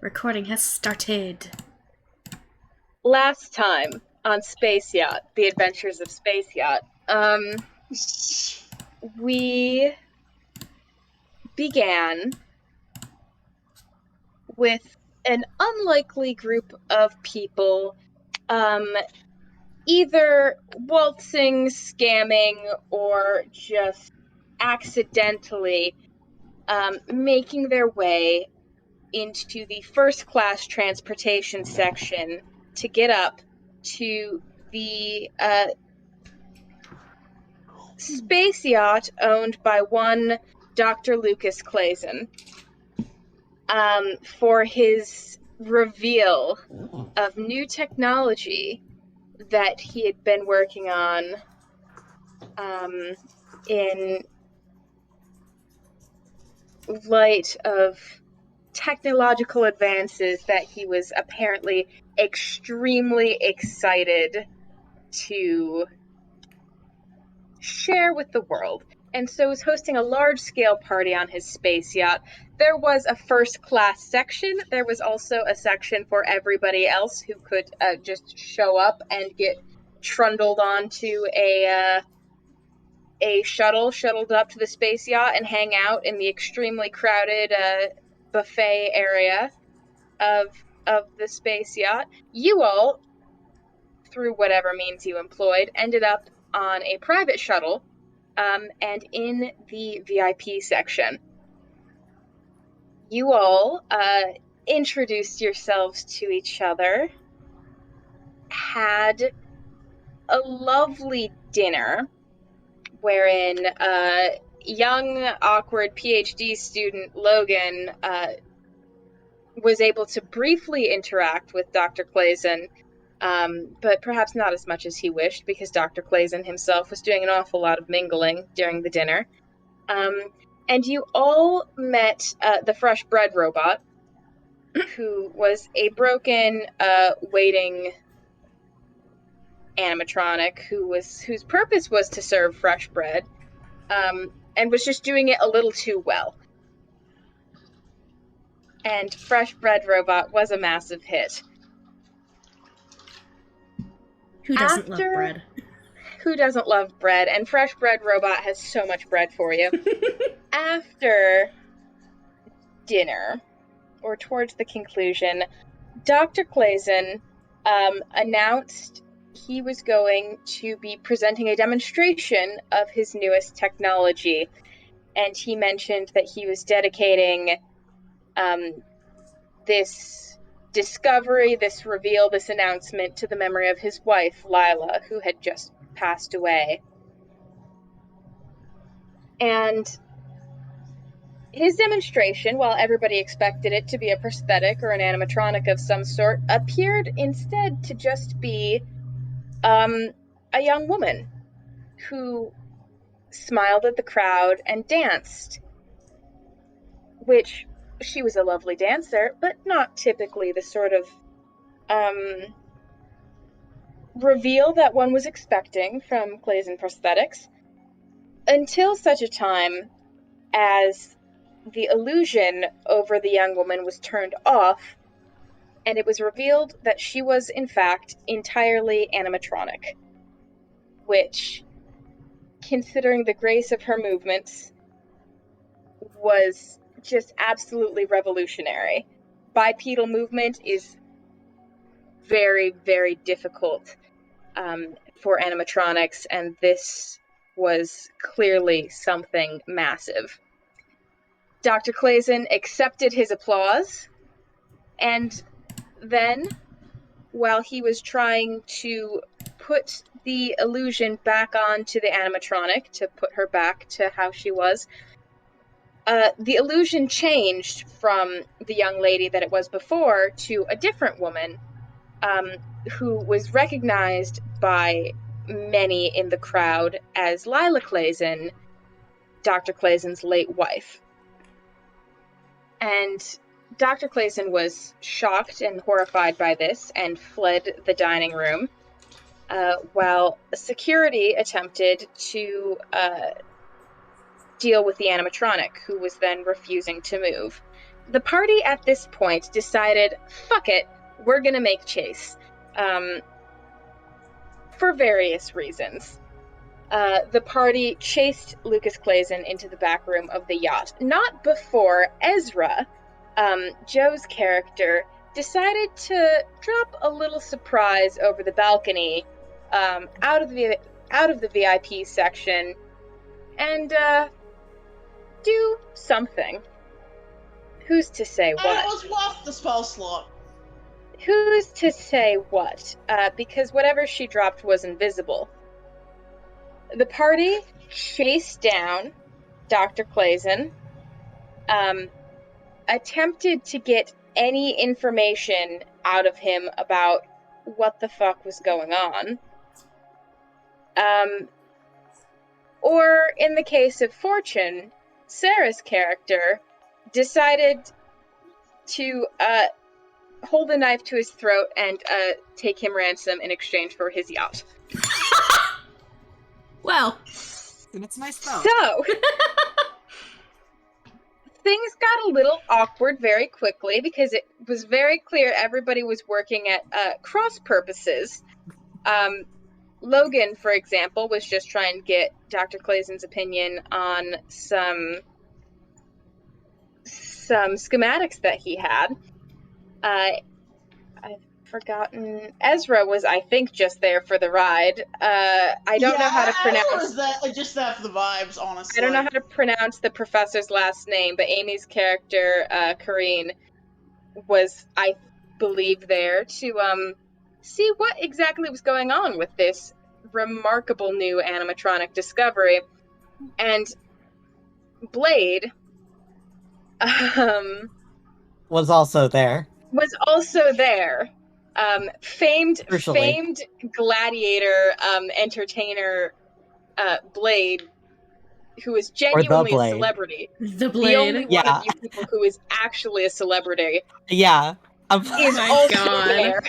Recording has started. Last time on Space Yacht, The Adventures of Space Yacht, we began with an unlikely group of people, either waltzing, scamming, or just accidentally making their way into the first class transportation section to get up to the space yacht owned by one Dr. Lucas Clayson for his reveal of new technology that he had been working on in light of technological advances that he was apparently extremely excited to share with the world. And so was hosting a large-scale party on his space yacht. There was a first-class section. There was also a section for everybody else who could just show up and get trundled onto a shuttled up to the space yacht and hang out in the extremely crowded buffet area of the space yacht. You all, through whatever means you employed, ended up on a private shuttle and in the VIP section. You all introduced yourselves to each other, had a lovely dinner wherein young, awkward PhD student Logan was able to briefly interact with Dr. Clayson, but perhaps not as much as he wished, because Dr. Clayson himself was doing an awful lot of mingling during the dinner. And you all met the fresh bread robot, who was a broken, waiting animatronic whose purpose was to serve fresh bread, and was just doing it a little too well. And Fresh Bread Robot was a massive hit. Who doesn't love bread? Who doesn't love bread? And Fresh Bread Robot has so much bread for you. After dinner, or towards the conclusion, Dr. Clayson announced he was going to be presenting a demonstration of his newest technology. And he mentioned that he was dedicating this discovery, this reveal, this announcement to the memory of his wife, Lila, who had just passed away. And his demonstration, while everybody expected it to be a prosthetic or an animatronic of some sort, appeared instead to just be a young woman who smiled at the crowd and danced, which she was a lovely dancer, but not typically the sort of reveal that one was expecting from Clayson Prosthetics, until such a time as the illusion over the young woman was turned off, and it was revealed that she was, in fact, entirely animatronic, which, considering the grace of her movements, was just absolutely revolutionary. Bipedal movement is very, very difficult for animatronics, and this was clearly something massive. Dr. Clayson accepted his applause, and then, while he was trying to put the illusion back onto the animatronic, to put her back to how she was, the illusion changed from the young lady that it was before to a different woman, who was recognized by many in the crowd as Lila Clayson, Dr. Clayson's late wife. And Dr. Clayson was shocked and horrified by this and fled the dining room, while security attempted to deal with the animatronic, who was then refusing to move. The party at this point decided, fuck it, we're gonna make chase. For various reasons. The party chased Lucas Clazen into the back room of the yacht, not before Ezra, Joe's character, decided to drop a little surprise over the balcony, out of the VIP section, and do something. Who's to say what? And it was worth the spell slot. Who's to say what? Because whatever she dropped was invisible. The party chased down Dr. Clazen, attempted to get any information out of him about what the fuck was going on. Or in the case of Fortune, Sarah's character decided to hold a knife to his throat and take him ransom in exchange for his yacht. Well, and it's nice though. So, things got a little awkward very quickly because it was very clear everybody was working at cross purposes. Logan, for example, was just trying to get Dr. Clazen's opinion on some schematics that he had. I've forgotten. Ezra was, I think, just there for the ride. I don't know how to pronounce. Ezra was just there for the vibes, honestly. I don't know how to pronounce the professor's last name, but Amy's character, Kareen, was, I believe, there to see what exactly was going on with this remarkable new animatronic discovery. And Blade was also there. Famed gladiator entertainer Blade, who is genuinely a celebrity. The Blade. The only one of you people who is actually a celebrity. Yeah. Is also there.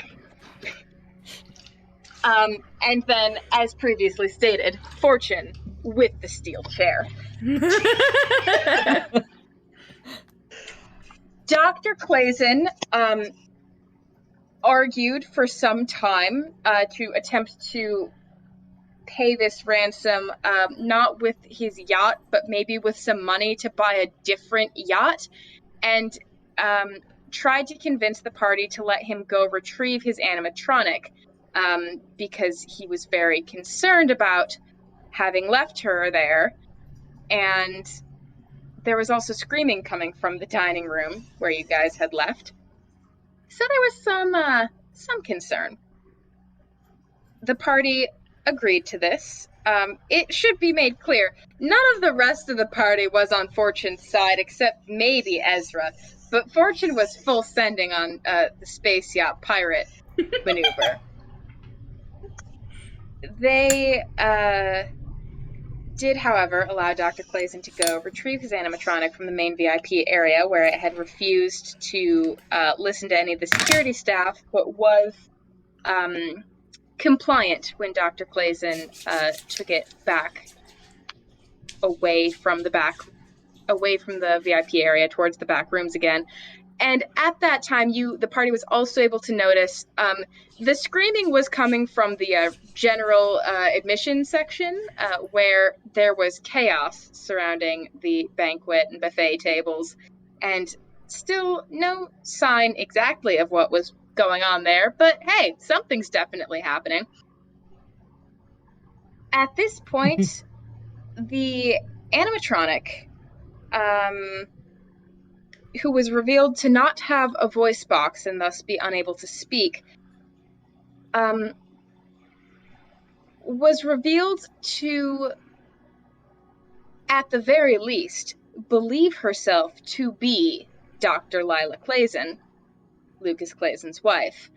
And then, as previously stated, Fortune with the steel chair. Dr. Clazen argued for some time to attempt to pay this ransom, not with his yacht, but maybe with some money to buy a different yacht, and tried to convince the party to let him go retrieve his animatronic, because he was very concerned about having left her there. And there was also screaming coming from the dining room where you guys had left. So there was some concern. The party agreed to this. It should be made clear, none of the rest of the party was on Fortune's side, except maybe Ezra. But Fortune was full sending on the space yacht pirate maneuver. They did, however, allow Dr. Clazen to go retrieve his animatronic from the main VIP area, where it had refused to listen to any of the security staff, but was compliant when Dr. Clazen took it back away from the VIP area towards the back rooms again. And at that time, the party was also able to notice the screaming was coming from the general admission section, where there was chaos surrounding the banquet and buffet tables, and still no sign exactly of what was going on there, but hey, something's definitely happening. At this point, the animatronic, who was revealed to not have a voice box and thus be unable to speak, was revealed to, at the very least, believe herself to be Dr. Lila Clazen, Lucas Clazen's wife.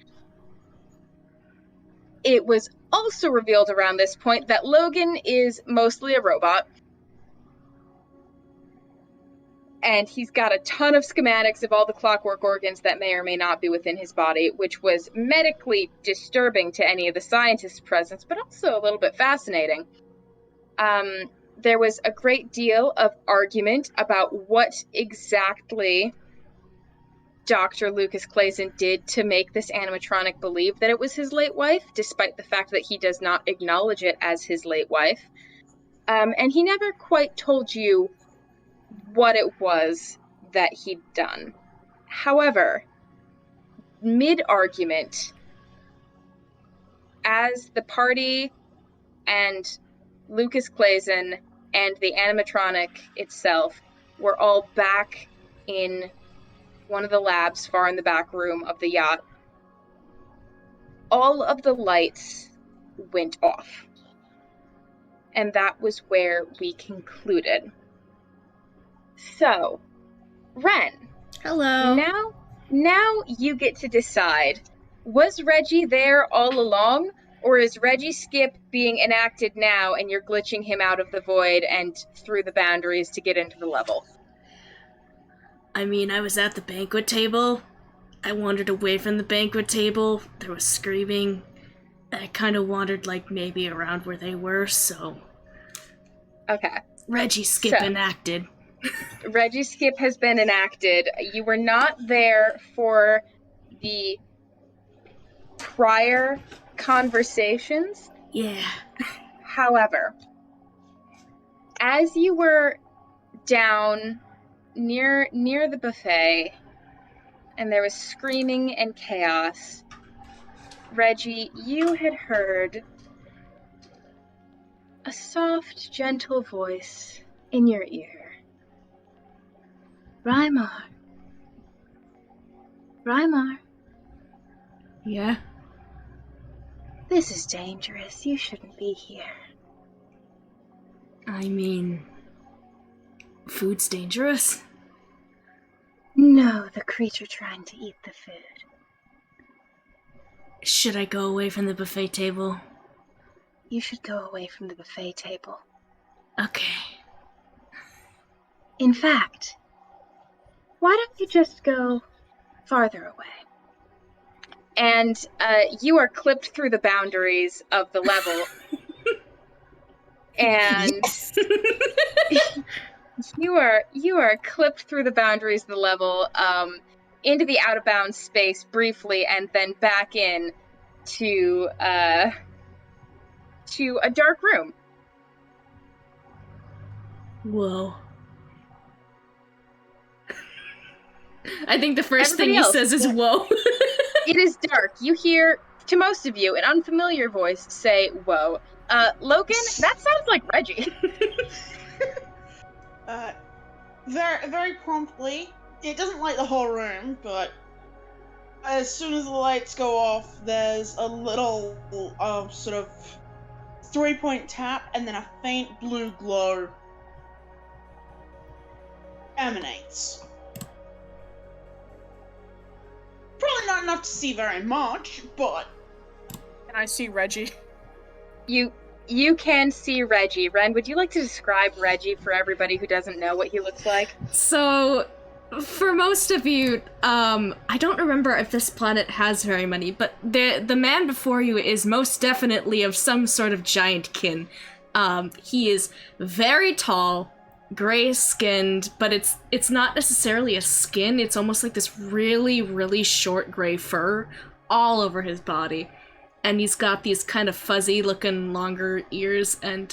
It was also revealed around this point that Logan is mostly a robot, and he's got a ton of schematics of all the clockwork organs that may or may not be within his body, which was medically disturbing to any of the scientists present, but also a little bit fascinating. There was a great deal of argument about what exactly Dr. Lucas Clayson did to make this animatronic believe that it was his late wife, despite the fact that he does not acknowledge it as his late wife. And he never quite told you what it was that he'd done. However, mid-argument, as the party and Lucas Clayson and the animatronic itself were all back in one of the labs far in the back room of the yacht, all of the lights went off. And that was where we concluded. So, Ren. Hello. Now you get to decide, was Reggie there all along, or is Reggie Skip being enacted now and you're glitching him out of the void and through the boundaries to get into the level? I mean, I was at the banquet table. I wandered away from the banquet table. There was screaming. I kind of wandered, like, maybe around where they were, so... Okay. Reggie Skip enacted. Reggie Skip has been enacted. You were not there for the prior conversations. Yeah. However, as you were down near the buffet and there was screaming and chaos, Reggie, you had heard a soft, gentle voice in your ear. Rymar. Yeah? This is dangerous. You shouldn't be here. I mean... food's dangerous? No, the creature trying to eat the food. Should I go away from the buffet table? You should go away from the buffet table. Okay. In fact, why don't you just go farther away? And you are clipped through the boundaries of the level. And you are clipped through the boundaries of the level, into the out of bounds space briefly, and then back in to a dark room. Whoa. I think the first Everybody thing else, he says is, whoa. It is dark. You hear, to most of you, an unfamiliar voice say, whoa. Logan, that sounds like Reggie. Very, very promptly. It doesn't light the whole room, but as soon as the lights go off, there's a little, sort of 3-point tap, and then a faint blue glow emanates. Probably not enough to see very much, but... Can I see Reggie? You can see Reggie. Ren, would you like to describe Reggie for everybody who doesn't know what he looks like? So, for most of you, I don't remember if this planet has very many, but the man before you is most definitely of some sort of giant kin. He is very tall, gray-skinned, but it's not necessarily a skin, it's almost like this really, really short gray fur all over his body. And he's got these kind of fuzzy-looking longer ears, and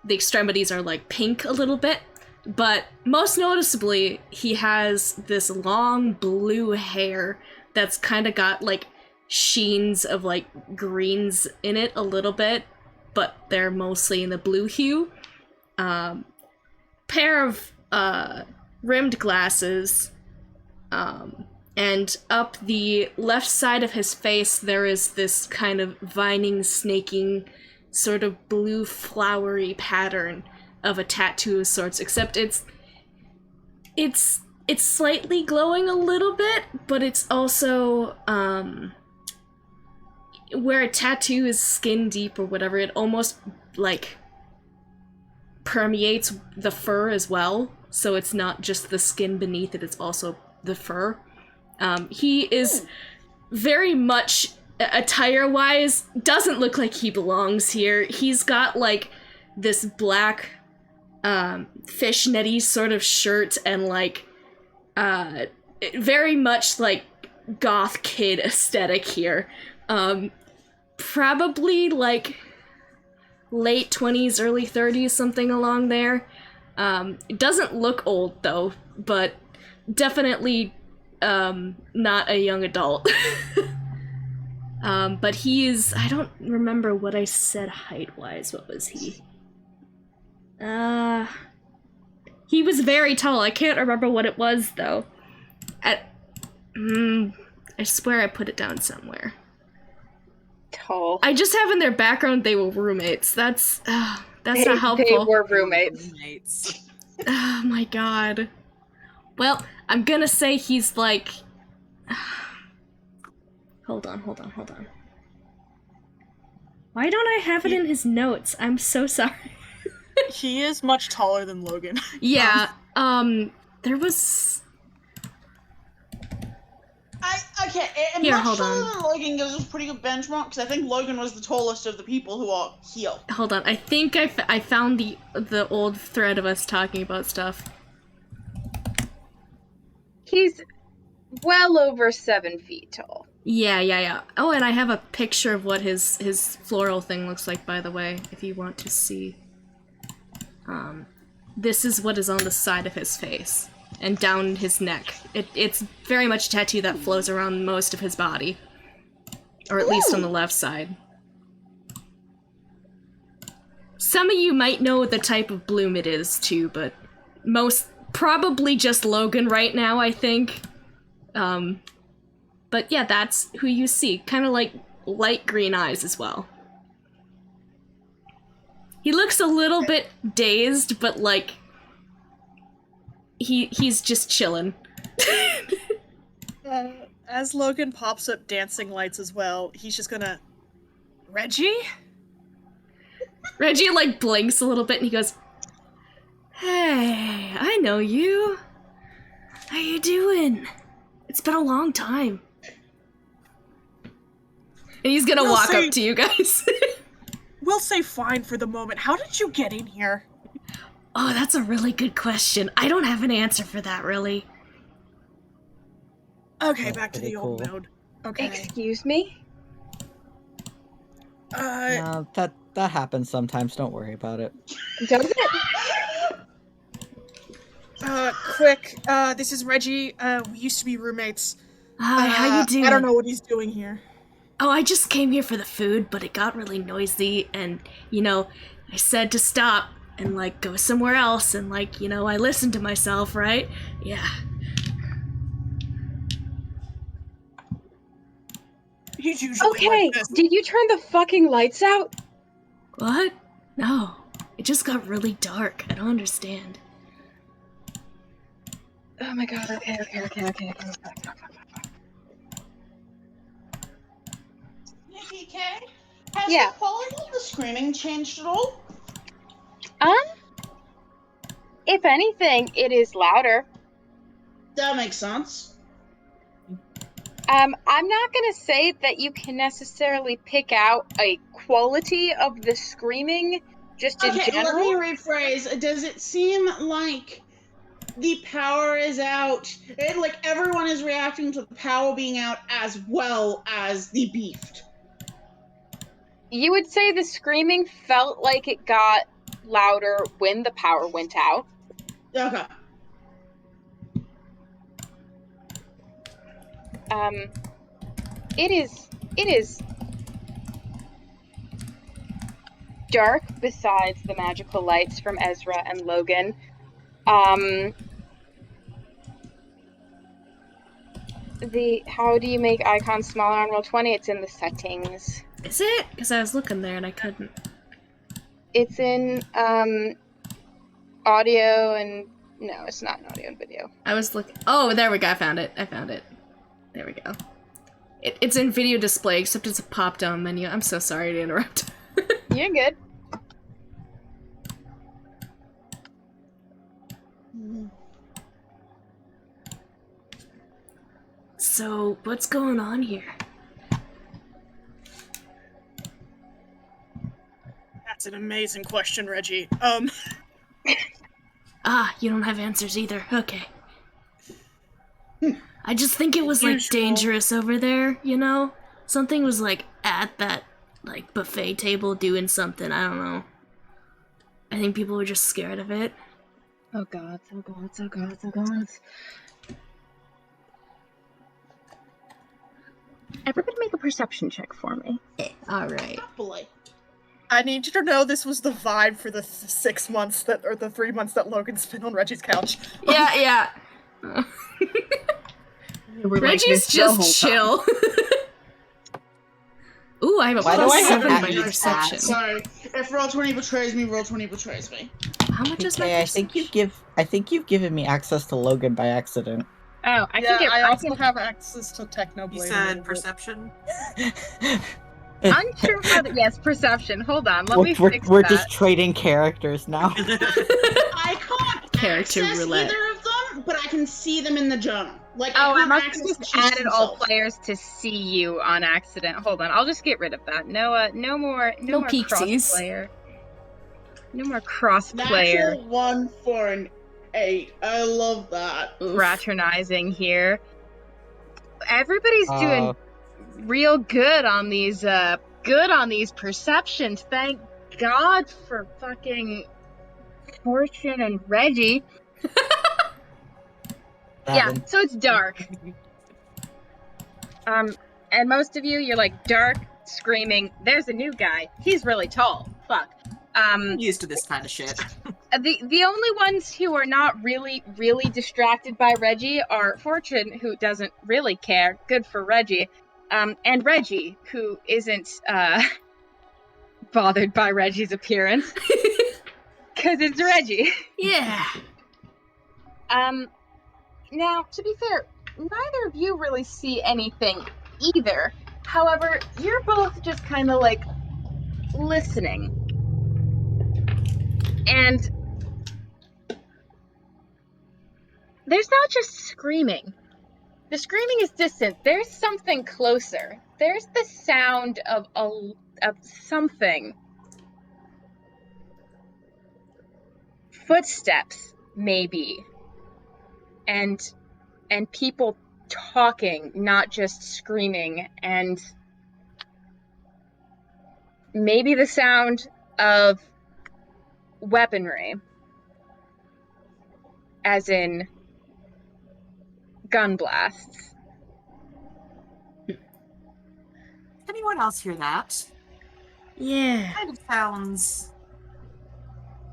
the extremities are, like, pink a little bit. But most noticeably, he has this long blue hair that's kind of got, like, sheens of, like, greens in it a little bit, but they're mostly in the blue hue. Pair of rimmed glasses, and up the left side of his face there is this kind of vining, snaking, sort of blue flowery pattern of a tattoo of sorts, except it's slightly glowing a little bit, but it's also where a tattoo is skin deep or whatever, it almost like permeates the fur as well, so it's not just the skin beneath it, it's also the fur. He is very much, attire-wise, doesn't look like he belongs here. He's got, like, this black, fishnetty sort of shirt and, like, very much like goth kid aesthetic here. Probably like late 20s, early 30s, something along there. It doesn't look old though, but definitely not a young adult. But he is, I don't remember what I said height-wise. What was he? He was very tall. I can't remember what it was though. I swear I put it down somewhere. Tall. I just have in their background they were roommates. That's not helpful. They were roommates. Oh my god. Well, I'm gonna say he's like... Hold on. Why don't I have it in his notes? I'm so sorry. He is much taller than Logan. Yeah, there was... Much hold taller on. than Logan gives us a pretty good benchmark, because I think Logan was the tallest of the people who are here. Hold on, I think I found the old thread of us talking about stuff. He's well over 7 feet tall. Yeah. Oh, and I have a picture of what his floral thing looks like, by the way, if you want to see. This is what is on the side of his face and down his neck. It's very much a tattoo that flows around most of his body, or at least on the left side. Some of you might know the type of bloom it is too, but probably just Logan right now, I think. But yeah, that's who you see. Kind of like light green eyes as well. He looks a little bit dazed, but like he's just chilling. As Logan pops up dancing lights as well, he's just gonna... Reggie? Reggie like blinks a little bit and he goes, "Hey, I know you. How you doing? It's been a long time." And he's gonna walk up to you guys. We'll say fine for the moment. How did you get in here? Oh, that's a really good question. I don't have an answer for that, really. Okay, back to the old node. Okay. Excuse me? No, that happens sometimes. Don't worry about it. Does it? Quick, this is Reggie. We used to be roommates. Hi, how you doing? I don't know what he's doing here. Oh, I just came here for the food, but it got really noisy, and, I said to stop and, go somewhere else, and, I listened to myself, right? Yeah. He's usually Okay, like this. did you turn the fucking lights out? What? No. It just got really dark. I don't understand. Oh my god, okay. Nikki K, has Yeah. the quality of the screaming changed at all? If anything, it is louder. That makes sense. I'm not gonna say that you can necessarily pick out a quality of the screaming, just in Okay, general. let me rephrase. Does it seem like the power is out? Like everyone is reacting to the power being out as well as the beefed? You would say the screaming felt like it got louder when the power went out. Okay. It is dark besides the magical lights from Ezra and Logan. How do you make icons smaller on Roll20? It's in the settings. Is it? Because I was looking there and I couldn't. It's in, audio and... No, it's not in audio and video. I was looking. Oh, there we go. I found it. There we go. It's in video display, except it's a pop-down menu. I'm so sorry to interrupt. You're good. So, what's going on here? That's an amazing question, Reggie. Ah, you don't have answers either. Okay. I just think it was like Usual. dangerous over there, you know? Something was like at that like buffet table doing something, I don't know. I think people were just scared of it. Oh god, oh god, oh god, oh god. Everybody make a perception check for me. Alright. Happily. I need you to know this was the vibe for the 6 months that, or the 3 months that Logan spent on Reggie's couch. Yeah. Reggie's just chill. Ooh, I have a Why do I have +7 in my that? perception. Sorry, if roll 20 betrays me, roll 20 betrays me. How much is my Okay, perception? I think you've given me access to Logan by accident. Oh, I can get. I also can. have access to Technoblade. You a said little bit. perception? Unsure how to. Yes, perception. Hold on, let me we're fix we're that. just trading characters now. I can't Character access roulette. either of them, but I can see them in the journal. Like, Oh, I can't must have access just the sheets added all themselves. players to see you on accident. Hold on, I'll just get rid of that. No more No peeksies. crossplayer. No more cross-player Natural 1 for an 8. I love that. Oof. fraternizing here. Everybody's doing real good on these perceptions. Thank God for fucking Fortune and Reggie. Yeah, Seven. so it's dark. And most of you, you're like dark, screaming, there's a new guy. He's really tall. Fuck. I'm used to this kind of shit. The only ones who are not really distracted by Reggie are Fortune, who doesn't really care. Good for Reggie. And Reggie, who isn't bothered by Reggie's appearance. Cause it's Reggie. Yeah. Now, to be fair, neither of you really see anything either. However, you're both just kind of like listening. And there's not just screaming. The screaming is distant. There's something closer. There's the sound of something. Footsteps, maybe. And people talking, not just screaming, and maybe the sound of weaponry, as in gun blasts. Anyone else hear that? Yeah. Kind of sounds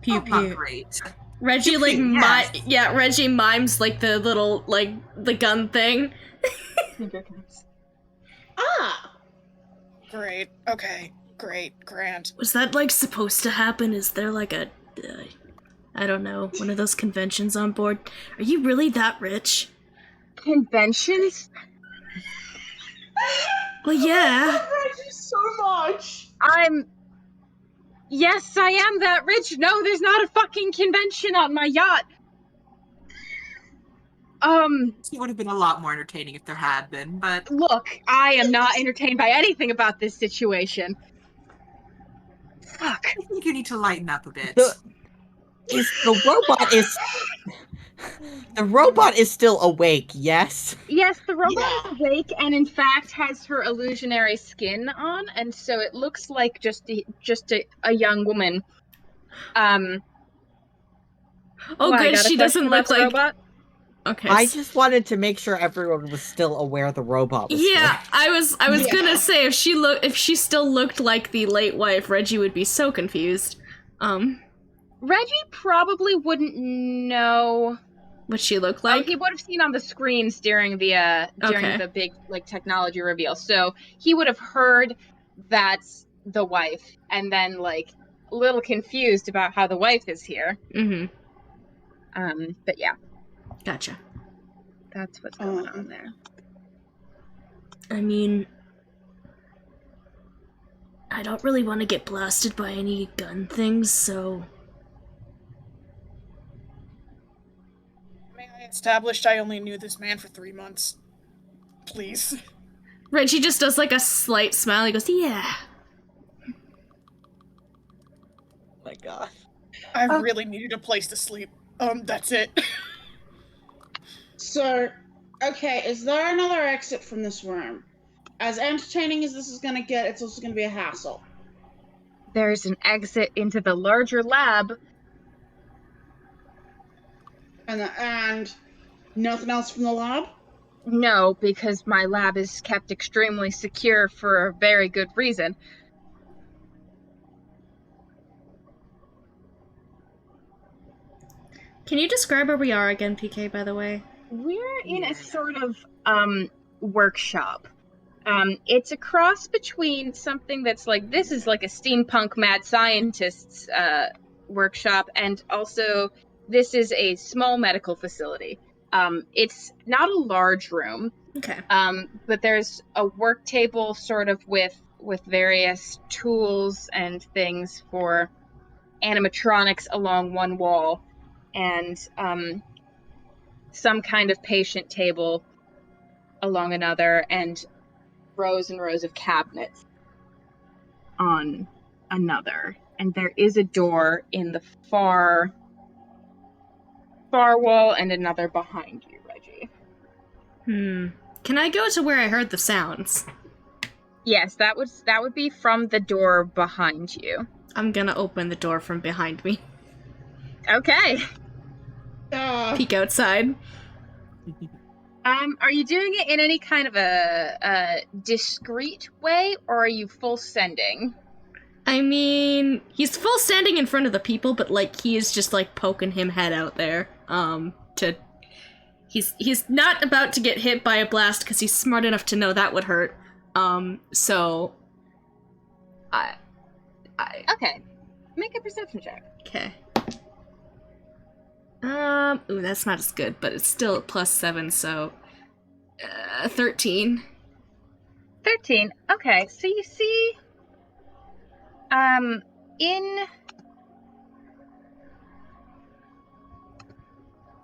Pew not pew. great. Reggie Pew, like pew, yes. Reggie mimes like the little like the gun thing. Ah! Great. Okay. Great. Grand. Was that like supposed to happen? Is there like a I don't know, one of those conventions on board? Are you really that rich? Conventions? Well, yeah. I love Reggie so much! Yes, I am that rich. No, there's not a fucking convention on my yacht. It would have been a lot more entertaining if there had been, but Look, I am not entertained by anything about this situation. Fuck. I think you need to lighten up a bit. The robot is still awake, yes? Yes, the robot is awake and in fact has her illusionary skin on, and so it looks like just a young woman. Oh, Why, good. got a She question doesn't about look the like. robot? Okay. I just wanted to make sure everyone was still aware the robot was Yeah, there. I was gonna say if she still looked like the late wife, Reggie would be so confused. Reggie probably wouldn't know What she looked like? he would have seen on the screens during the big like technology reveal. So he would have heard that's the wife, and then like a little confused about how the wife is here. Mm-hmm. But yeah, Gotcha. that's what's going on there. I mean, I don't really want to get blasted by any gun things, so. May I established I only knew this man for 3 months. Please. Reggie just does like a slight smile. He goes, "Yeah." My God. I really needed a place to sleep. That's it. So, Okay, is there another exit from this room? As entertaining as this is gonna get, it's also gonna be a hassle. There's an exit into the larger lab. And nothing else from the lab? No, because my lab is kept extremely secure for a very good reason. Can you describe where we are again, PK, by the way? We're in a sort of workshop. It's a cross between something that's like, this is like a steampunk mad scientist's workshop, and also this is a small medical facility. It's not a large room, Okay. but there's a work table sort of with various tools and things for animatronics along one wall, and some kind of patient table along another, and rows and rows of cabinets on another. And there is a door in the far wall and another behind you, Reggie. Can I go to where I heard the sounds? Yes, that would be from the door behind you. I'm gonna open the door from behind me. Okay. Peek outside. Are you doing it in any kind of a discreet way, or are you full sending? I mean, he's full standing in front of the people, but like he is just like poking him head out there. He's not about to get hit by a blast because he's smart enough to know that would hurt. So I Okay. Make a perception check. Okay. Ooh, that's not as good, but it's still +7, so 13. 13. Okay, so you see,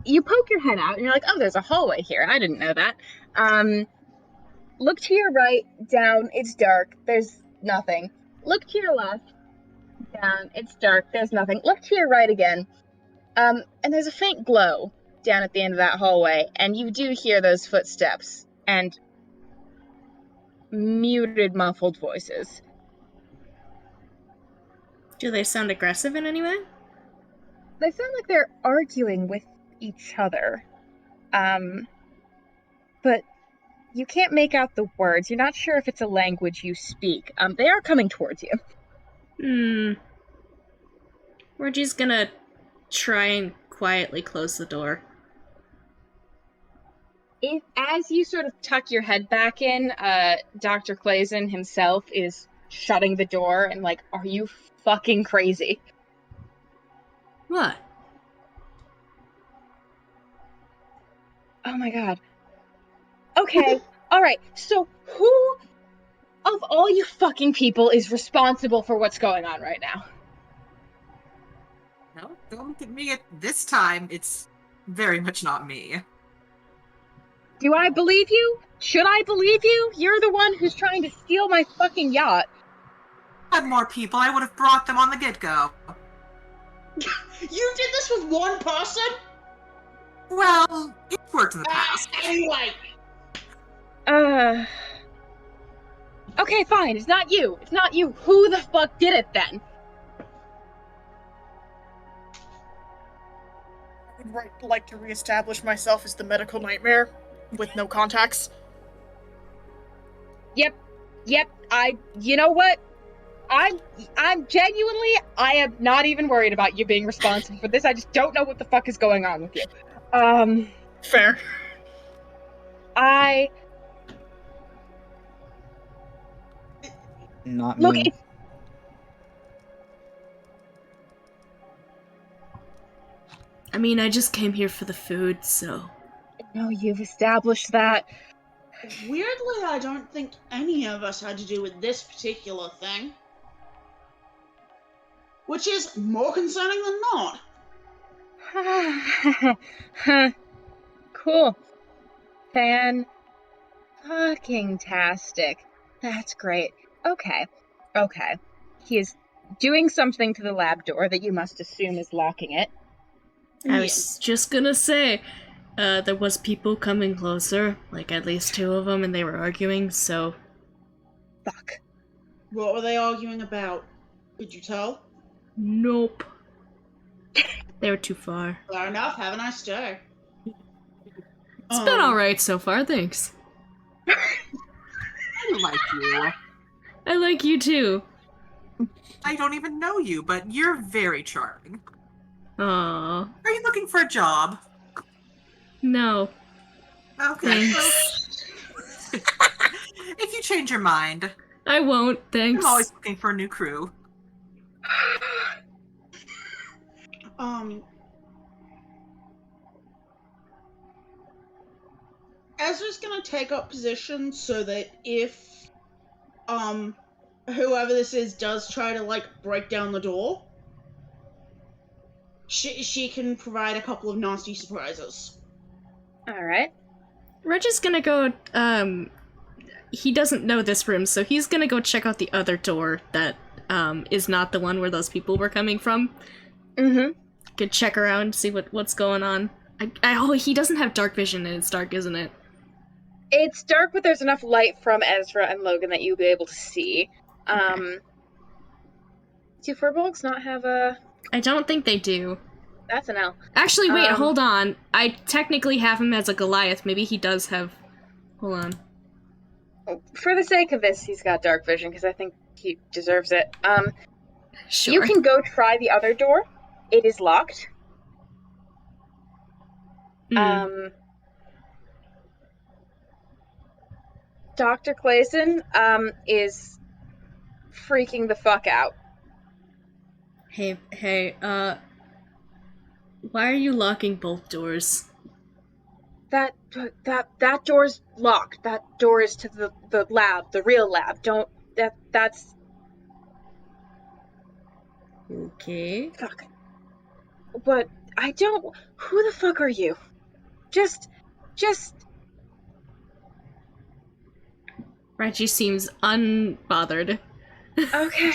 you poke your head out and you're like, oh, there's a hallway here. I didn't know that. Look to your right, down, it's dark, there's nothing. Look to your left, down, it's dark, there's nothing. Look to your right again. And there's a faint glow down at the end of that hallway, and you do hear those footsteps and muted, muffled voices. Do they sound aggressive in any way? They sound like they're arguing with each other. But you can't make out the words. You're not sure if it's a language you speak. They are coming towards you. Reggie's gonna try and quietly close the door. As you sort of tuck your head back in, Dr. Clayson himself is shutting the door and like, are you fucking crazy? What? Oh my god. Okay, alright, so who of all you fucking people is responsible for what's going on right now? No, don't look at me at this time. It's very much not me. Do I believe you? Should I believe you? You're the one who's trying to steal my fucking yacht. If I had more people, I would have brought them on the get-go. You did this with one person? Well, it's worked in the past. Anyway. Okay, fine. It's not you. It's not you. Who the fuck did it then? I'd like to reestablish myself as the medical nightmare with no contacts. Yep. You know what? I'm genuinely, I am not even worried about you being responsible for this. I just don't know what the fuck is going on with you. Fair. Not Look, me. I mean, I just came here for the food, so... No, you've established that. Weirdly, I don't think any of us had to do with this particular thing. Which is more concerning than not. Cool. Fan-fucking-tastic. That's great. Okay. He is doing something to the lab door that you must assume is locking it. I was just gonna say, There was people coming closer, like at least 2 of them, and they were arguing, so... Fuck. What were they arguing about? Could you tell? Nope. They were too far. Fair enough. Have a nice day. It's been alright so far, thanks. I like you. I like you too. I don't even know you, but you're very charming. Aww. Are you looking for a job? No. Okay. Thanks. So, if you change your mind, I won't, thanks. I'm always looking for a new crew. Ezra's gonna take up position so that if, whoever this is does try to, like, break down the door, she can provide a couple of nasty surprises. Alright. Reggie's gonna go, he doesn't know this room, so he's gonna go check out the other door that, is not the one where those people were coming from. Mm-hmm. Could check around, see what's going on. Oh, he doesn't have dark vision, and it's dark, isn't it? It's dark, but there's enough light from Ezra and Logan that you'll be able to see. Do furbolgs not have a... I don't think they do. That's an L. Actually, wait, hold on. I technically have him as a Goliath. Maybe he does have... Hold on. For the sake of this, he's got dark vision, because I think he deserves it. Sure. You can go try the other door. It is locked. Dr. Clayson, is freaking the fuck out. Hey, why are you locking both doors? That door's locked. That door is to the lab, the real lab. That's... Okay. Fuck. But I don't... Who the fuck are you? Just... Reggie seems unbothered. Okay.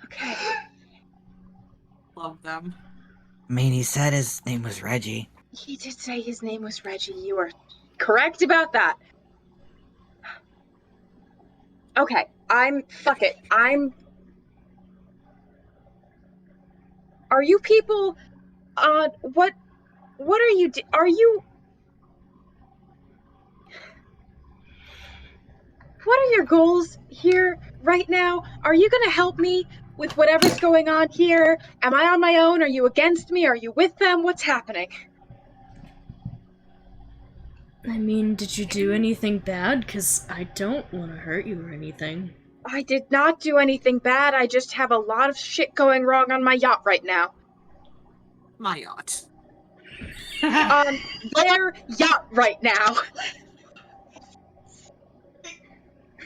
Okay. Love them. I mean, he said his name was Reggie. He did say his name was Reggie. You are correct about that. Okay, fuck it. Are you people, what are you, what are your goals here right now? Are you gonna help me with whatever's going on here? Am I on my own? Are you against me? Are you with them? What's happening? I mean, did you do anything bad? 'Cause I don't want to hurt you or anything. I did not do anything bad. I just have a lot of shit going wrong on my yacht right now. My yacht. On their yacht right now.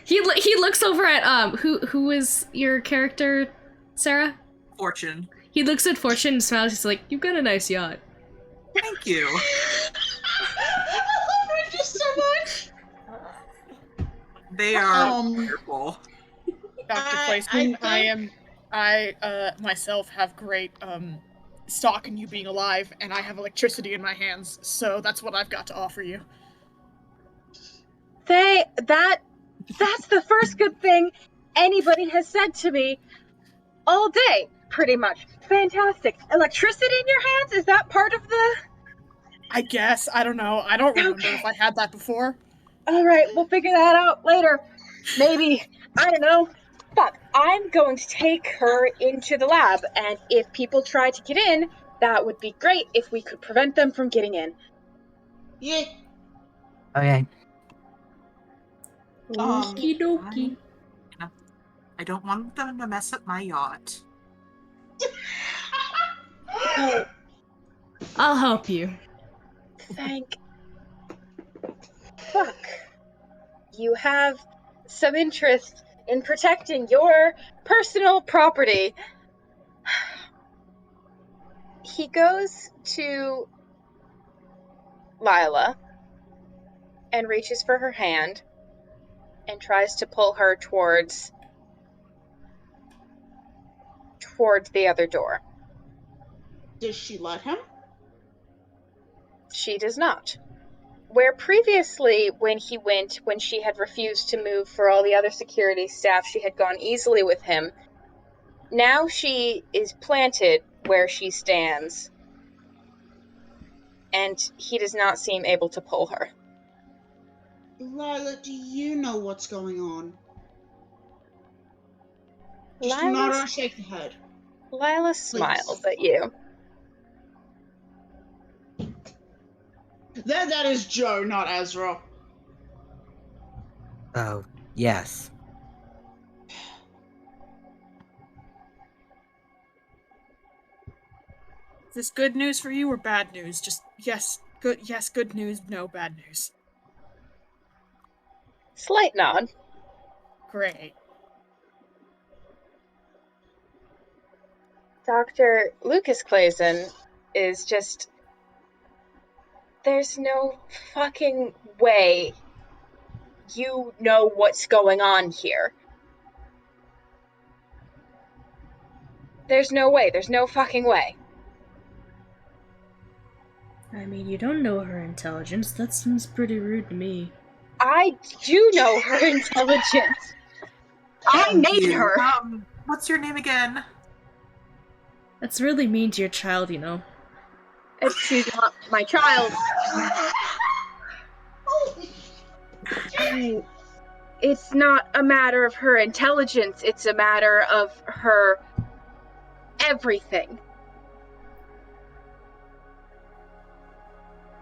He looks over at who is your character, Sarah? Fortune. He looks at Fortune and smiles. He's like, "You've got a nice yacht." Thank you. I love Reggie so much. They are wonderful. Dr. Clayson, I myself have great, stock in you being alive, and I have electricity in my hands, so that's what I've got to offer you. That's the first good thing anybody has said to me all day, pretty much. Fantastic. Electricity in your hands? Is that part of the... I guess. I don't know. I don't remember Okay. if I had that before. Alright, we'll figure that out later. Maybe. I don't know. Fuck. I'm going to take her into the lab, and if people try to get in, that would be great if we could prevent them from getting in. Yeah. Okay. Okie dokie. I don't want them to mess up my yacht. Oh, I'll help you. thank... Fuck. You have some interest in protecting your personal property. He goes to Lila and reaches for her hand and tries to pull her towards the other door. Does she let him? She does not. Where previously, when she had refused to move for all the other security staff, she had gone easily with him, now she is planted where she stands, and he does not seem able to pull her. Lila, do you know what's going on? Just do not shake the head. Lila smiles at you. That is Joe, not Ezra. Oh, yes. Is this good news for you or bad news? Just yes, good news, no bad news. Slight nod. Great. Dr. Lucas Clayson is just... There's no fucking way you know what's going on here. There's no way. There's no fucking way. I mean, you don't know her intelligence. That seems pretty rude to me. I do know her intelligence. I made her. What's your name again? That's really mean to your child, you know. She's not my child. It's not a matter of her intelligence. It's a matter of her everything.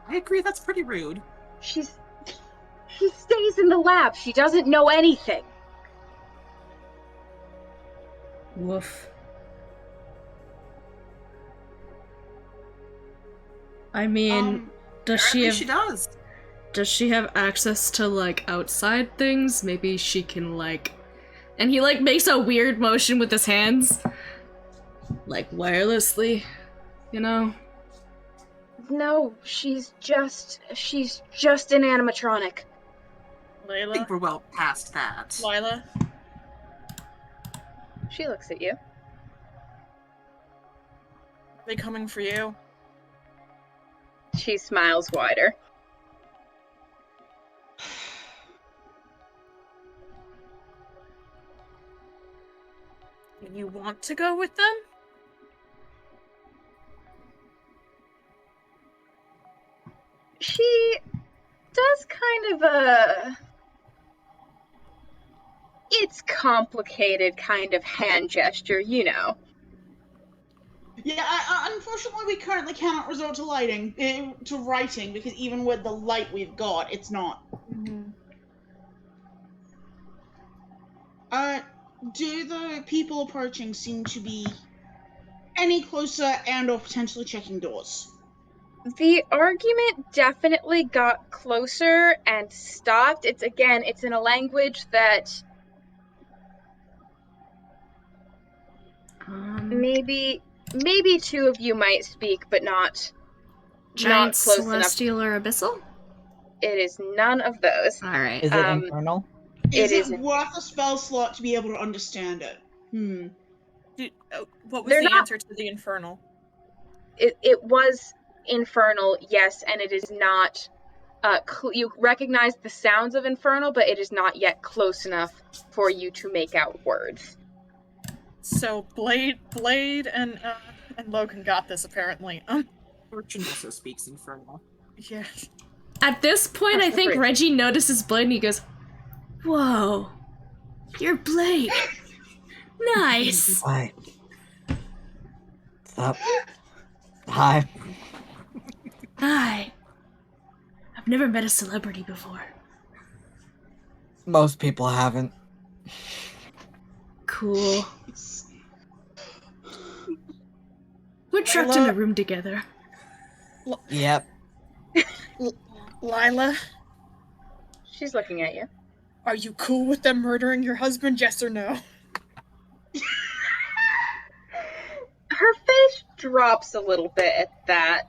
I agree, that's pretty rude. She stays in the lab. She doesn't know anything. Woof. I mean, does she have... She does. Does she have access to, like, outside things? Maybe she can, like... And he, like, makes a weird motion with his hands. Like, wirelessly, you know? No, she's just an animatronic. I Layla? think we're well past that. Lila? She looks at you. Are they coming for you? She smiles wider. You want to go with them? She does kind of it's complicated kind of hand gesture, you know. Yeah, unfortunately we currently cannot resort to writing, because even with the light we've got, it's not. Mm-hmm. Do the people approaching seem to be any closer and or potentially checking doors? The argument definitely got closer and stopped. It's in a language that maybe two of you might speak, but not Giant close celestial or abyssal? It is none of those. Alright. Is it infernal? Is it worth a spell slot to be able to understand it? What was the answer to the infernal? It was infernal, yes, and it is not... you recognize the sounds of infernal, but it is not yet close enough for you to make out words. So Blade and Logan got this apparently. Fortune also speaks infernal. Yeah. At this point, I think Reggie notices Blade and he goes, "Whoa, you're Blade. Nice." Hi. What's up? Hi. Hi. I've never met a celebrity before. Most people haven't. Cool. We're trapped in a room together. Yep. Lila? She's looking at you. Are you cool with them murdering your husband, yes or no? Her face drops a little bit at that.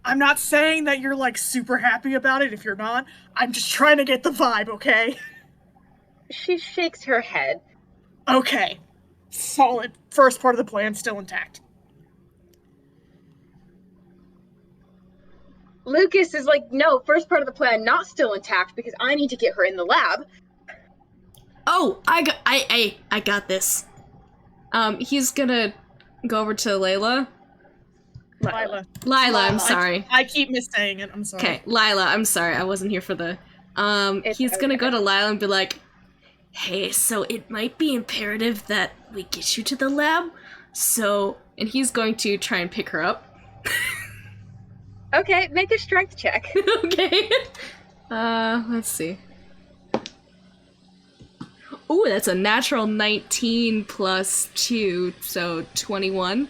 I'm not saying that you're, like, super happy about it if you're not. I'm just trying to get the vibe, okay? She shakes her head. Okay. Solid. First part of the plan still intact. Lucas is like, no, first part of the plan not still intact because I need to get her in the lab. Oh, I got this. He's gonna go over to Layla. Lila. Lila, I'm sorry. I keep missaying it. I'm sorry. Okay, Lila, I'm sorry. I wasn't here for the... he's gonna go to Lila and be like, hey, so it might be imperative that we get you to the lab, so... And he's going to try and pick her up. Okay, make a strength check. Okay. Let's see. Ooh, that's a natural 19 plus 2, so 21.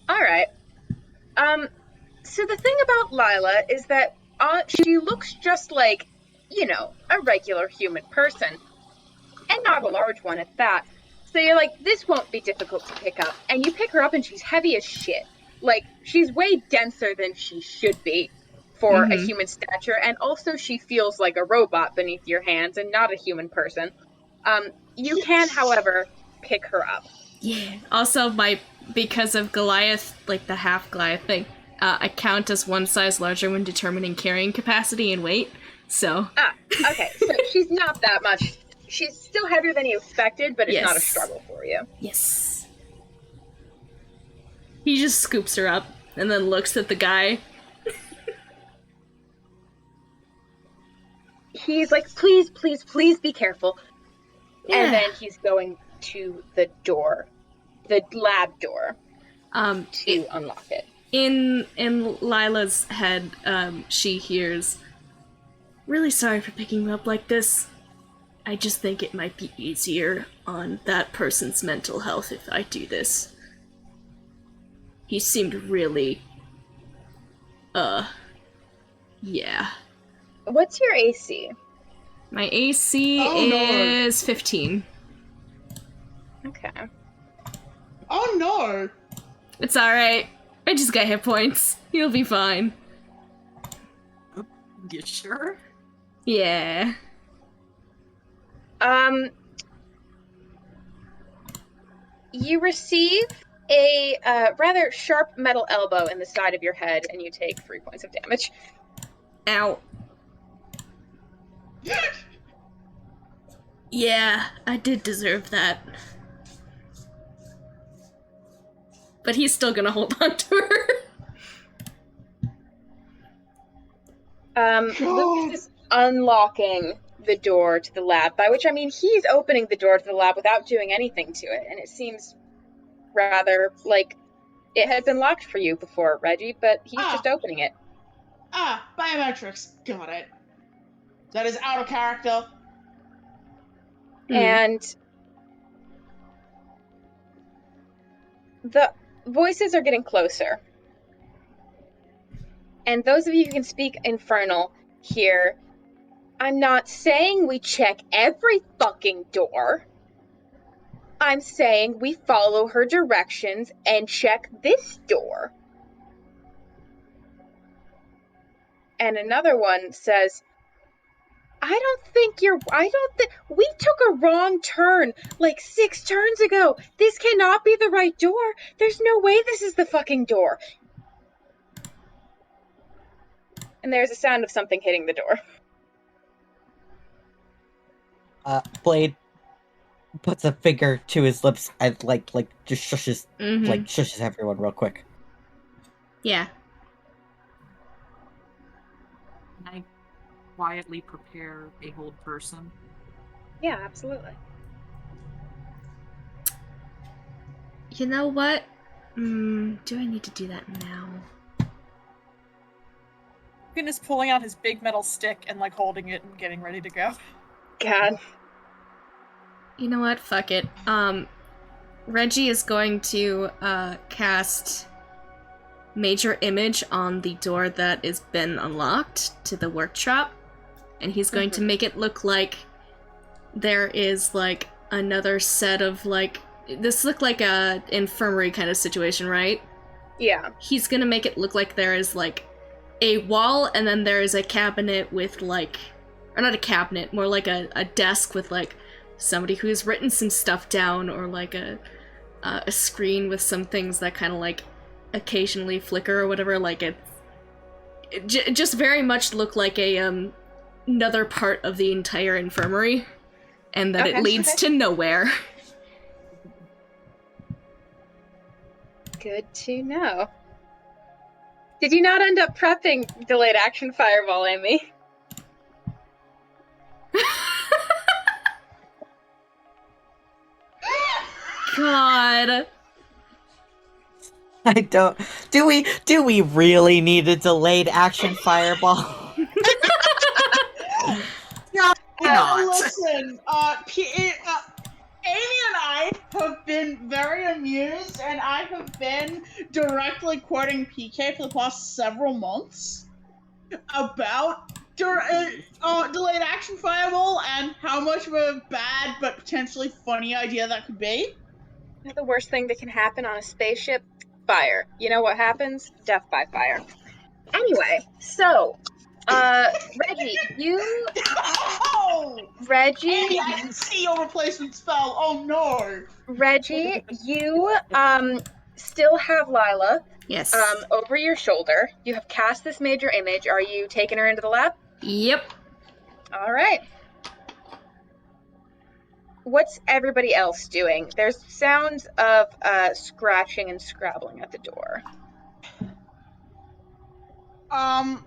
Alright. So the thing about Lila is that she looks just like, you know, a regular human person. And not a large one at that. So you're like, this won't be difficult to pick up. And you pick her up and she's heavy as shit. Like, she's way denser than she should be for a human stature. And also she feels like a robot beneath your hands and not a human person. You can, however, pick her up. Yeah. Also, because of Goliath, like the half Goliath thing, I count as one size larger when determining carrying capacity and weight, so... Okay, so she's not that much. She's still heavier than you expected, but it's not a struggle for you. Yes. He just scoops her up, and then looks at the guy. He's like, please, please, please be careful. Yeah. And then he's going to the door. The lab door. To unlock it. In Lila's head, she hears, really sorry for picking you up like this. I just think it might be easier on that person's mental health if I do this. He seemed really... yeah. What's your AC? My AC is 15. Okay. Oh no! It's alright. I just got hit points. You'll be fine. You sure? Yeah. You receive a rather sharp metal elbow in the side of your head, and you take 3 points of damage. Ow. Yeah, I did deserve that. But he's still gonna hold on to her. Lucas is unlocking the door to the lab, by which I mean he's opening the door to the lab without doing anything to it, and it seems rather like it had been locked for you before, Reggie, but he's just opening it. Biometrics. Got it. That is out of character. And the voices are getting closer. And those of you who can speak Infernal hear, I'm not saying we check every fucking door. I'm saying we follow her directions and check this door. And another one says, we took a wrong turn like 6 turns ago. This cannot be the right door. There's no way this is the fucking door. And there's a sound of something hitting the door. Blade puts a finger to his lips and just shushes shushes everyone real quick. Yeah. Can I quietly prepare a hold person? Yeah, absolutely. You know what? Do I need to do that now? Finn is pulling out his big metal stick and holding it and getting ready to go. God. You know what? Fuck it. Reggie is going to cast Major Image on the door that has been unlocked to the workshop, and he's going to make it look like there is another set of this looked like a infirmary kind of situation, right? Yeah. He's gonna make it look like there is a wall, and then there is a cabinet with or not a cabinet, more like a desk with somebody who's written some stuff down, or a screen with some things that kind of occasionally flicker or whatever. just very much look like a another part of the entire infirmary, and that it leads to nowhere. Good to know. Did you not end up prepping delayed action fireball, Amy? God. I don't. Do we really need a delayed action fireball? Yeah, not. Listen, Amy and I have been very amused, and I have been directly quoting PK for the past several months about delayed action fireball and how much of a bad but potentially funny idea that could be. The worst thing that can happen on a spaceship? Fire. You know what happens? Death by fire. Anyway, so, Reggie, you... Oh! Reggie... Amy, I can see your replacement spell! Oh no! Reggie, you, still have Lila, Yes. over your shoulder. You have cast this major image. Are you taking her into the lab? Yep. Alright. What's everybody else doing? There's sounds of, scratching and scrabbling at the door. On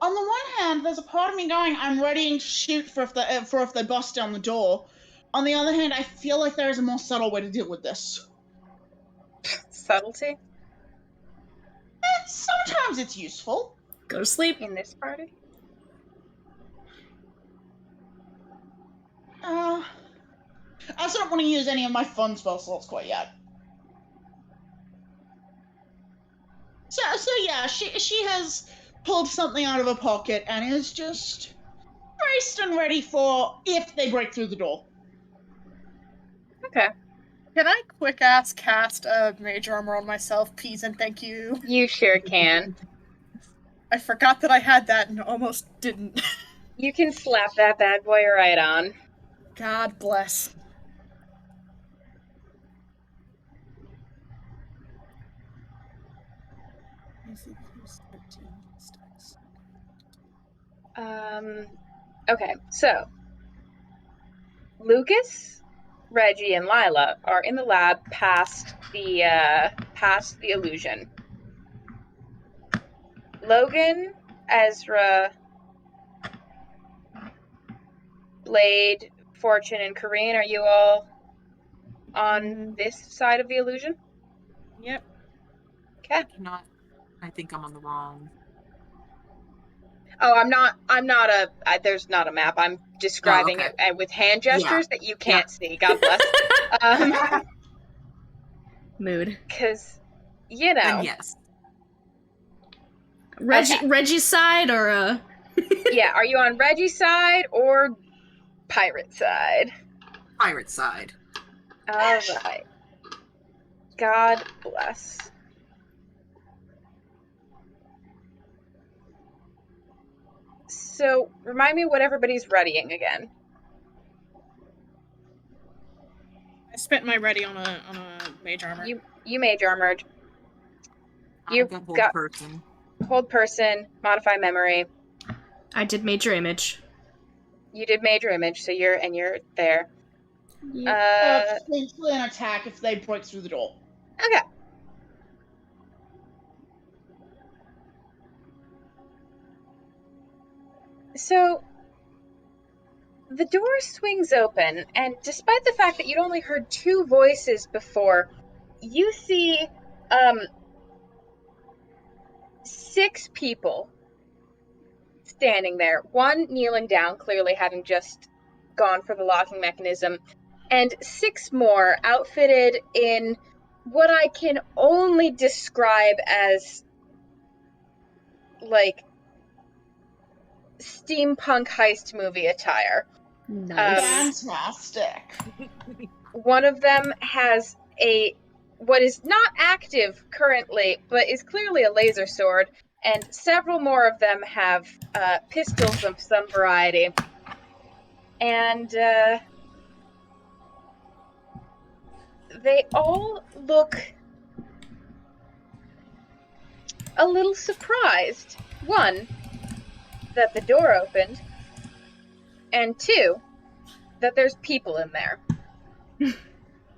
the one hand, there's a part of me going, I'm ready to shoot for if they bust down the door. On the other hand, I feel like there is a more subtle way to deal with this. Subtlety? Sometimes it's useful. Go to sleep. In this party? I also don't want to use any of my fun spell slots quite yet. So yeah, she has pulled something out of her pocket and is just braced and ready for if they break through the door. Okay. Can I quick-ass cast a mage armor on myself, please and thank you? You sure can. I forgot that I had that and almost didn't. You can slap that bad boy right on. God bless. Okay, so Lucas, Reggie, and Lila are in the lab past the illusion. Logan, Ezra, Blade, Fortune, and Corrine, are you all on this side of the illusion? Yep. Okay. I think I'm on the wrong. Oh, there's not a map. I'm describing it with hand gestures that you can't see. God bless. Mood. Because, you know. And yes. Reggie's side or Yeah, are you on Reggie's side or pirate side? Pirate side. Alright. God bless. So, remind me what everybody's readying again. I spent my ready on a mage armor. You mage armored. You've got person. Hold person, modify memory. I did major image. You did major image, so you're there. Potentially an attack if they break through the door. Okay. So, the door swings open, and despite the fact that you'd only heard 2 voices before, you see, 6 people standing there. 1 kneeling down, clearly having just gone for the locking mechanism, and 6 more outfitted in what I can only describe as, like, steampunk heist movie attire. Nice. Fantastic. One of them has what is not active currently, but is clearly a laser sword, and several more of them have pistols of some variety. And they all look a little surprised. One, that the door opened, and two, that there's people in there.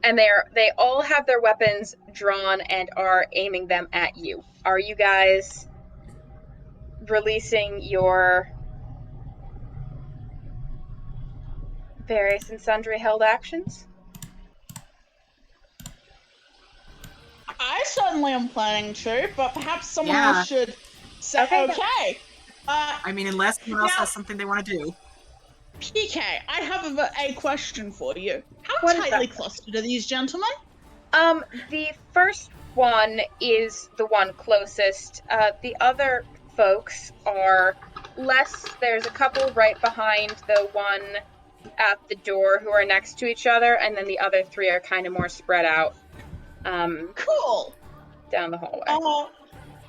And they all have their weapons drawn and are aiming them at you. Are you guys releasing your various and sundry held actions? I certainly am planning to, but perhaps someone else should say okay. I mean, unless someone else has something they want to do. PK, I have a question for you. How What is tightly that? clustered are these gentlemen? The first one is the one closest. The other folks are less. There's a couple right behind the one at the door who are next to each other, and then the other three are kind of more spread out. Cool. Down the hallway.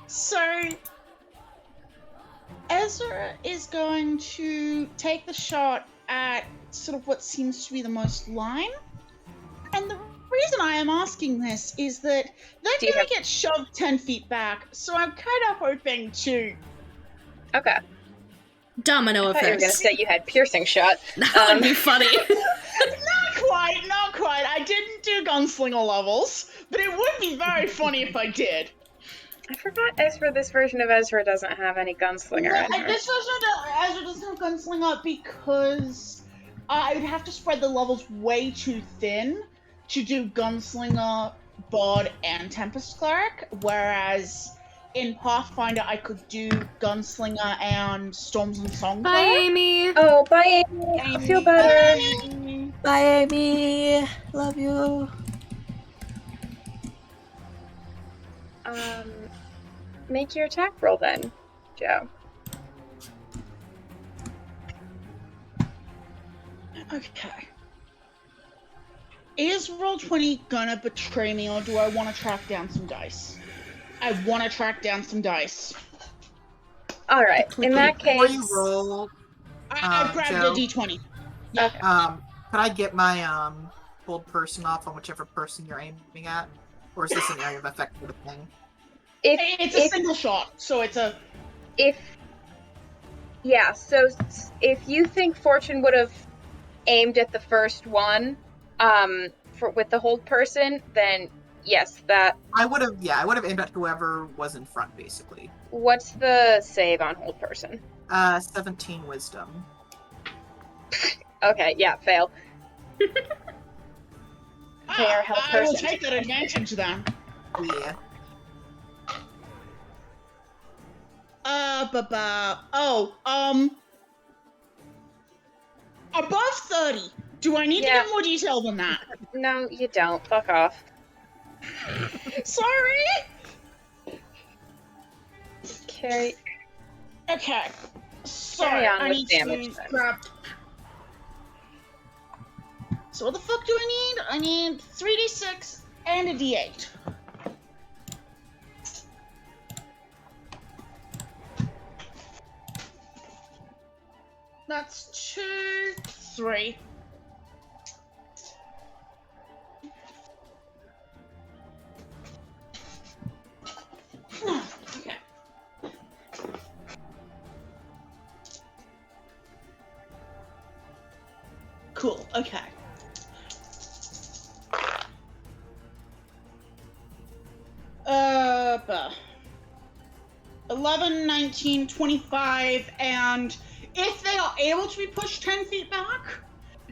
So Ezra is going to take the shot at sort of what seems to be the most line. And the reason I am asking this is that they're going to get shoved 10 feet back, so I'm kind of hoping to... Okay. Domino I thought you were effect. going to say you had piercing shot. That would be funny. Not quite. I didn't do gunslinger levels, but it would be very funny if I did. I forgot Ezra, this version of Ezra doesn't have any gunslinger in her. This version of Ezra doesn't have gunslinger because I would have to spread the levels way too thin to do gunslinger, bard, and tempest cleric, whereas in Pathfinder I could do gunslinger and storms and song Bye, cleric. Amy. Oh, bye, Amy. I feel better. Bye, Amy. Love you. Make your attack roll then, Joe. Okay. Is Roll20 gonna betray me, or do I want to track down some dice? I want to track down some dice. Alright, in that Before case... you roll, I grabbed Joe, a d20. Okay. could I get my hold person off on whichever person you're aiming at? Or is this an area of effect sort of thing? It's a single shot, so it's a... So if you think Fortune would have aimed at the first one, with the hold person, then yes, that... I would have aimed at whoever was in front, basically. What's the save on hold person? 17 wisdom. Okay, yeah, fail. They are held I will person. take that advantage then. Yeah. Above 30. Do I need to get more detail than that? No, you don't. Fuck off. Sorry! Carry Okay. Sorry, on I with need damage to then. grab... So what the fuck do I need? I need 3d6 and a d8. That's 2, 3. Okay. Cool, okay. Bah. 11, 19, 25, and if they are able to be pushed 10 feet back,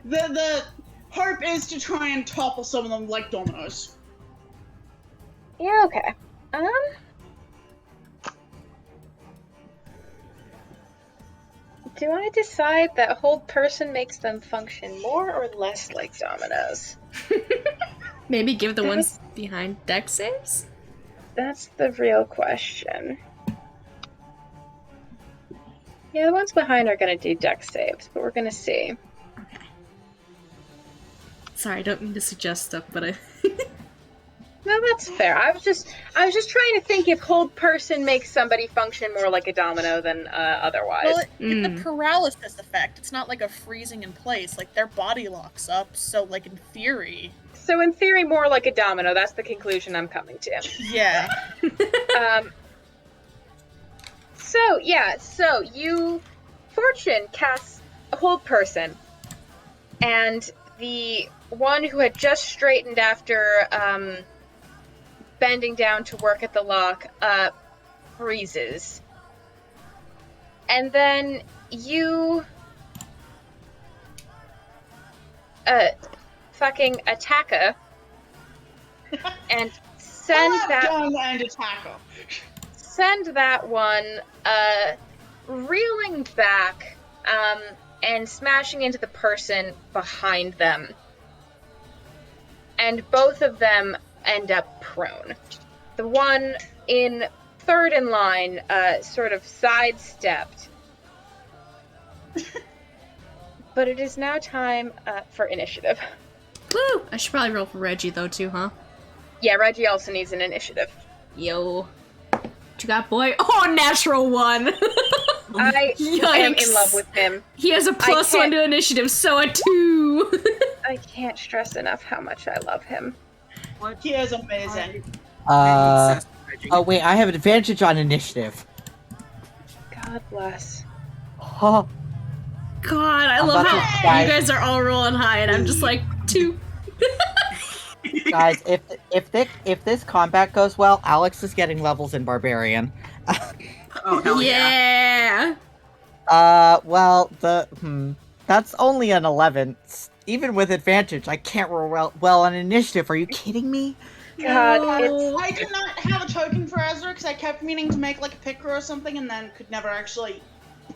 the hope is to try and topple some of them like dominoes. Yeah, okay. Do I decide that hold person makes them function more or less like dominoes? Maybe give the ones behind deck saves? That's the real question. Yeah, the ones behind are gonna do deck saves, but we're gonna see. Okay. Sorry, I don't mean to suggest stuff, but I... No, that's fair. I was just trying to think if hold person makes somebody function more like a domino than otherwise. Well, it's a paralysis effect. It's not like a freezing in place. Like, their body locks up, so, like, in theory... So in theory, more like a domino. That's the conclusion I'm coming to. Yeah. So Fortune casts a hold person, and the one who had just straightened after bending down to work at the lock freezes. And then you fucking attack her and send gun and attacker. Send that one reeling back and smashing into the person behind them. And both of them end up prone. The one in third in line sort of sidestepped. But it is now time for initiative. Woo! I should probably roll for Reggie, though, too, huh? Yeah, Reggie also needs an initiative. Yo. What you got, boy? Oh, natural 1! I am in love with him. He has a +1 to initiative, so a 2! I can't stress enough how much I love him. He is amazing. Oh wait, I have an advantage on initiative. God bless. Oh, God, I love how you guys are all rolling high, and I'm just like, 2. guys, if this combat goes well, Alex is getting levels in Barbarian. Oh, hell yeah. Well, that's only an 11. Even with advantage, I can't roll well on initiative. Are you kidding me? God, I did not have a token for Ezra because I kept meaning to make like a picker or something and then could never actually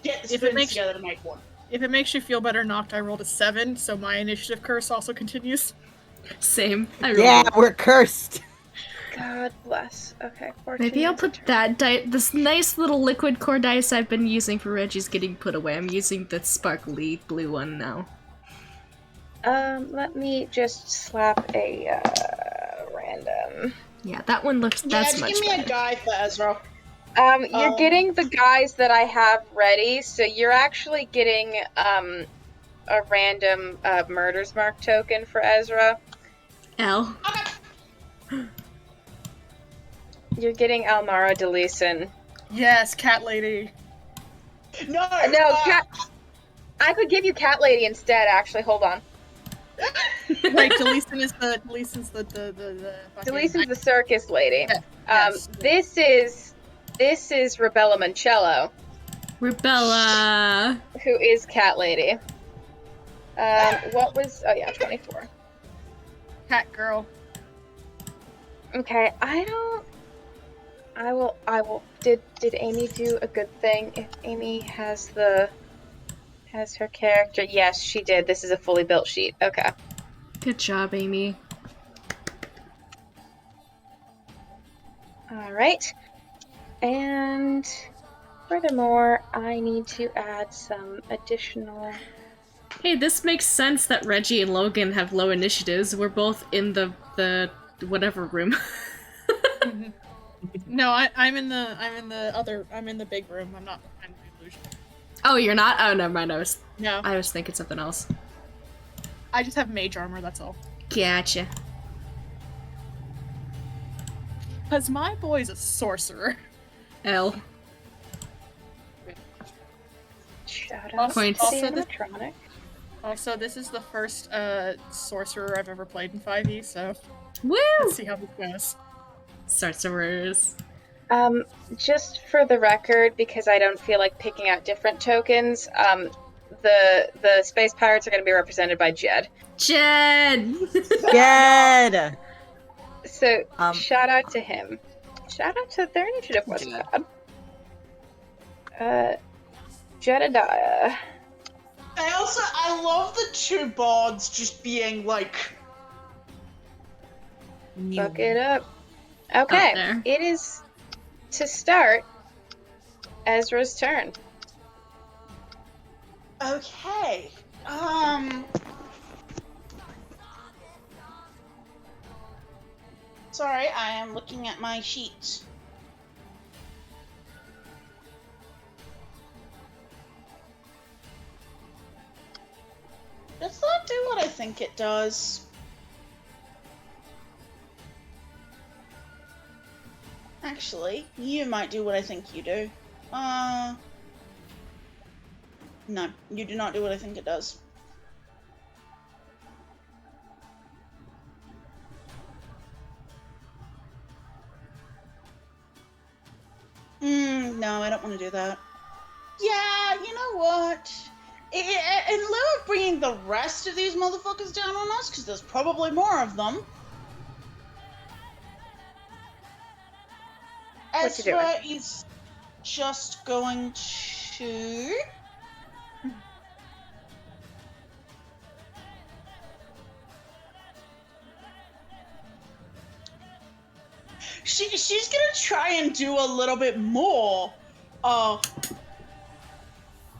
get the spoons together to make one. If it makes you feel better, Noct, I rolled a 7, so my initiative curse also continues. Same. We're cursed. God bless. Okay, 14. Maybe I'll put that this nice little liquid core dice I've been using for Reggie's getting put away. I'm using the sparkly blue one now. Let me just slap a random. Yeah, that one looks. That's much give me better. a guy for Ezra. You're getting the guys that I have ready, so you're actually getting a random murder's mark token for Ezra. L. You're getting Almara Delison. Yes, cat lady. No, Cat. I could give you Cat Lady instead. Actually, hold on. Right, Delison's the fucking... Delison's the circus lady. Yeah, yes. This is Rebella Moncello. Rebella. Who is Cat Lady. What was... Oh, yeah, 24. Cat girl. Okay, I will... Did Amy do a good thing? If Amy has her character... Yes, she did. This is a fully built sheet. Okay. Good job, Amy. Alright. And... Furthermore, I need to add some additional... Hey, this makes sense that Reggie and Logan have low initiatives. We're both in the whatever room. No, I'm in the big room. I'm not behind the illusion. Oh, you're not? Oh, never mind. No. I was thinking something else. I just have mage armor, that's all. Gotcha. Because my boy's a sorcerer. L. Shout out Points. to the Also, animatronic. Also, this is the first sorcerer I've ever played in 5e, so Woo! let's see how this goes. Sorcerers. Just for the record, because I don't feel like picking out different tokens, the space pirates are going to be represented by Jed. Jed! Jed! So, shout out to him. Shout out to their initiative wasn't bad. Jedediah. I love the two bards just being like... Fuck it up. Okay, there. it is to start Ezra's turn. Okay. Sorry, I am looking at my sheets. Does that do what I think it does? actually, you might do what I think you do. No, you do not do what I think it does. No, I don't want to do that. Yeah, you know what? In lieu of bringing the rest of these motherfuckers down on us, because there's probably more of them, What you doing? Ezra is just going to... She's gonna try and do a little bit more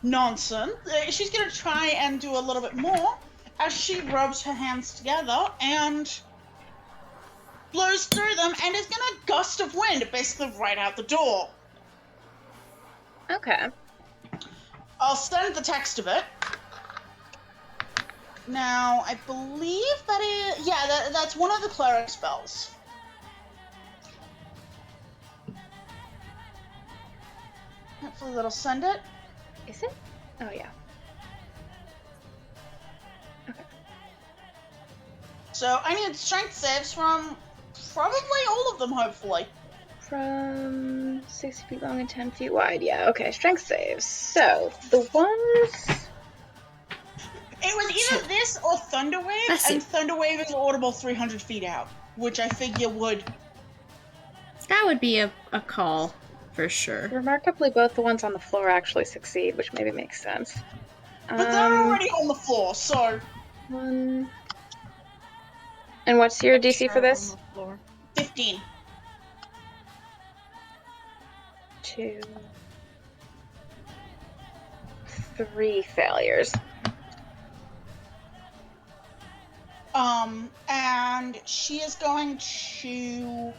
nonsense. She's gonna try and do a little bit more as she rubs her hands together and blows through them and is gonna gust of wind basically right out the door. Okay. I'll send the text of it. Now, I believe that is... Yeah, that's one of the cleric spells. Hopefully that'll send it. Is it? Oh, yeah. Okay. So I need strength saves from probably all of them, hopefully. From 60 feet long and 10 feet wide. Yeah, okay. Strength saves. So, the ones... It was either this or Thunderwave, and Thunderwave is audible 300 feet out, which I figure would... That would be a call, for sure. Remarkably, both the ones on the floor actually succeed, which maybe makes sense. But they're already on the floor, so... One... And what's your DC for this? 15. 2... 3 failures. And she is going to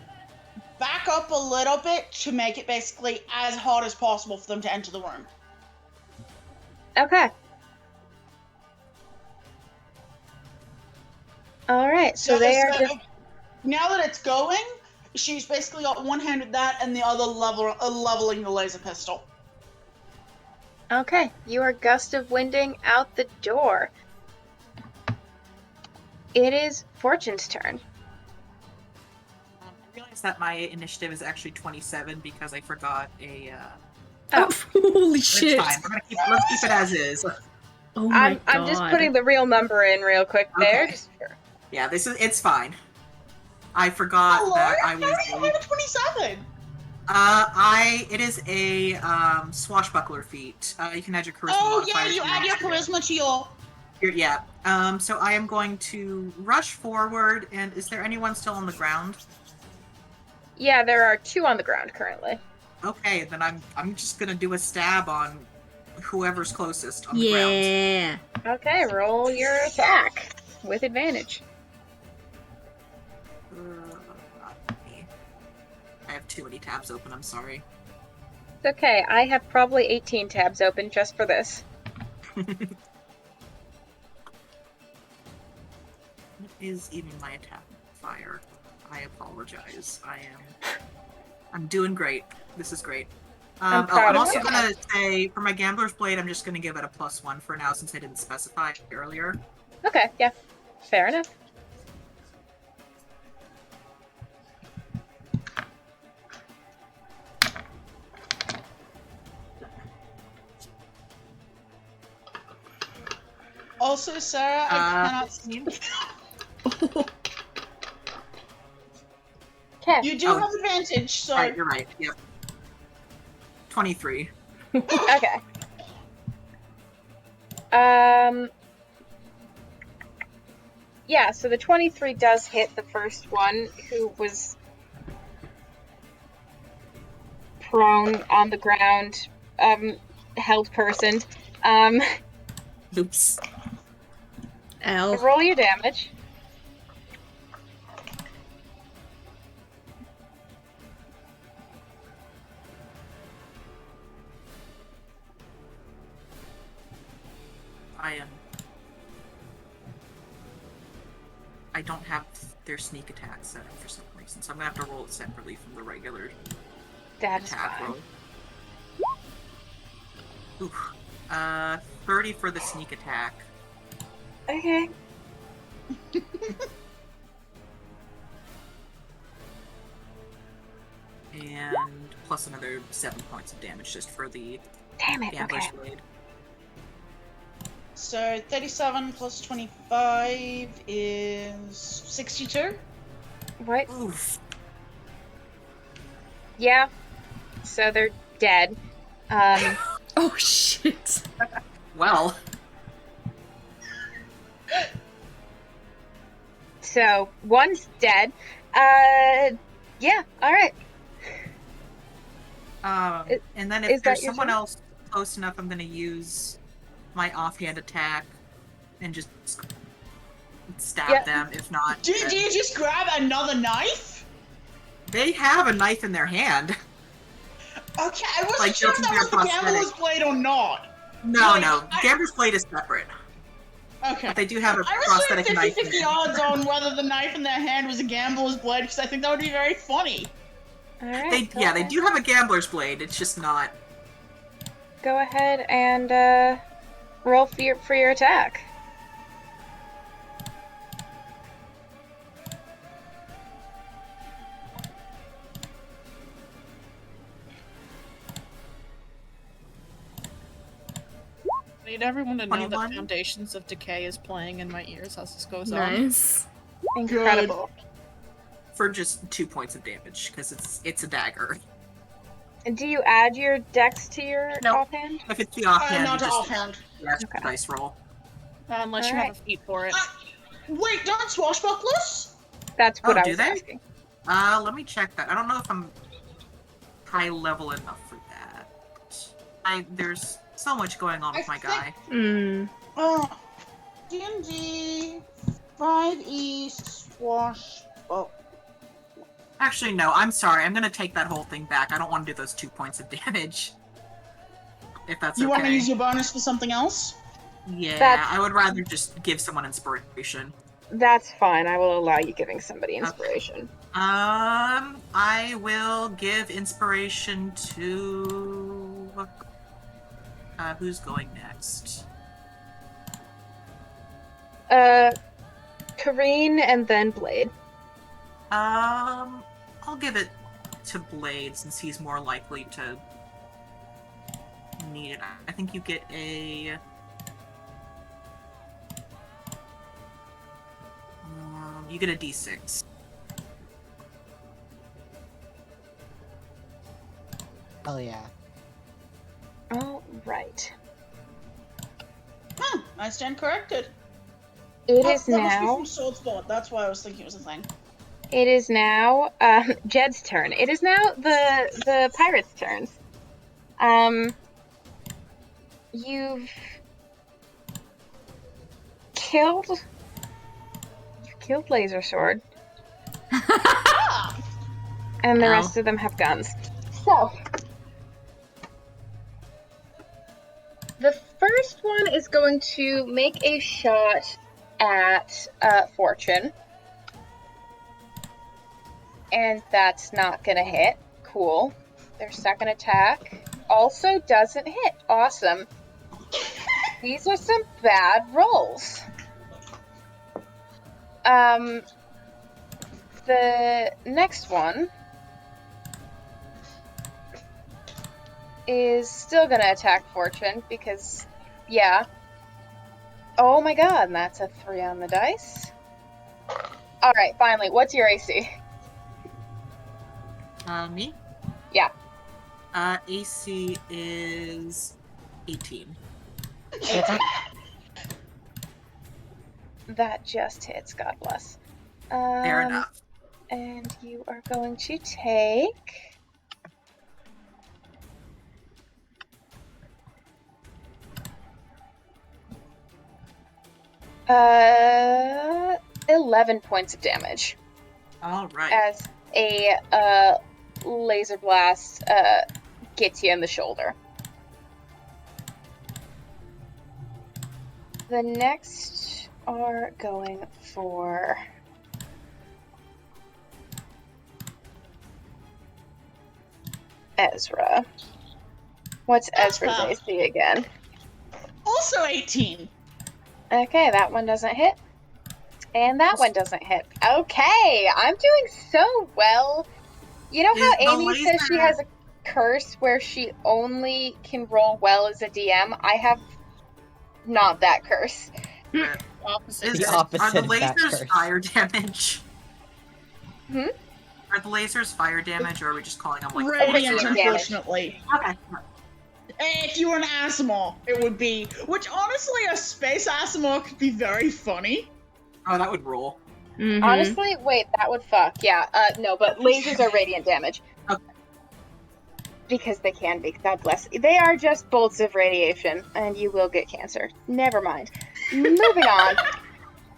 back up a little bit to make it basically as hard as possible for them to enter the room. Okay. Alright, so they are just... Now that it's going, she's basically got one hand with that and the other leveling the laser pistol. Okay, you are gust of winding out the door. It is Fortune's turn. I realized that my initiative is actually 27 because I forgot a. Oh, holy It's shit! fine. Let's keep it as is. Oh my god. I'm just putting the real number in real quick there. Okay. Just for... Yeah, it's fine. I forgot that I was. How did you have a 27? It is a swashbuckler feat. You can add your charisma. Oh yeah, modifier you to add your charisma to your... Yeah. So I am going to rush forward, and is there anyone still on the ground? Yeah, there are 2 on the ground currently. Okay, then I'm just gonna do a stab on whoever's closest on the ground. Yeah. Okay, roll your attack with advantage. Not me. I have too many tabs open, I'm sorry. It's okay, I have probably 18 tabs open just for this. What is even my attack fire? I apologize. I'm doing great. This is great. I'm proud of also you. gonna say, for my Gambler's Blade, I'm just gonna give it a +1 for now since I didn't specify earlier. Okay, yeah. Fair enough. Also, Sarah, I cannot see. Okay. You do have advantage, so... Right, you're right. Yep. 23. Okay. Yeah, so the 23 does hit the first one who was prone on the ground, held person. Oops. L. Roll your damage. I don't have their sneak attack set up for some reason, so I'm gonna have to roll it separately from the regular That's attack fine. roll. Oof. 30 for the sneak attack. Okay. And plus another 7 points of damage just for the Damn it. Gambler's Okay. Blade. So 37 plus 25 is 62. What? Oof. Yeah. So they're dead. Oh shit. Well, So one's dead. Yeah. All right. and then is if that there's your someone turn? else close enough, I'm gonna use my offhand attack and just stab Yeah. them. If not, Do then- you just grab another knife? they have a knife in their hand. Okay, I wasn't Like, sure if built that into was the their gambler's blade or not. No, Like, no, Gambler's Blade is separate, Okay. but they do have a I was prosthetic doing knife. 50-50 odds on whether the knife in their hand was a gambler's blade, because I think that would be very funny. All right. They do have a Gambler's Blade. It's just not. Go ahead and roll for your attack. I need everyone to know 21? that Foundations of Decay is playing in my ears as this goes on. Nice. Incredible. For just 2 points of damage, because it's a dagger. And do you add your dex to your Nope. offhand? If it's the offhand, Not you just offhand. Okay. dice roll. Unless you Alright. have a feat for it. Wait, don't swashbucklers? That's what Oh, I do was they? asking. Let me check that. I don't know if I'm high level enough for that. There's so much going on with my guy. D&D 5e swash. Oh, Actually, no, I'm sorry. I'm gonna take that whole thing back. I don't want to do those 2 points of damage. If that's you okay. want to use your bonus for something else? Yeah, That's- I would rather just give someone inspiration. That's fine. I will allow you giving somebody inspiration. I will give inspiration to... who's going next? Kareen and then Blade. I'll give it to Blade since he's more likely to need it. I think you get a... you get a d6. Oh yeah. All right. I stand corrected. It Oh, is that must be now. from Swordsport. That's why I was thinking it was a thing. It is now Jed's turn. It is now the pirates' turns. You've killed Laser Sword, and the Ow. rest of them have guns. So the first one is going to make a shot at Fortune. And that's not gonna hit. Cool. Their second attack also doesn't hit. Awesome. These are some bad rolls. The next one is still gonna attack Fortune because, yeah. Oh my god, and that's a 3 on the dice. Alright, finally, what's your AC? Me? Yeah. AC is 18. That just hits, God bless. Fair enough. And you are going to take... 11 points of damage Alright. as a laser blast gets you in the shoulder. The next are going for... Ezra. What's That's Ezra's tough. AC again? Also 18. Okay, that one doesn't hit. And that one doesn't hit. Okay, I'm doing so well. You know how Is the Amy says she laser- has a curse where she only can roll well as a DM? I have not that curse. Opposite. The Are opposite the of that lasers curse. fire damage? Hmm? Are the lasers fire damage, or are we just calling them like Radiant, Radiant damage. unfortunately. Okay. If you were an Asimov, it would be. Which, honestly, a space Asimov could be very funny. Oh, that would rule. Mhm. Honestly, wait, that would fuck. Yeah, no, but lasers are radiant damage. Okay. Because they can be. God bless. They are just bolts of radiation, and you will get cancer. Never mind. Moving on.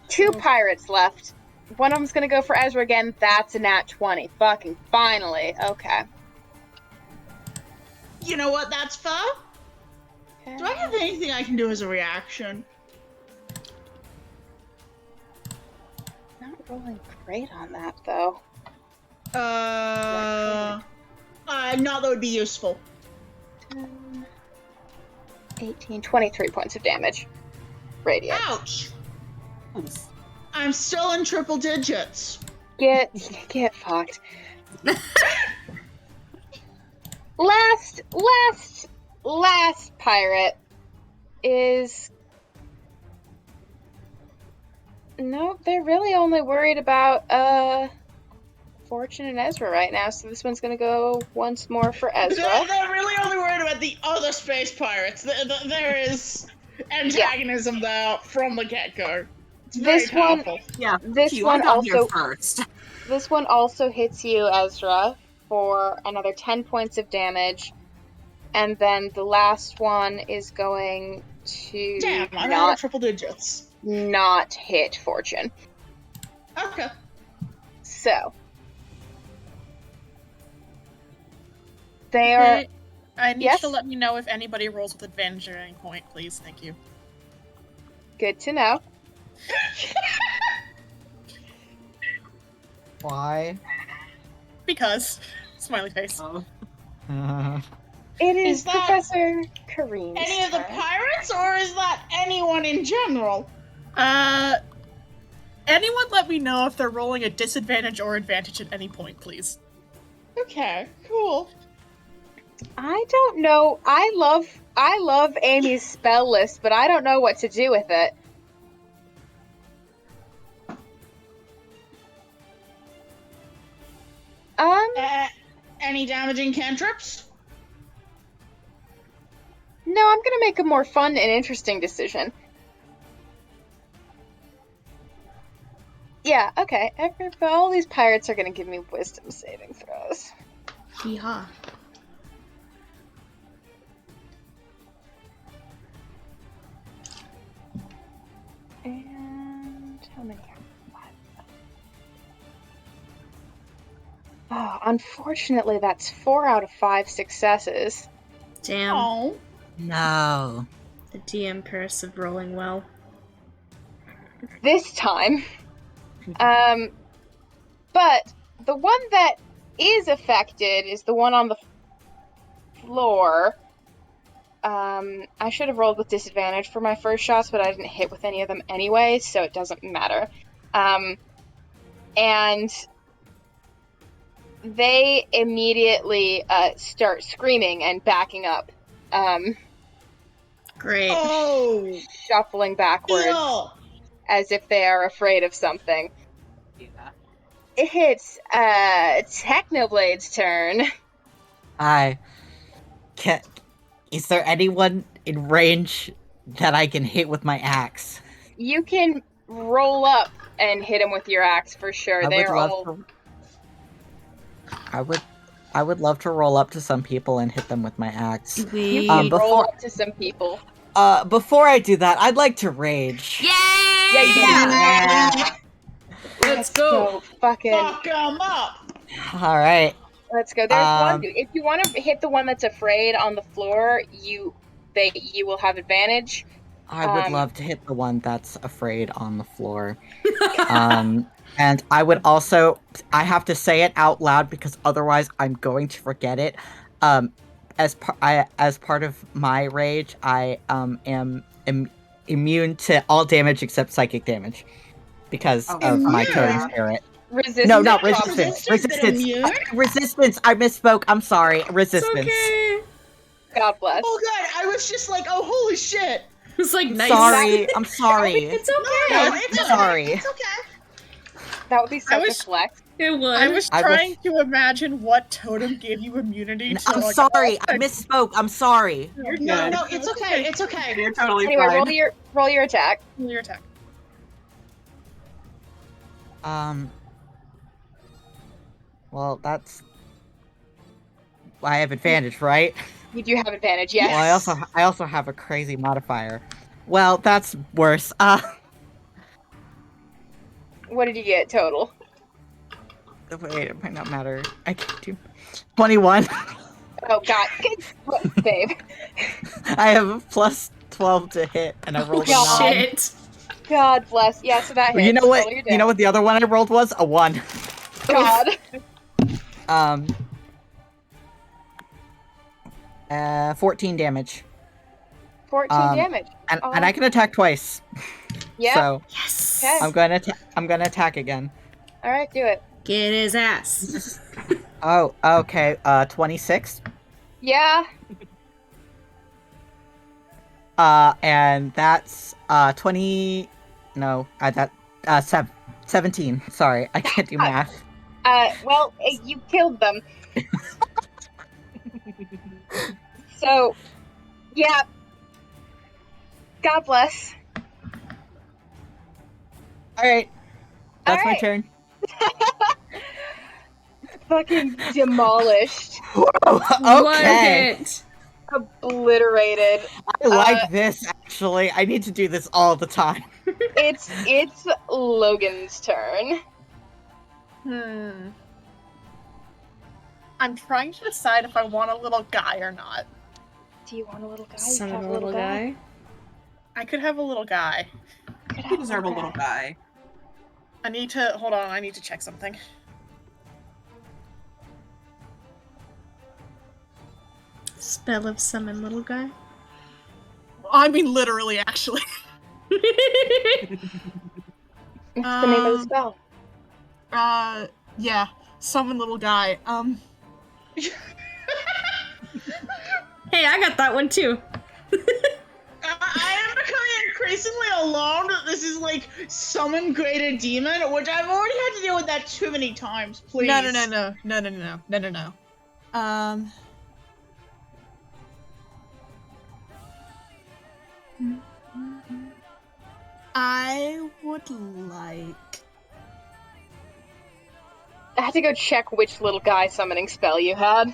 2 pirates left. One of them's gonna go for Ezra again. That's a nat 20. Fucking finally. Okay. You know what? That's fair. Do I have anything I can do as a reaction? Not rolling great on that, though. Not that would be useful. 10, 18, 23 points of damage. Radiant. Ouch! I'm still in triple digits. Get fucked. Last pirate is. Nope, they're really only worried about Fortune and Ezra right now, so this one's gonna go once more for Ezra. They're really only worried about the other space pirates. There is antagonism there from the get-go. It's very This one- powerful. Yeah. This you, one I got here also first. This one also hits you, Ezra, for another 10 points of damage. And then the last one is going to Damn, I'm out of not, triple digits. not hit Fortune. Okay. So. They are. I need Yes? you to let me know if anybody rolls with advantage at any point, please. Thank you. Good to know. Why? Because. Smiley face. Oh. It is Is that Professor Kareem's Any of the turn. pirates, or is that anyone in general? Anyone let me know if they're rolling a disadvantage or advantage at any point, please. Okay, cool. I don't know. I love Amy's spell list, but I don't know what to do with it. Any damaging cantrips? No, I'm gonna make a more fun and interesting decision. Yeah, okay. All these pirates are gonna give me wisdom saving throws. Yeehaw. And how many are Oh, unfortunately, that's 4 out of 5 successes. Damn. Oh. No. The DM curse of rolling well. This time. But the one that is affected is the one on the floor. I should have rolled with disadvantage for my first shots, but I didn't hit with any of them anyway, so it doesn't matter. And they immediately start screaming and backing up, Great. Oh. shuffling backwards Ew. as if they are afraid of something. Yeah. It's Technoblade's turn. Is there anyone in range that I can hit with my axe? You can roll up and hit him with your axe for sure. They're all. I would love to roll up to some people and hit them with my axe. You We. can roll before- up to some people. Before I do that, I'd like to rage. Yay! Yeah, you can. Yeah. Let's go. Fucking. Fuck 'em up. All right. Let's go. There's one. Um, If you want to hit the one that's afraid on the floor, you will have advantage. I would Um, love to hit the one that's afraid on the floor. And I would also, I have to say it out loud because otherwise I'm going to forget it. as part of my rage, I am immune to all damage except psychic damage because of my totem Immune? spirit. Resistance. No, not Resistance, resistance. but Resistance. immune? Resistance. I misspoke. I'm sorry. It's Resistance. okay. God bless. Oh good, I was just like, oh holy shit. It's like nice. Sorry. I'm sorry. It's No, okay. no, it's okay. Sorry. It's okay. That would be such was- a flex. It would. I was I trying to imagine what totem gave you immunity to. I'm like, sorry. all I misspoke. I'm sorry. You're good. No, it's okay. It's okay. You're totally Anyway, fine. roll your attack. your attack. Well, that's. I have advantage, right? You do have advantage, yes. Well, I also have a crazy modifier. Well, that's worse. What did you get total? Wait, it might not matter. I can't do 21. Oh god. Save. I have a plus 12 to hit, and I rolled a God. 9. Shit. God bless. Yeah, so that hits. You know what? Roll your You know what the other one I rolled was? A 1. God. 14 damage. 14 damage. And I can attack twice. Yeah. So Yes. Okay. I'm gonna attack again. Alright, do it. Get his ass. Oh, okay. 26. Yeah. And that's 20. No, 17. Sorry, I can't do math. Well, you killed them. So, yeah. God bless. All right, that's my Alright. turn. Fucking demolished. One Okay, hit. Obliterated. I like this actually. I need to do this all the time. It's Logan's turn. I'm trying to decide if I want a little guy or not. Do you want a little guy? Son You of have a little guy. I could have a little guy. Could You have deserve a little guy. I need to hold on. I need to check something. Spell of summon little guy. I mean, literally, actually. It's the name of the spell. Yeah. Summon little guy. Hey, I got that one too. I am becoming increasingly alarmed that this is like summon greater demon, which I've already had to deal with that too many times. Please. No. I would like. I had to go check which little guy summoning spell you had.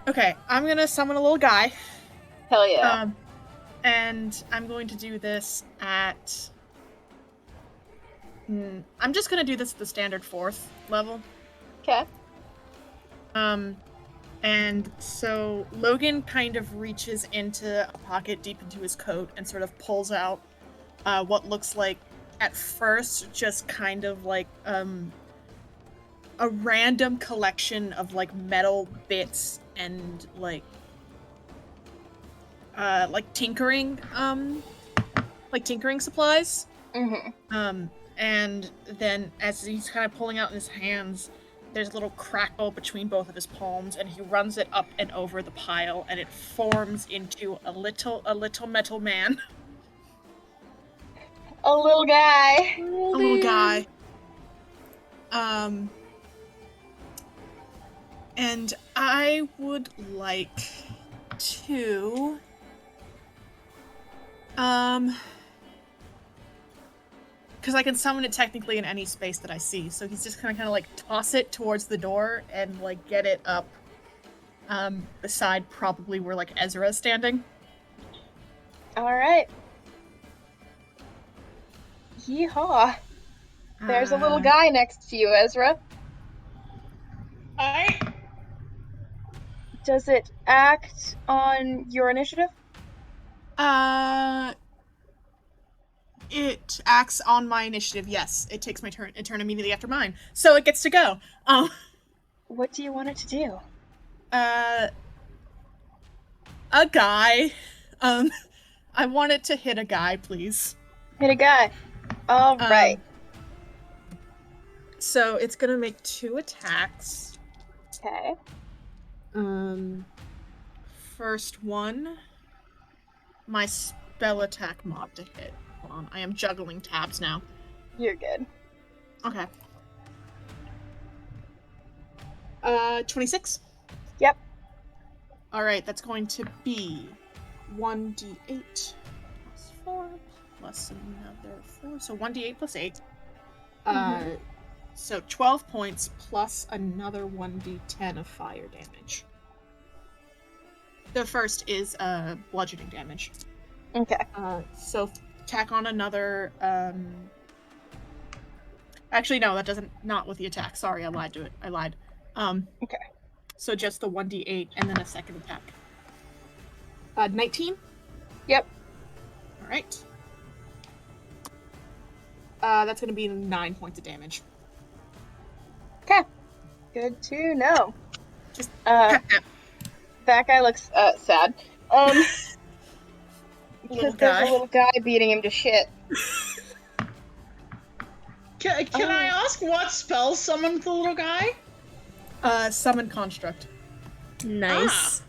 Okay, I'm gonna summon a little guy. Hell yeah. And I'm going to do this at. I'm just gonna do this at the standard 4th level. Okay. And so Logan kind of reaches into a pocket deep into his coat and sort of pulls out what looks like, at first, just kind of like a random collection of like metal bits and like tinkering supplies. Mm-hmm. And then as he's kind of pulling out in his hands, there's a little crackle between both of his palms, and he runs it up and over the pile, and it forms into a little metal man. A little guy. A little guy. And I would like to because I can summon it technically in any space that I see, so he's just gonna kind of like toss it towards the door and like get it up beside probably where like Ezra's standing. Alright. Yeehaw. There's a little guy next to you, Ezra. Alright. Does it act on your initiative? It acts on my initiative, yes. It takes my turn, a turn immediately after mine. So it gets to go. What do you want it to do? A guy. I want it to hit a guy, please. Hit a guy. All right. So it's gonna make 2 attacks. Okay. First one, my spell attack mod to hit. Hold on, I am juggling tabs now. You're good. Okay. 26? Yep. Alright, that's going to be 1d8 plus 4 plus another 4. So 1d8 plus 8. So 12 points plus another 1d10 of fire damage. The first is bludgeoning damage. Okay. So tack on another. Actually, no, that doesn't. Not with the attack. Sorry, I lied to it. I lied. Okay. So just the 1d8 and then a second attack. 19. Yep. All right. That's gonna be 9 points of damage. Okay. Good to know. Just that guy looks sad. Because there's a little guy beating him to shit. Can I ask what spell summoned the little guy? Summon construct. Nice.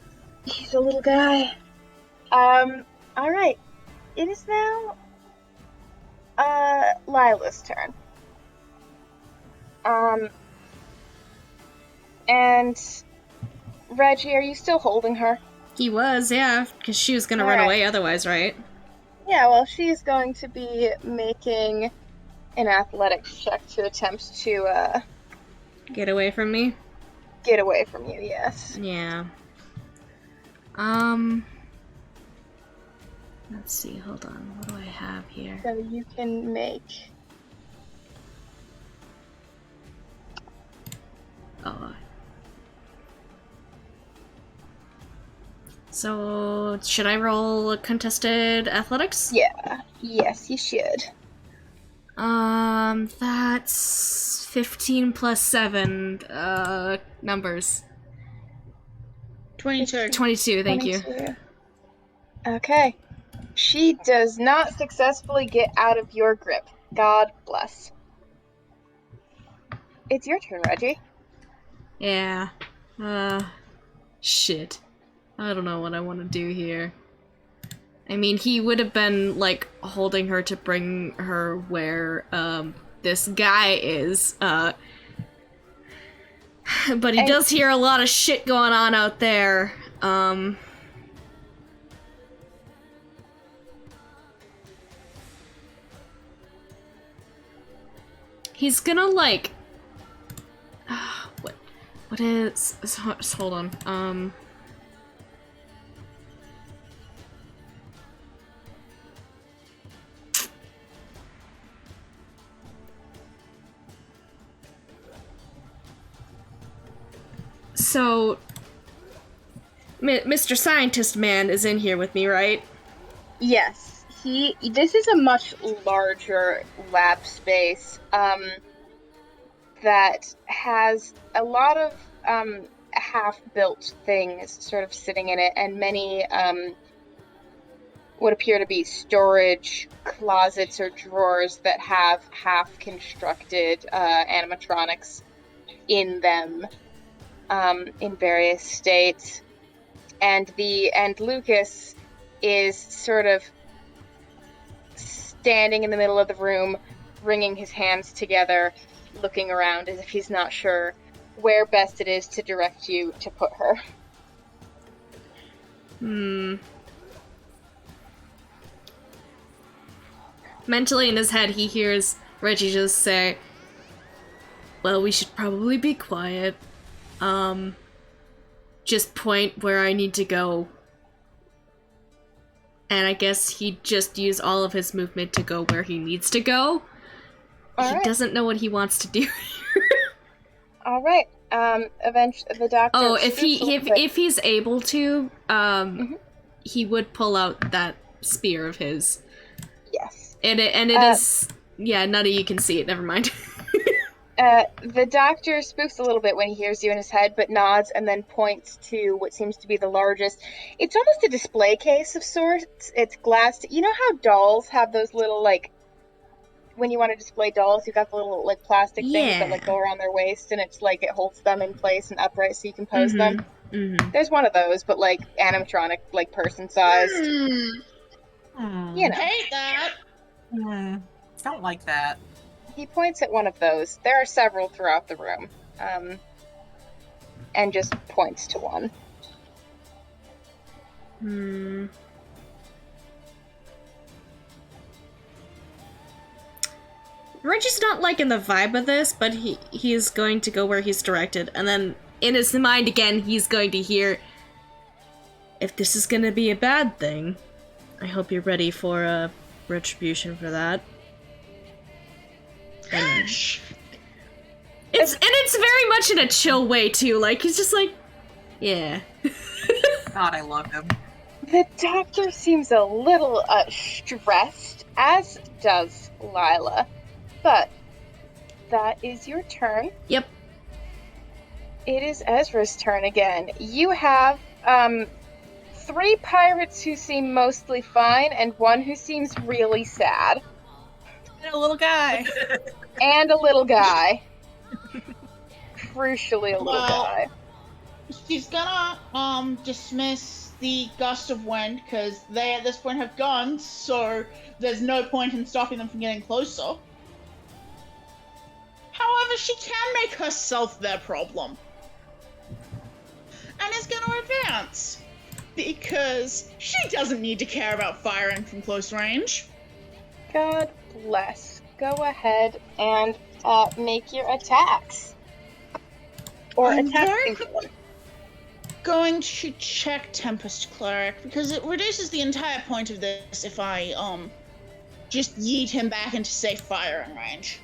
He's a little guy. Alright. It is now Lila's turn. And Reggie, are you still holding her? He was, yeah, because she was gonna run Alright. away otherwise, right? Yeah, well, she's going to be making an athletics check to attempt to Get away from me? get away from you, yes. Yeah. Let's see, hold on. What do I have here? So you can make... Oh. So, should I roll contested athletics? Yeah. Yes, you should. That's 15 plus 7, numbers. 22. 22, thank you. 22. Okay. She does not successfully get out of your grip. God bless. It's your turn, Reggie. Yeah. Shit. I don't know what I want to do here. I mean, he would have been, like, holding her to bring her where, this guy is, but he does hear a lot of shit going on out there, he's gonna, like, what is, hold on, so, Mr. Scientist Man is in here with me, right? Yes. This is a much larger lab space, that has a lot of, half-built things sort of sitting in it, and many, what appear to be storage closets or drawers that have half-constructed, animatronics in them, in various states. And Lucas is sort of standing in the middle of the room, wringing his hands together, looking around as if he's not sure where best it is to direct you to put her. Mentally in his head, he hears Reggie just say, well, we should probably be quiet. Just point where I need to go. And I guess he'd just use all of his movement to go where he needs to go. He doesn't know what he wants to do. Alright. Eventually the doctor... Oh, if he's able to, he would pull out that spear of his. Yes. And it is... Yeah, none of you can see it, never mind. The doctor spoofs a little bit when he hears you in his head, but nods and then points to what seems to be the largest. It's almost a display case of sorts. It's glass. You know how dolls have those little, like, when you want to display dolls, you've got the little, like, plastic things that, like, go around their waist, and it's, like, it holds them in place and upright so you can pose them. Mm-hmm. There's one of those, but, like, animatronic, like, person-sized. You know. Hate that. Don't like that. He points at one of those. There are several throughout the room. And just points to one. Reggie's not liking the vibe of this, but he's going to go where he's directed, and then in his mind again, he's going to hear, if this is gonna be a bad thing, I hope you're ready for a retribution for that. And it's very much in a chill way too. Like he's just like, yeah. God, I love him. The doctor seems a little stressed, as does Lila. But that is your turn. Yep. It is Ezra's turn again. You have 3 pirates who seem mostly fine, and 1 who seems really sad. And a little guy. And a little guy. Crucially, a little guy. She's gonna dismiss the gust of wind because they at this point have guns, so there's no point in stopping them from getting closer. However, she can make herself their problem. And is gonna advance. Because she doesn't need to care about firing from close range. God bless. Go ahead and make your attacks. Or attack. Going to check Tempest Cleric because it reduces the entire point of this if I just yeet him back into safe firing range.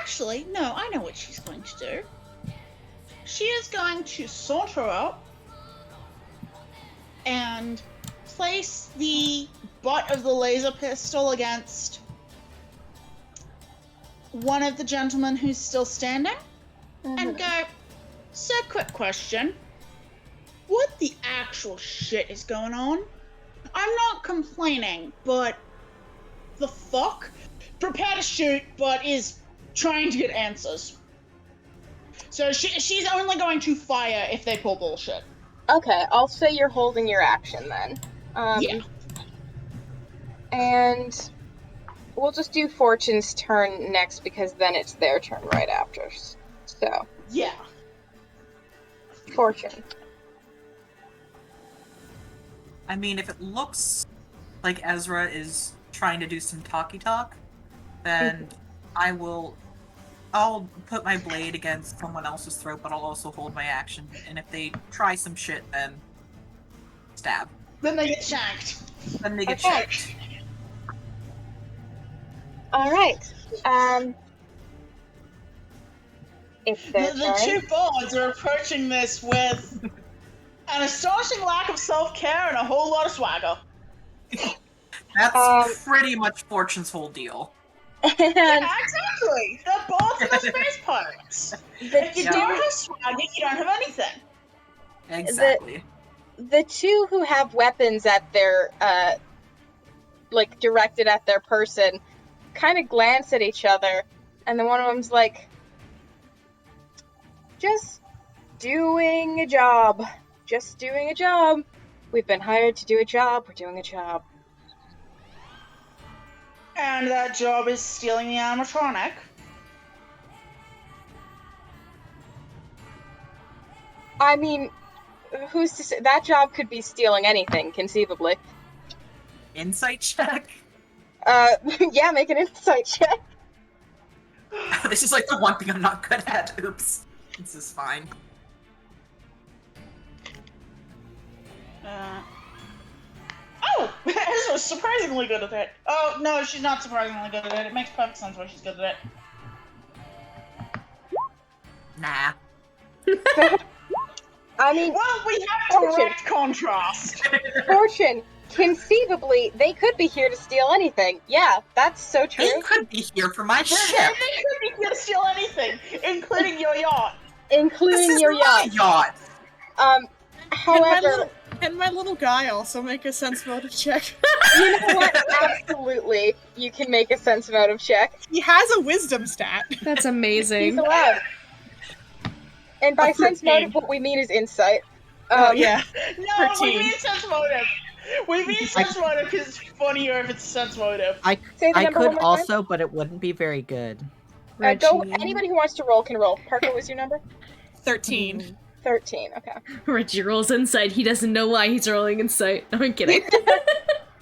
Actually, no, I know what she's going to do. She is going to saunter up and place the butt of the laser pistol against one of the gentlemen who's still standing and go, "Sir, quick question. What the actual shit is going on? I'm not complaining, but the fuck? Prepare to shoot, but is trying to get answers." So she's only going to fire if they pull bullshit. Okay, I'll say you're holding your action then. Yeah. And we'll just do Fortune's turn next because then it's their turn right after. So, Yeah. Fortune. I mean, if it looks like Ezra is trying to do some talky talk, then I'll put my blade against someone else's throat, but I'll also hold my action. And if they try some shit, then stab. Then they get shanked. Then they get Okay. shanked. Alright. It's their The turn. two bards are approaching this with an astonishing lack of self-care and a whole lot of swagger. That's pretty much Fortune's whole deal. And Yeah, exactly. They're bards and they're space pirates. If you don't have swagger, you don't have anything. Exactly. the two who have weapons at their, like, directed at their person, kind of glance at each other, and then one of them's like, just doing a job. Just doing a job. We've been hired to do a job. We're doing a job. And that job is stealing the animatronic. I mean, who's to say? That job could be stealing anything, conceivably. Insight check? Yeah, make an insight check. This is like the one thing I'm not good at. Oops. This is fine. Oh! Ezra's surprisingly good at it. Oh, no, she's not surprisingly good at it. It makes perfect sense why she's good at it. Nah. So, I mean, Well, we have Fortune. direct contrast. Fortune, conceivably, they could be here to steal anything. Yeah, that's so true. They could be here for my They ship. could be here to steal anything, including your yacht. Including This is your my yacht. yacht. However, Can my little guy also make a sense motive check? you know what? Absolutely, you can make a sense motive check. He has a wisdom stat. That's He's amazing. allowed. And by A sense 13. motive, what we mean is insight. Oh yeah. No, 13. we mean sense motive. We mean sense motive because it's funnier if it's sense motive. Say the I number could one more time. also, but it wouldn't be very good. Go. Reggie. Anybody who wants to roll can roll. Parker, what was your number? 13. 13. Okay. Reggie rolls insight. He doesn't know why he's rolling insight. No, I'm kidding.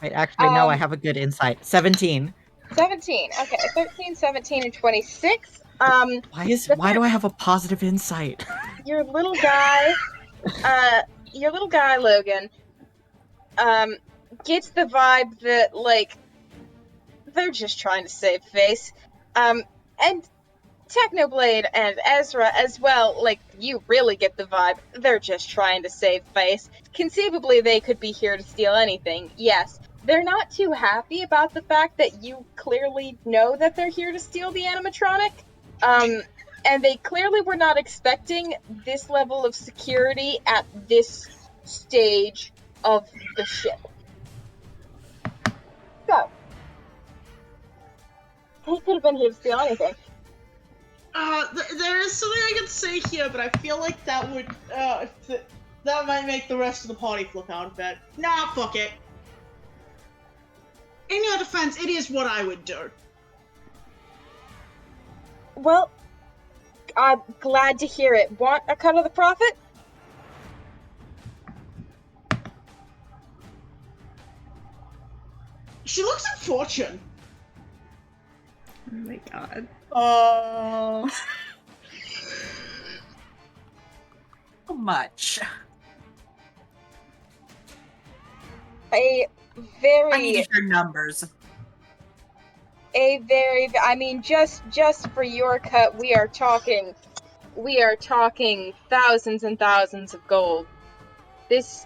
Wait, actually, no, I have a good insight. 17. 17. Okay. 13, 17, and 26. Why do I have a positive insight? Your little guy, Logan, gets the vibe that, like, they're just trying to save face. And Technoblade and Ezra as well, like, you really get the vibe. They're just trying to save face. Conceivably, they could be here to steal anything, yes. They're not too happy about the fact that you clearly know that they're here to steal the animatronic. And they clearly were not expecting this level of security at this stage of the ship. So, they could have been here to steal anything. There is something I could say here, but I feel like that would, that might make the rest of the party flip out a bit. Nah, fuck it. In your defense, it is what I would do. Well, I'm glad to hear it. Want a cut of the profit? She looks at Fortune. Oh my god. Oh. How much? I I need to hear numbers. I mean, just for your cut, we are talking thousands and thousands of gold.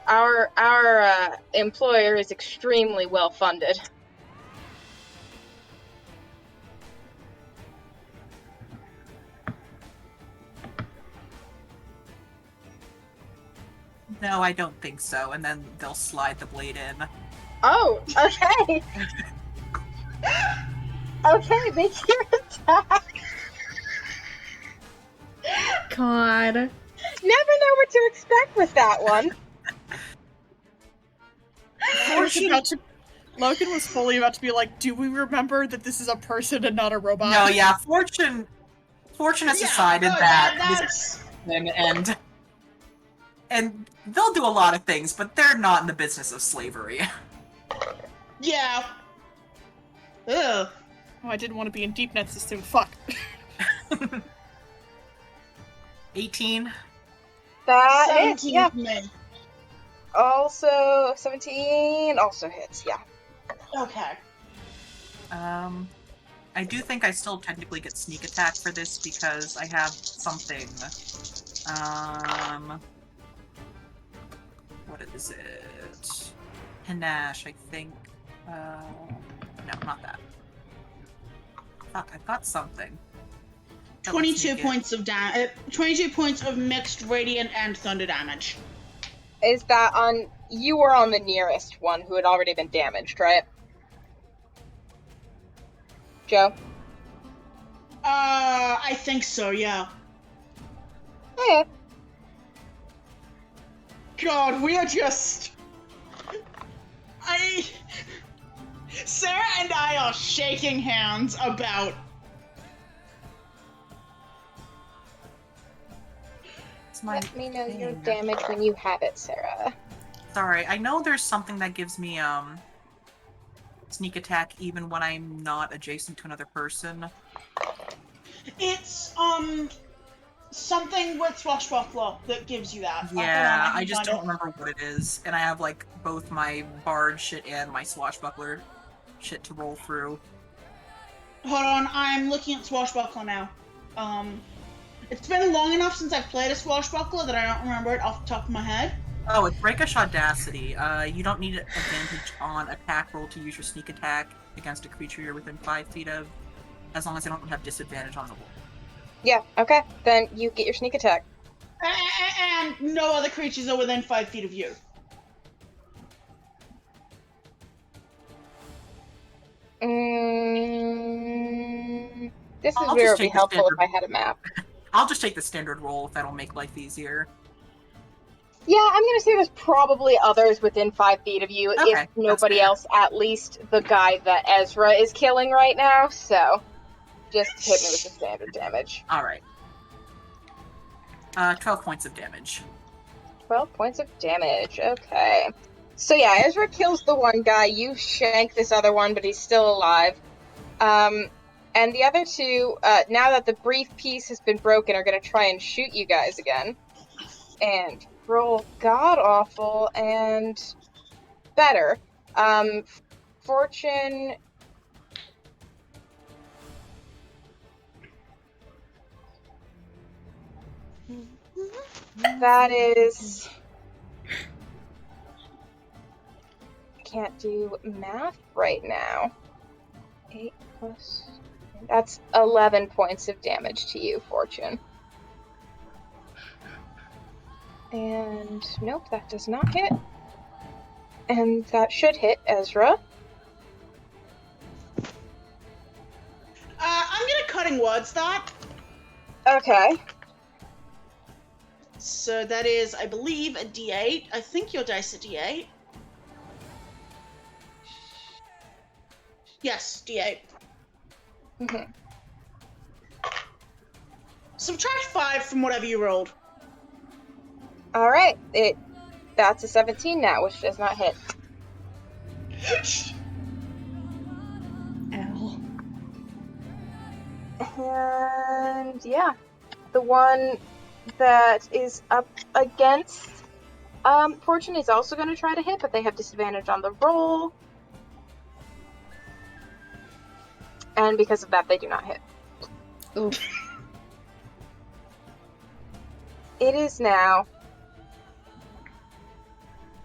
Our employer is extremely well funded. No, I don't think so. And then they'll slide the blade in. Oh, okay. Okay, make your attack. God. Never know what to expect with that one. Logan was fully about to be like, do we remember that this is a person and not a robot? No, yeah, Fortune has decided that this and they'll do a lot of things, but they're not in the business of slavery. Yeah. Ugh. Oh, I didn't want to be in deep net system. Fuck. 18. That hits, 17 yeah. for me. Also, 17 also hits, yeah. Okay. I do think I still technically get sneak attack for this because I have something. What is it? Panache, I think. No, not that. Fuck, I've got something. That lets me 22 get- points of 22 points of mixed radiant and thunder damage. Is that on... You were on the nearest one who had already been damaged, right? Joe? I think so, yeah. Okay. God, we are just... Sarah and I are shaking hands about... It's my Let me know your thing. damage when you have it, Sarah. Sorry, I know there's something that gives me, sneak attack even when I'm not adjacent to another person. It's, something with Swashbuckler that gives you that. Yeah, I can just find don't it. remember what it is, and I have, like, both my bard shit and my swashbuckler shit to roll through. Hold on, I'm looking at Swashbuckler now. It's been long enough since I've played a Swashbuckler that I don't remember it off the top of my head. Oh, with Breakish Audacity, you don't need advantage on attack roll to use your sneak attack against a creature you're within 5 feet of, as long as they don't have disadvantage on the roll. Yeah, okay. Then you get your sneak attack. And no other creatures are within 5 feet of you. This is I'll where it just would be take the helpful if standard I had a map. I'll just take the standard roll if that'll make life easier. Yeah, I'm gonna say there's probably others within 5 feet of you, Okay, if nobody fair. else, at least the guy that Ezra is killing right now, so just hit me with the standard damage. Alright. 12 points of damage. 12 points of damage, okay. So yeah, Ezra kills the one guy, you shank this other one, but he's still alive. And the other two, now that the brief peace has been broken, are gonna try and shoot you guys again. And roll god-awful and better. Fortune... That is... Can't do math right now. 8 plus... That's 11 points of damage to you, Fortune. And nope, that does not hit. And that should hit Ezra. I'm gonna cutting words that. Okay. So that is, I believe, a D8. I think your dice are D8. Yes, D8. Mm-hmm. Subtract 5 from whatever you rolled. Alright, that's a 17 now, which does not hit. Ow. And yeah, the one that is up against Fortune is also going to try to hit, but they have disadvantage on the roll. And because of that, they do not hit. Ooh. It is now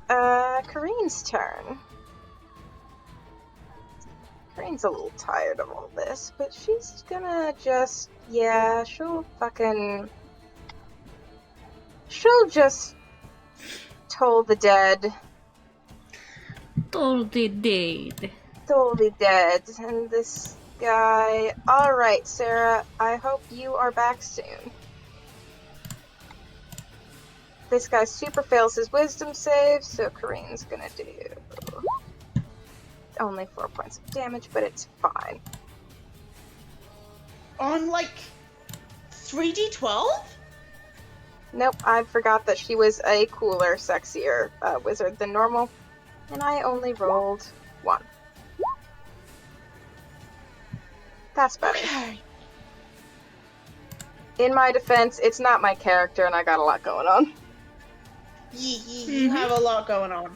Kareen's turn. Kareen's a little tired of all this, but she's gonna just, yeah, she'll just toll the dead. Totally dead. Totally dead. And this guy... Alright, Sarah, I hope you are back soon. This guy super fails his wisdom save, so Kareen's gonna do only 4 points of damage, but it's fine. On, like, 3d12? Nope, I forgot that she was a cooler, sexier wizard than normal, and I only rolled 1. That's better. Okay. In my defense, it's not my character, and I got a lot going on. You have a lot going on.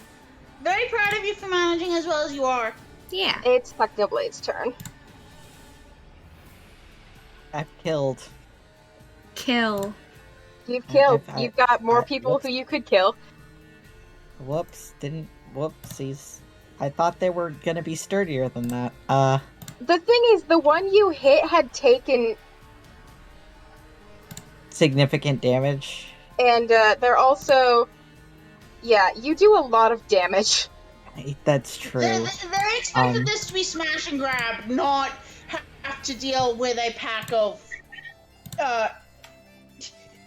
Very proud of you for managing as well as you are. Yeah. It's Technoblade's turn. I've killed. Kill. You've killed. I've- You've got more I- people whoops. who you could kill. Whoopsies. I thought they were gonna be sturdier than that. The thing is, the one you hit had taken, Significant damage. and they're also... Yeah, you do a lot of damage. That's true. They expected Um, this to be smash and grab, not have to deal with a pack of...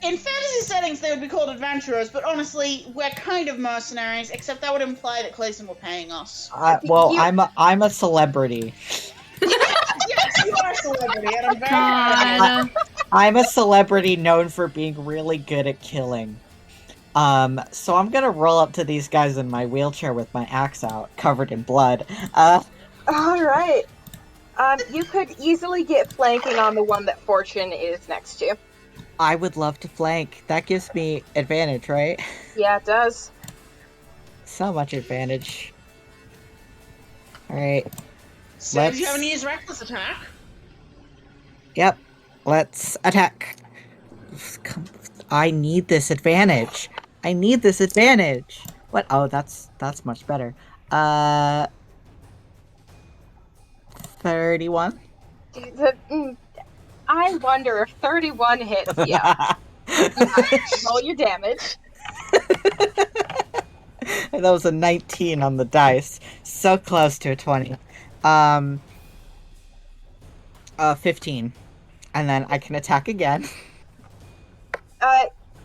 in fantasy settings, they would be called adventurers, but honestly, we're kind of mercenaries, except that would imply that Clayson were paying us. Well, You- I'm a celebrity. Yes, you are a celebrity, and I'm very proud of you. God. I'm a celebrity known for being really good at killing. So I'm gonna roll up to these guys in my wheelchair with my axe out, covered in blood. Alright. You could easily get flanking on the one that Fortune is next to. I would love to flank. That gives me advantage, right? Yeah, it does. So much advantage. Alright. So, do you have any use reckless attack? Yep. Let's attack. I need this advantage. I need this advantage. What? Oh, that's much better. 31. I wonder if 31 hits. Yeah. Roll your damage. That was a 19 on the dice. So close to a 20. 15. And then I can attack again.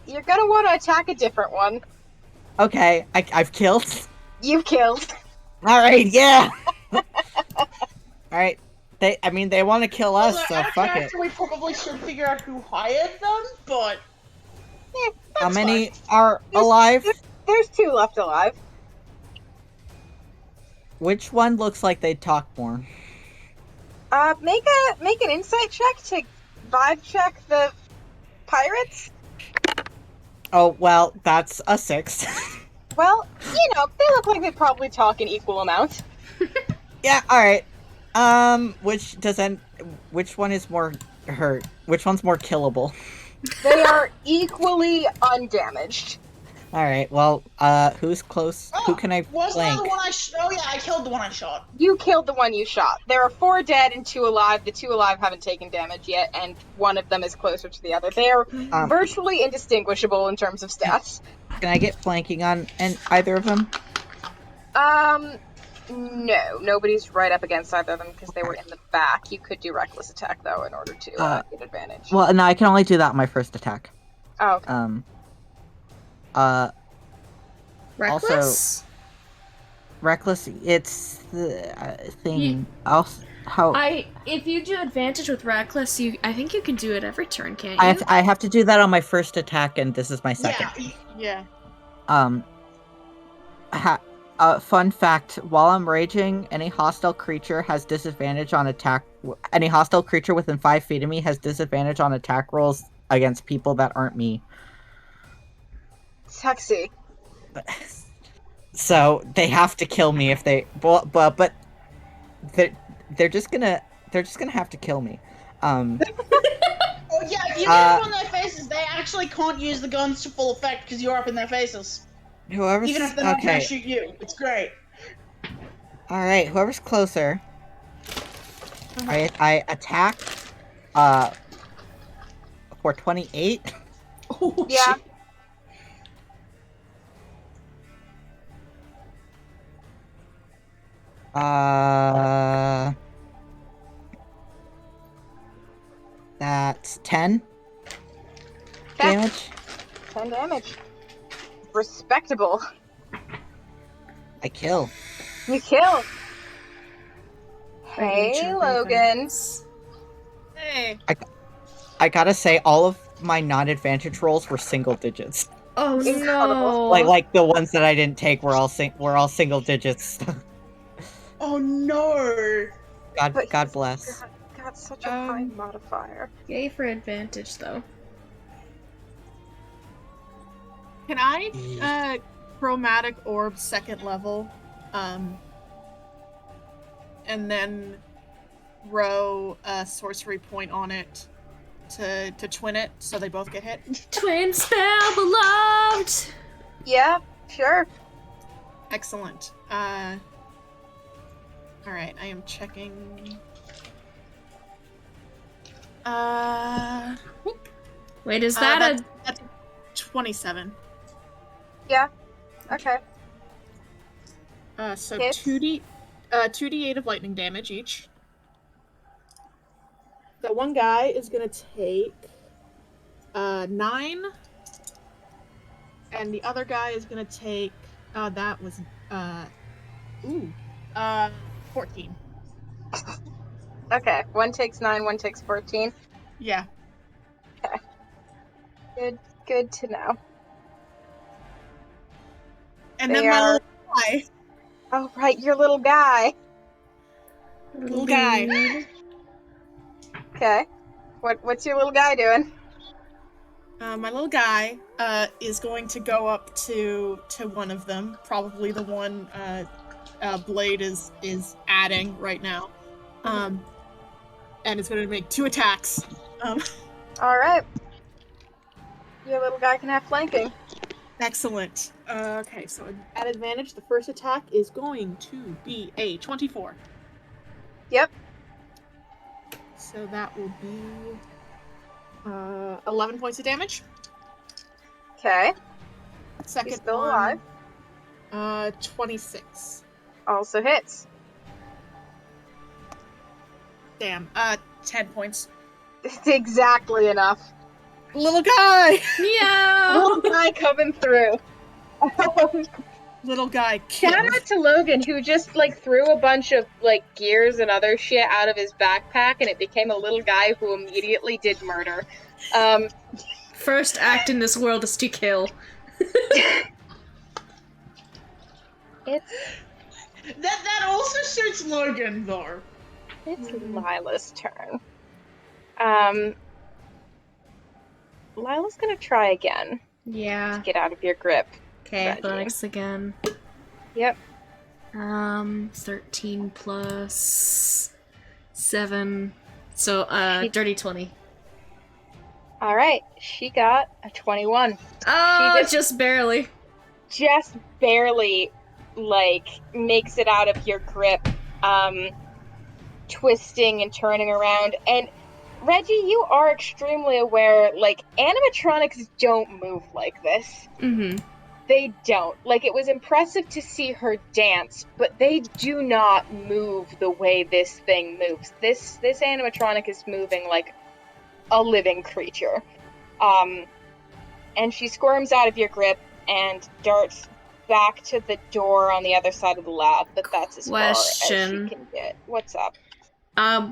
You're gonna want to attack a different one. Okay, I've killed. You've killed. Alright, yeah! Alright. They want to kill us, Although, so after fuck it. we probably should figure out who hired them, but How many fine. are alive? There's 2 left alive. Which one looks like they talk more? Make an insight check to vibe check the pirates. Oh, well, that's a 6. Well, they look like they probably talk in equal amounts. Yeah, alright. Which one is more hurt? Which one's more killable? They are equally undamaged. Alright, well, who's close? Who can I Was that flank? the one oh yeah, I killed the one I shot. You killed the one you shot. There are 4 dead and 2 alive. The 2 alive haven't taken damage yet, and one of them is closer to the other. They are virtually indistinguishable in terms of stats. Can I get flanking on either of them? No. Nobody's right up against either of them because they were in the back. You could do reckless attack, though, in order to get advantage. Well, no, I can only do that on my first attack. Oh, okay. Reckless? Reckless, it's the thing. How if you do advantage with reckless, I think you can do it every turn, can't you? I have to do that on my first attack, and this is my second. Yeah. Fun fact: while I'm raging, any hostile creature has disadvantage on attack. Any hostile creature within 5 feet of me has disadvantage on attack rolls against people that aren't me. Sexy. So they have to kill me if they. But they're just gonna have to kill me. Oh yeah, if you get up on their faces, they actually can't use the guns to full effect because you're up in their faces. Whoever's Even if they're not gonna shoot you, it's great. All right, whoever's closer. I attack. For 28. Oh, Yeah. shit. That's 10 Okay. damage. 10 damage. Respectable. I kill. You kill. Hey, Hey, Logan. Hey. I gotta say, all of my non-advantage rolls were single digits. Oh Incredible. no! Like the ones that I didn't take were all single digits. Oh no! God bless. Got such a high modifier. Yay for advantage, though. Can I chromatic orb second level, and then row a sorcery point on it to twin it so they both get hit? Twin spell beloved. Yeah, sure. Excellent. Alright, I am checking. Wait, is that that's 27. Yeah. Okay. So Hits. 2d8 of lightning damage each. The one guy is gonna take 9, and the other guy is gonna take that was 14. Okay. One takes 9, one takes 14. Yeah. Good to know. And They then my are- little guy. Oh, right, your little guy. Little guy. Okay. What's your little guy doing? My little guy is going to go up to one of them, probably the one Blade is adding right now, and it's going to make 2 attacks. All right. Your little guy can have flanking. Excellent. Okay, so at advantage, the first attack is going to be a 24. Yep. So that will be 11 points of damage. Okay. Second He's still one, alive. 26. Also hits. Damn. 10 points. It's exactly enough. Little guy! Yeah. Little guy coming through. Little guy Shout killed. out to Logan, who just like threw a bunch of like gears and other shit out of his backpack, and it became a little guy who immediately did murder. First act in this world is to kill. It's That also suits Logan, though. Lila's turn. Lila's gonna try again. Yeah. Get out of your grip. Okay, Reggie. athletics again. Yep. 13 plus 7. So, dirty 20. All right, she got a 21. Oh, just barely. Just barely, like, makes it out of your grip, twisting and turning around. And Reggie, you are extremely aware, like, animatronics don't move like this. Mm-hmm. They don't. Like, it was impressive to see her dance, but they do not move the way this thing moves. This animatronic is moving like a living creature. And she squirms out of your grip and darts back to the door on the other side of the lab, but that's as far as she Question. can get. What's up?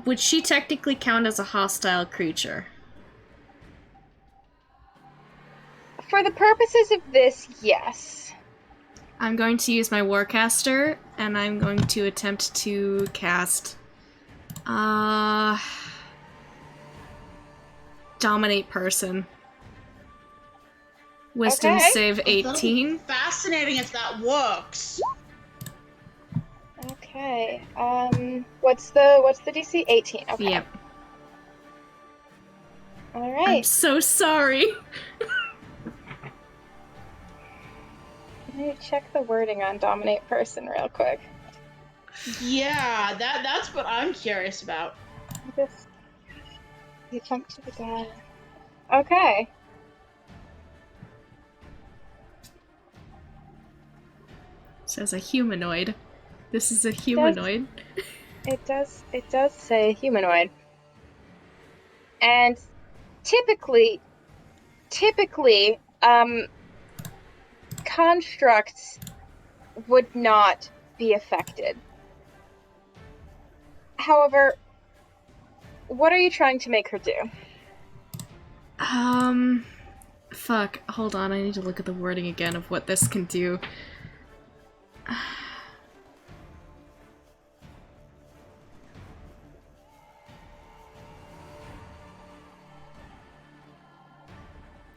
Would she technically count as a hostile creature? For the purposes of this, yes. I'm going to use my Warcaster, and I'm going to attempt to cast... Dominate Person. Wisdom Okay. save That'll be 18. fascinating if that works. Okay. What's the DC? 18. Okay. Yep. All I'm right. so sorry. Let me check the wording on dominate person real quick. Yeah, that's what I'm curious about. This. You jump to the guy. Okay. Says a humanoid. This is a humanoid. It does say humanoid. And typically, constructs would not be affected. However, what are you trying to make her do? Fuck. Hold on, I need to look at the wording again of what this can do.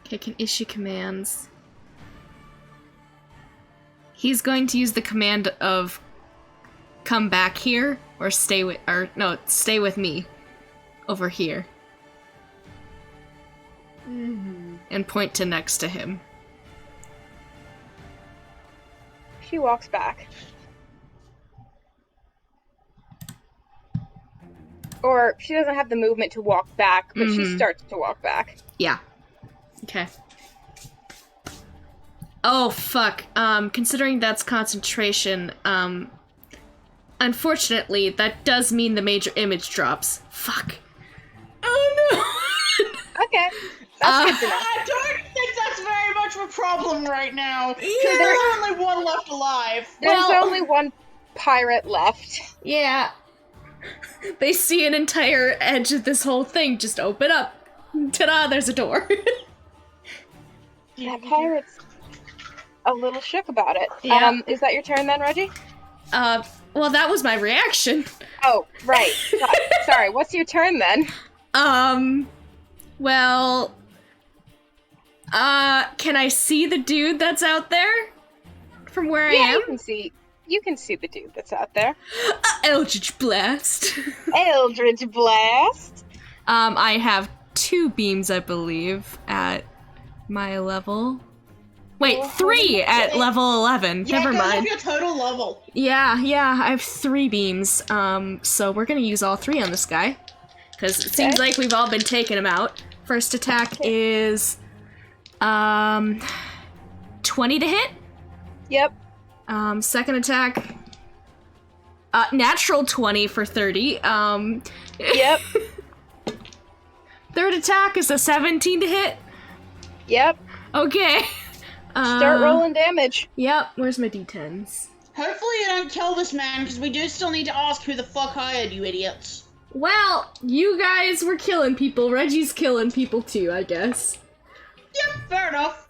Okay, can issue commands. He's going to use the command of come back here or stay with me over here. And point to next to him. She walks back. Or she doesn't have the movement to walk back, but she starts to walk back. Yeah. Okay. Oh, fuck. Considering that's concentration, unfortunately, that does mean the major image drops. Fuck. Oh, no! Okay. That's good to know. I don't think that's very much of a problem right now. Because Yeah. there's only one left alive. There's Well- only one pirate left. Yeah. They see an entire edge of this whole thing just open up. Ta-da, there's a door. That pirate's a little shook about it. Yeah. Is that your turn then, Reggie? Well, that was my reaction. Oh, right. Sorry, what's your turn then? Well, can I see the dude that's out there? From where I am? You can see the dude that's out there. Eldritch Blast. Eldritch Blast. I have 2 beams, I believe, at my level. Wait, Oh, 3 at level 11. Yeah, Never it goes mind. up your total level. Yeah, I have 3 beams. So we're gonna use all 3 on this guy. Because it seems like we've all been taking him out. First attack is 20 to hit. Yep. Second attack, natural 20 for 30. Yep. Third attack is a 17 to hit. Yep. Okay. Start rolling damage. Yep. Where's my d10s? Hopefully you don't kill this man, because we do still need to ask who the fuck hired you idiots. Well, you guys were killing people. Reggie's killing people too, I guess. Yep, fair enough.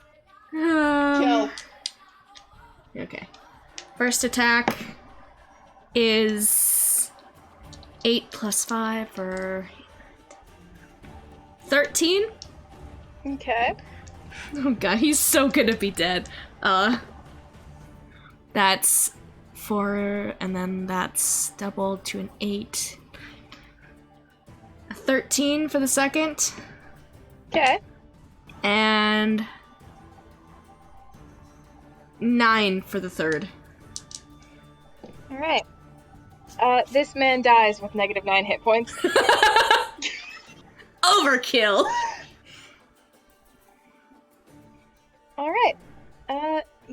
Kill. Kill. Okay. First attack is 8 plus 5 for 13. Okay. Oh god, he's so gonna be dead. That's 4, and then that's doubled to an 8. A 13 for the second, Okay. and 9 for the third. All right. This man dies with -9 hit points. Overkill! All right.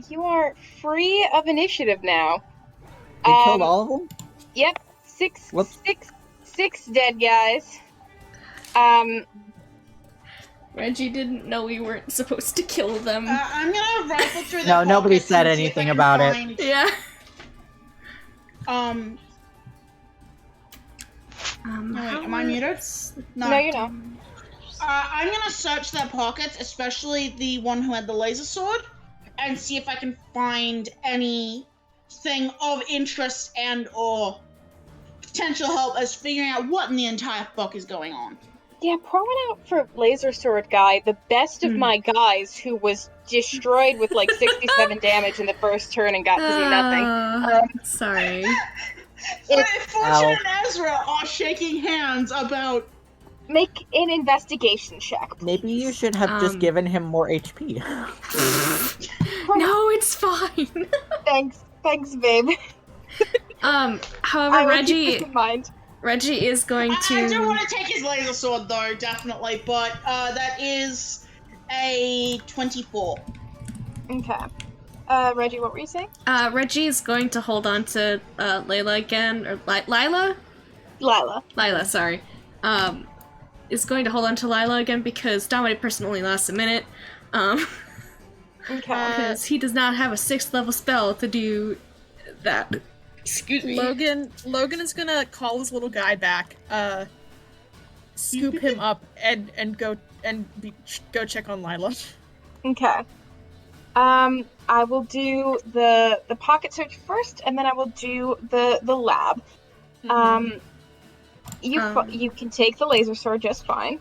You are free of initiative now. We killed all of them? Yep. Six Whoops. dead guys. Reggie didn't know we weren't supposed to kill them. I'm gonna rifle through the No, nobody pockets said and see if anything I can about it. find- Yeah. No, wait, am I muted? No, you're not. I'm gonna search their pockets, especially the one who had the laser sword, and see if I can find anything of interest and or potential help as figuring out what in the entire fuck is going on. Yeah, pour one out for Laser Sword Guy, the best of my guys, who was destroyed with like 67 damage in the first turn and got to do nothing. Sorry. So Fortune and Ezra are shaking hands about. Make an investigation check. Maybe you should have just given him more HP. No, it's fine. Thanks, babe. However, I will keep this in mind. Reggie is going to. I do want to take his laser sword though, definitely, but that is a 24. Okay. Reggie, what were you saying? Reggie is going to hold on to Layla again, or Lila? Lila, sorry. Is going to hold on to Lila again because Dominate Person only lasts a minute. Okay. Because he does not have a 6th level spell to do that. Excuse me. Logan is gonna call his little guy back, scoop him up, and go check on Lila. Okay. I will do the pocket search first, and then I will do the lab. You can take the laser sword just fine.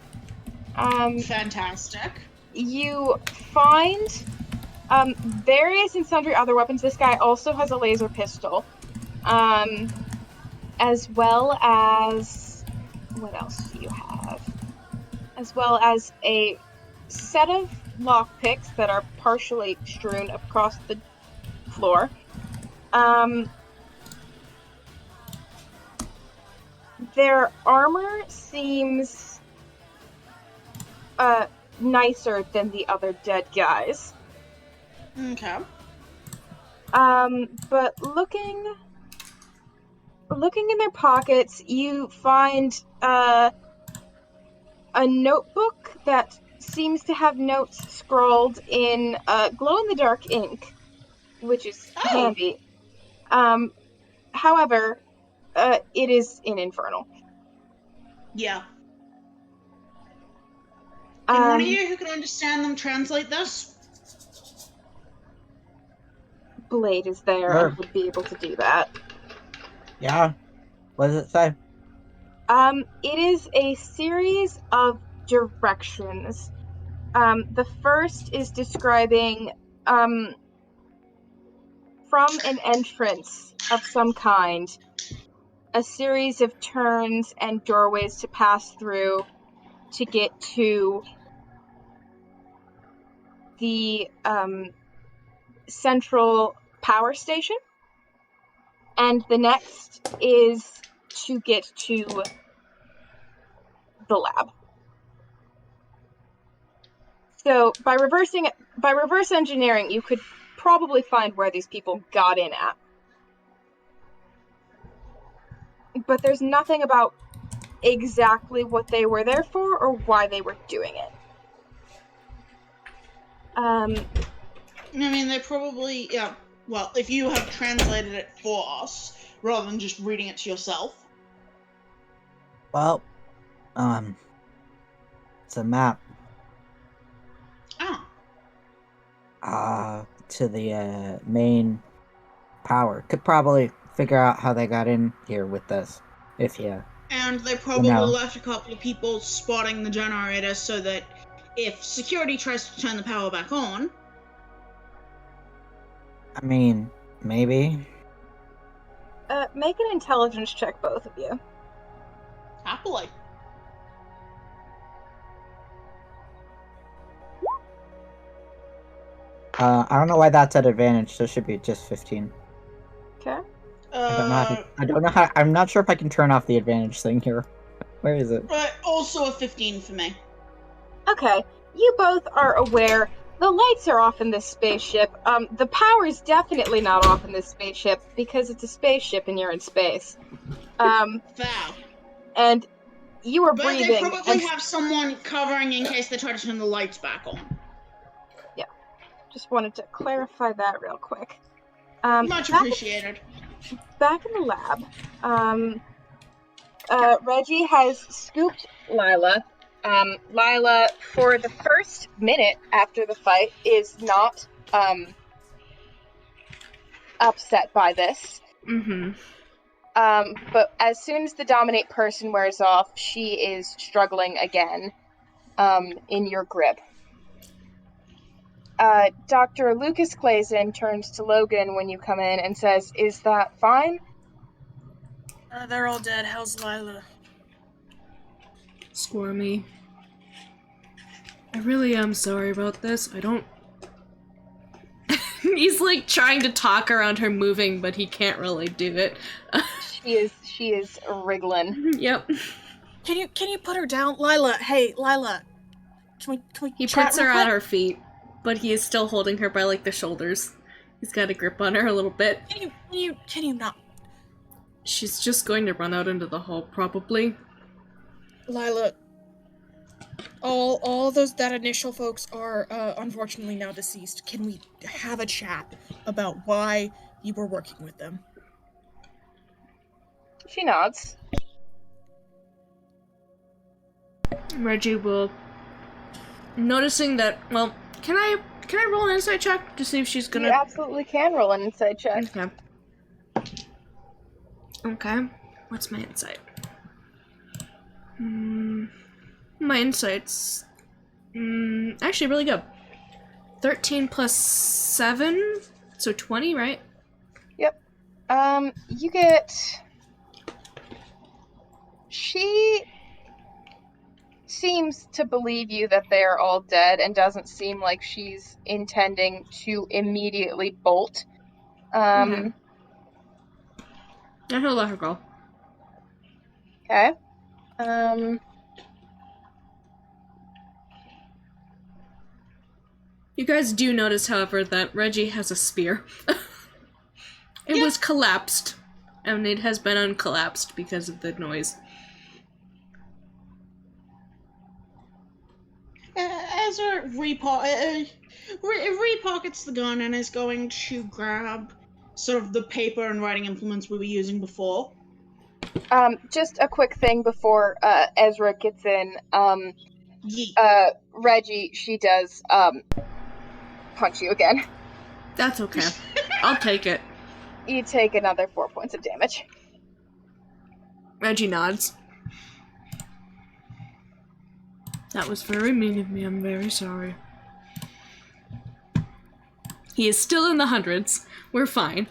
Fantastic. You find various and sundry other weapons. This guy also has a laser pistol, as well as what else do you have? As well as a set of lockpicks that are partially strewn across the floor. Their armor seems nicer than the other dead guys. Okay. But looking in their pockets, you find a notebook that seems to have notes scrawled in glow-in-the-dark ink, which is handy. However, it is in Infernal. Yeah. Can one of you who can understand them translate this? Blade is there Sure. and would be able to do that. Yeah. What does it say? It is a series of directions. The first is describing, from an entrance of some kind, a series of turns and doorways to pass through to get to the central power station, and the next is to get to the lab. So by reverse engineering, you could probably find where these people got in at. But there's nothing about exactly what they were there for or why they were doing it. I mean, they probably, yeah, well, if you have translated it for us, rather than just reading it to yourself. Well, it's a map Oh. to the main power. Could probably figure out how they got in here with this, if you. And they probably No. left a couple of people spotting the generator so that if security tries to turn the power back on... I mean, maybe. Make an intelligence check, both of you. Happily. I don't know why that's at advantage, so it should be just 15. Okay. I don't know how. I'm not sure if I can turn off the advantage thing here. Where is it? Also a 15 for me. Okay. You both are aware the lights are off in this spaceship. The power's definitely not off in this spaceship because it's a spaceship and you're in space. Fair. And you are But breathing. they probably have someone covering in case they try to turn the lights back on. Yeah. Just wanted to clarify that real quick. Much appreciated. Back in the lab, Reggie has scooped Lila. Lila, for the first minute after the fight, is not upset by this. Mm-hmm. But as soon as the dominate person wears off, she is struggling again in your grip. Dr. Lucas Clayson turns to Logan when you come in and says, "Is that fine?" They're all dead. How's Lila? Squirmy. I really am sorry about this. I don't... He's like trying to talk around her moving, but he can't really do it. She is wriggling. Yep. Can you put her down, Lila? Hey, Lila. Can we He chat puts real her quick? on her feet, but he is still holding her by like the shoulders. He's got a grip on her a little bit. Can you not? She's just going to run out into the hall, probably. Lila, all that initial folks are unfortunately now deceased. Can we have a chat about why you were working with them? She nods. Reggie will, noticing that. Well, can I roll an insight check to see if she's gonna? You absolutely can roll an insight check. Okay. Okay. What's my insight? My insight's actually really good. 13 plus 7, so 20, right? Yep. You get... She seems to believe you that they are all dead and doesn't seem like she's intending to immediately bolt. I will let her go. Okay. You guys do notice, however, that Reggie has a spear. It was collapsed, and it has been uncollapsed because of the noise. Ezra repockets the gun and is going to grab sort of the paper and writing implements we were using before. Just a quick thing before Ezra gets in. Reggie, she does punch you again. That's okay. I'll take it. You take another 4 points of damage. Reggie nods. That was very mean of me. I'm very sorry. He is still in the hundreds. We're fine.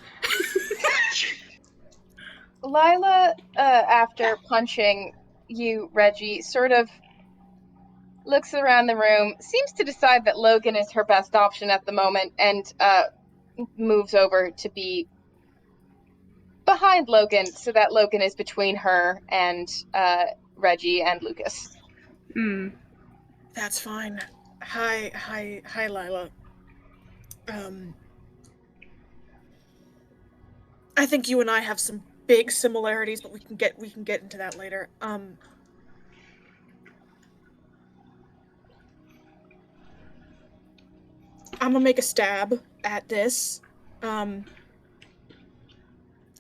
Lila, after punching you, Reggie, sort of looks around the room, seems to decide that Logan is her best option at the moment, and moves over to be behind Logan so that Logan is between her and Reggie and Lucas. That's fine. Hi, Lila. I think you and I have some big similarities, but we can get into that later. I'm gonna make a stab at this.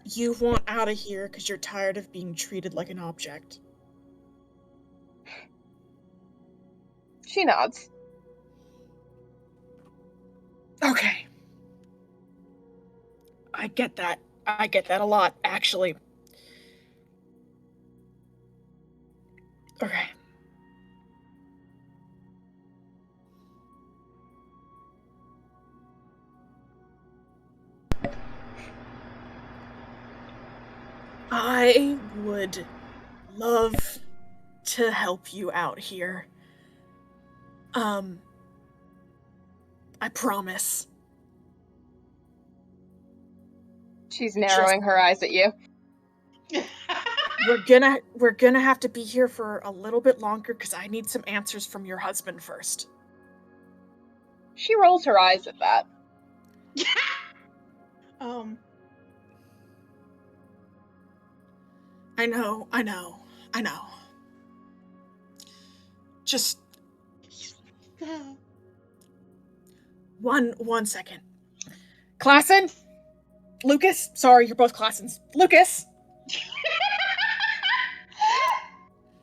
You want out of here because you're tired of being treated like an object. She nods. Okay. I get that. I get that a lot, actually. Okay. I would love to help you out here. I promise. She's narrowing her eyes at you. We're gonna have to be here for a little bit longer because I need some answers from your husband first. She rolls her eyes at that. I know. Just one second. Klassen? Lucas? Sorry, you're both Klassens. Lucas! I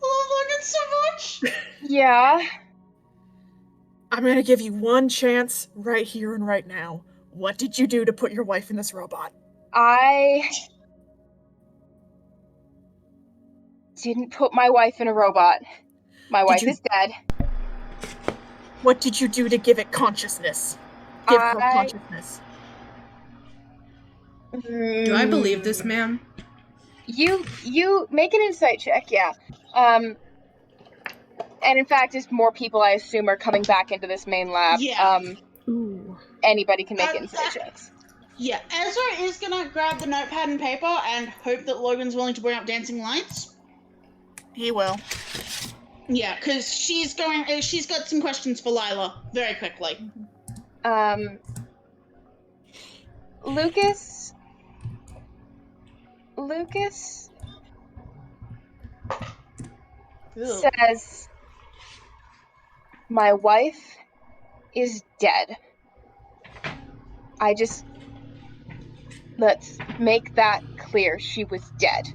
love Logan so much. Yeah. I'm gonna give you one chance right here and right now. What did you do to put your wife in this robot? I didn't put my wife in a robot. My wife is dead. What did you do to give it consciousness? Give her consciousness. Do I believe this, ma'am? You make an insight check, yeah. And in fact, as more people, I assume, are coming back into this main lab, anybody can make insight checks. Yeah, Ezra is gonna grab the notepad and paper and hope that Logan's willing to bring up dancing lights. He will. Yeah, because she's got some questions for Lila very quickly. Lucas says, my wife is dead. Let's make that clear. She was dead.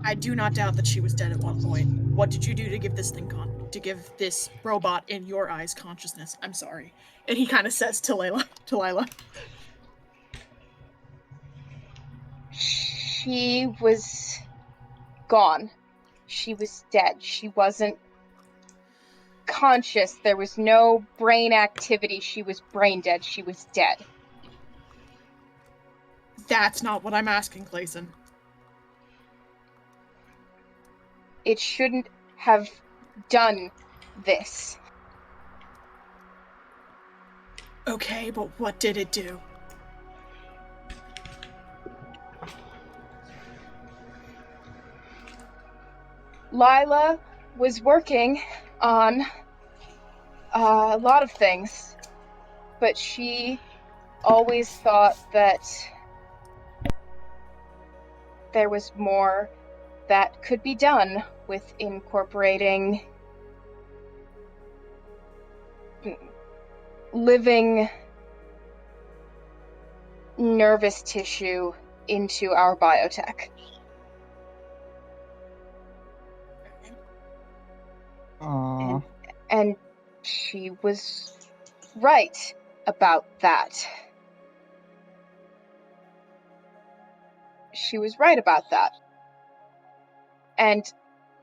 I do not doubt that she was dead at one point. What did you do to give this robot in your eyes consciousness? I'm sorry. And he kind of says to Lila. She was gone. She was dead. She wasn't conscious. There was no brain activity. She was brain dead. She was dead. That's not what I'm asking, Clayson. It shouldn't have done this. Okay, but what did it do? Lila was working on a lot of things, but she always thought that there was more that could be done with incorporating living nervous tissue into our biotech. And she was right about that. She was right about that. And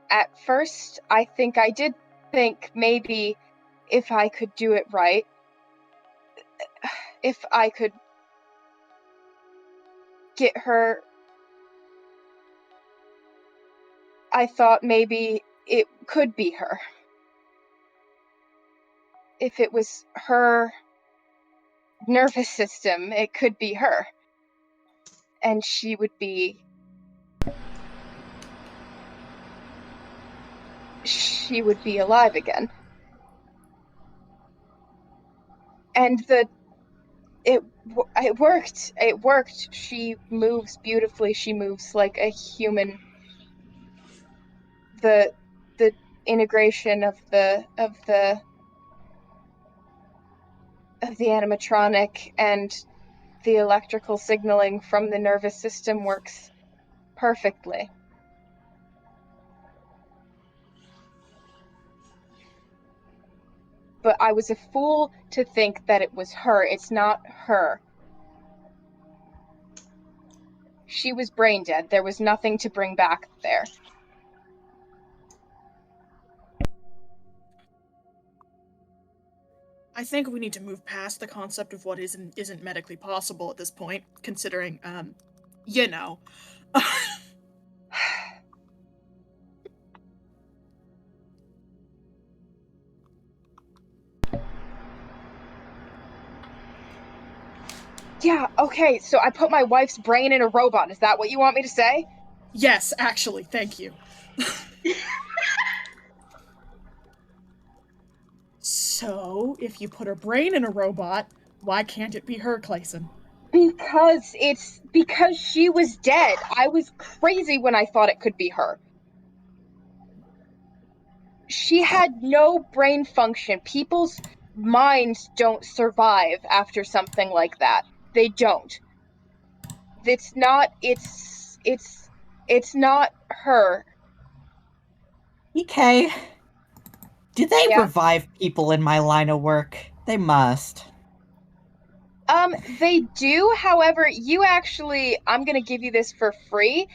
at first, I think I did think maybe if I could do it right, if I could get her, I thought maybe it could be her. if it was her nervous system, it could be her. And she would be alive again. And it worked. It worked. She moves beautifully. She moves like a human. The integration of the animatronic and the electrical signaling from the nervous system works perfectly. But I was a fool to think that it was her. It's not her. She was brain dead. There was nothing to bring back there. I think we need to move past the concept of what isn't medically possible at this point, considering, you know. Yeah, okay, so I put my wife's brain in a robot. Is that what you want me to say? Yes, actually, thank you. So, if you put her brain in a robot, why can't it be her, Clayson? Because she was dead. I was crazy when I thought it could be her. She had no brain function. People's minds don't survive after something like that. They don't. It's not her. EK, do they Yeah. revive people in my line of work? They must. They do, however, I'm gonna give you this for free.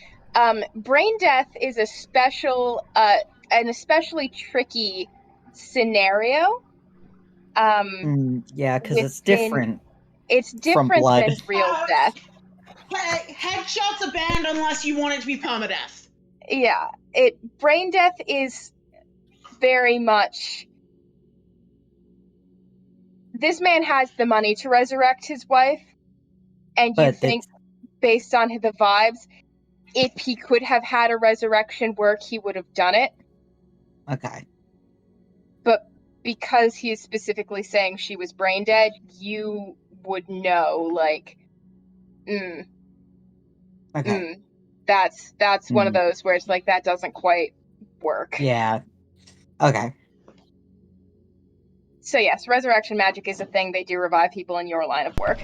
Brain death is an especially tricky scenario. Yeah, because it's within- different. It's From different blood. than real death. Headshots are banned unless you want it to be permadeath. Yeah, brain death is very much. This man has the money to resurrect his wife, and you But think, based on the vibes, if he could have had a resurrection work, he would have done it. Okay. But because he is specifically saying she was brain dead, you would know, like, Okay. That's one of those where it's like, that doesn't quite work. Yeah. Okay. So yes, resurrection magic is a thing. They do revive people in your line of work.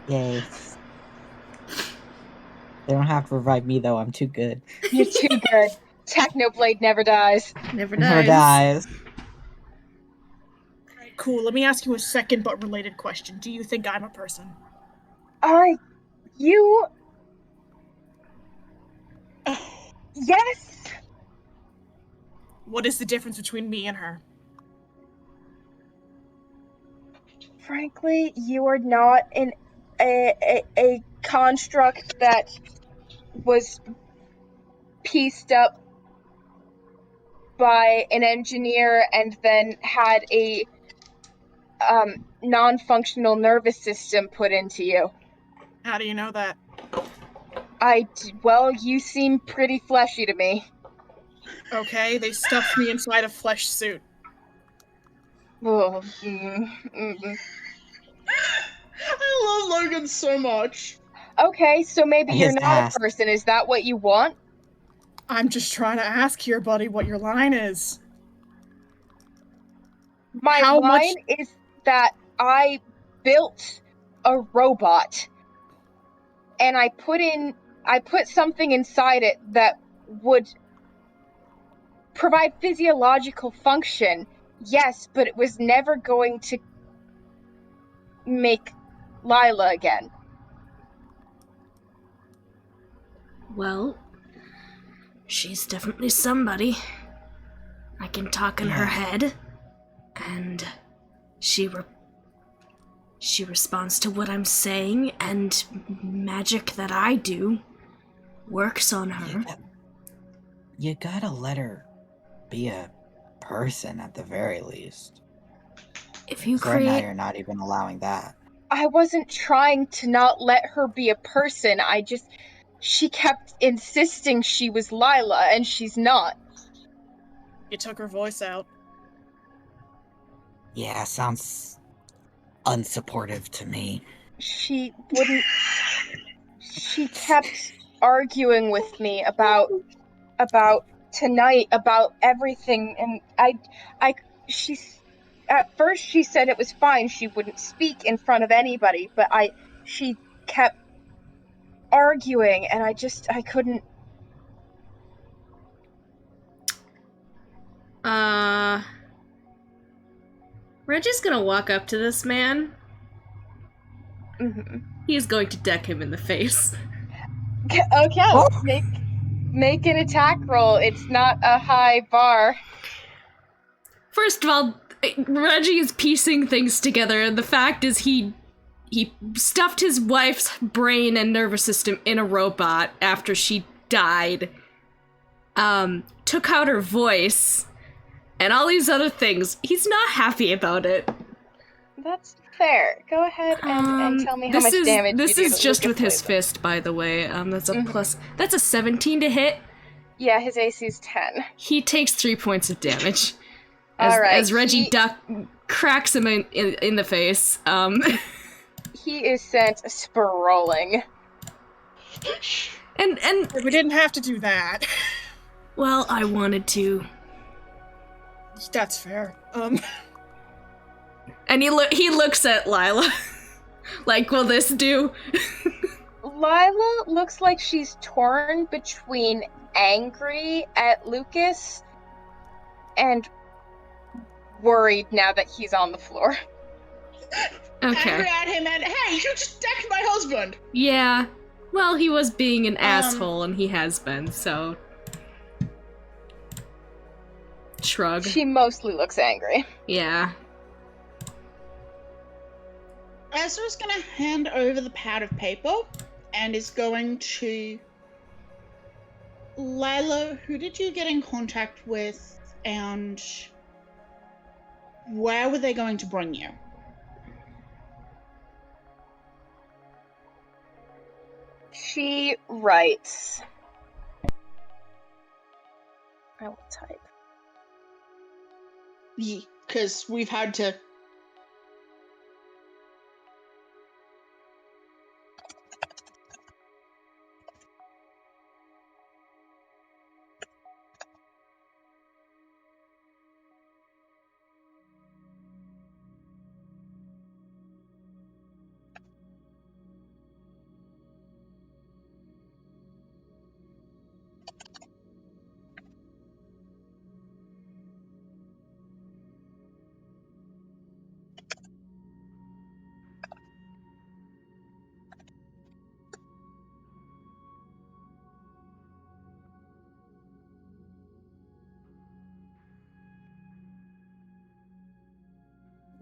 Yay. They don't have to revive me, though. I'm too good. You're too good. Technoblade never dies. Never Never dies. dies. Alright, cool. Let me ask you a second but related question. Do you think I'm a person? You... Yes! What is the difference between me and her? Frankly, you are not a construct that was pieced up by an engineer and then had a non-functional nervous system put into you. How do you know that? Well, you seem pretty fleshy to me. Okay, they stuffed me inside a flesh suit. Oh, I love Logan so much. Okay, so maybe His you're not ass. a person. Is that what you want? I'm just trying to ask here, buddy, what your line is. My How line much- is that I built a robot and I put something inside it that would provide physiological function. Yes, but it was never going to make Lila again. Well, she's definitely somebody. I can talk in her Yeah. head, and she responds to what I'm saying, and magic that I do works on her. You gotta let her be a person at the very least. If you So right now create... you're not even allowing that. I wasn't trying to not let her be a person. She kept insisting she was Lila, and she's not. You took her voice out. Yeah, sounds unsupportive to me. She wouldn't. She kept arguing with me about tonight, about everything, and she's. At first, she said it was fine. She wouldn't speak in front of anybody, but she kept arguing, and I couldn't. Reggie's gonna walk up to this man. Mm-hmm. He's going to deck him in the face. Okay, Oh! make an attack roll. It's not a high bar. First of all, Reggie is piecing things together, and the fact is he stuffed his wife's brain and nervous system in a robot after she died, took out her voice, and all these other things. He's not happy about it. That's fair. Go ahead and tell me how much damage This you do is to just Lucas with his Laser. fist, by the way. That's a plus. That's a 17 to hit. Yeah, his AC is 10. He takes 3 points of damage. All right. As Reggie cracks him in the face. He is sent sprawling. And We didn't have to do that. well, I wanted to. That's fair. And he looks at Lila. Like, will this do? Lila looks like she's torn between angry at Lucas and worried now that he's on the floor. Okay. Angry at him and, hey, you just decked my husband! Yeah. Well, he was being an asshole, and he has been, so... Shrug. She mostly looks angry. Yeah. Ezra's gonna hand over the pad of paper and is going to... Lila, who did you get in contact with, and where were they going to bring you? She writes. I will type. Because we've had to...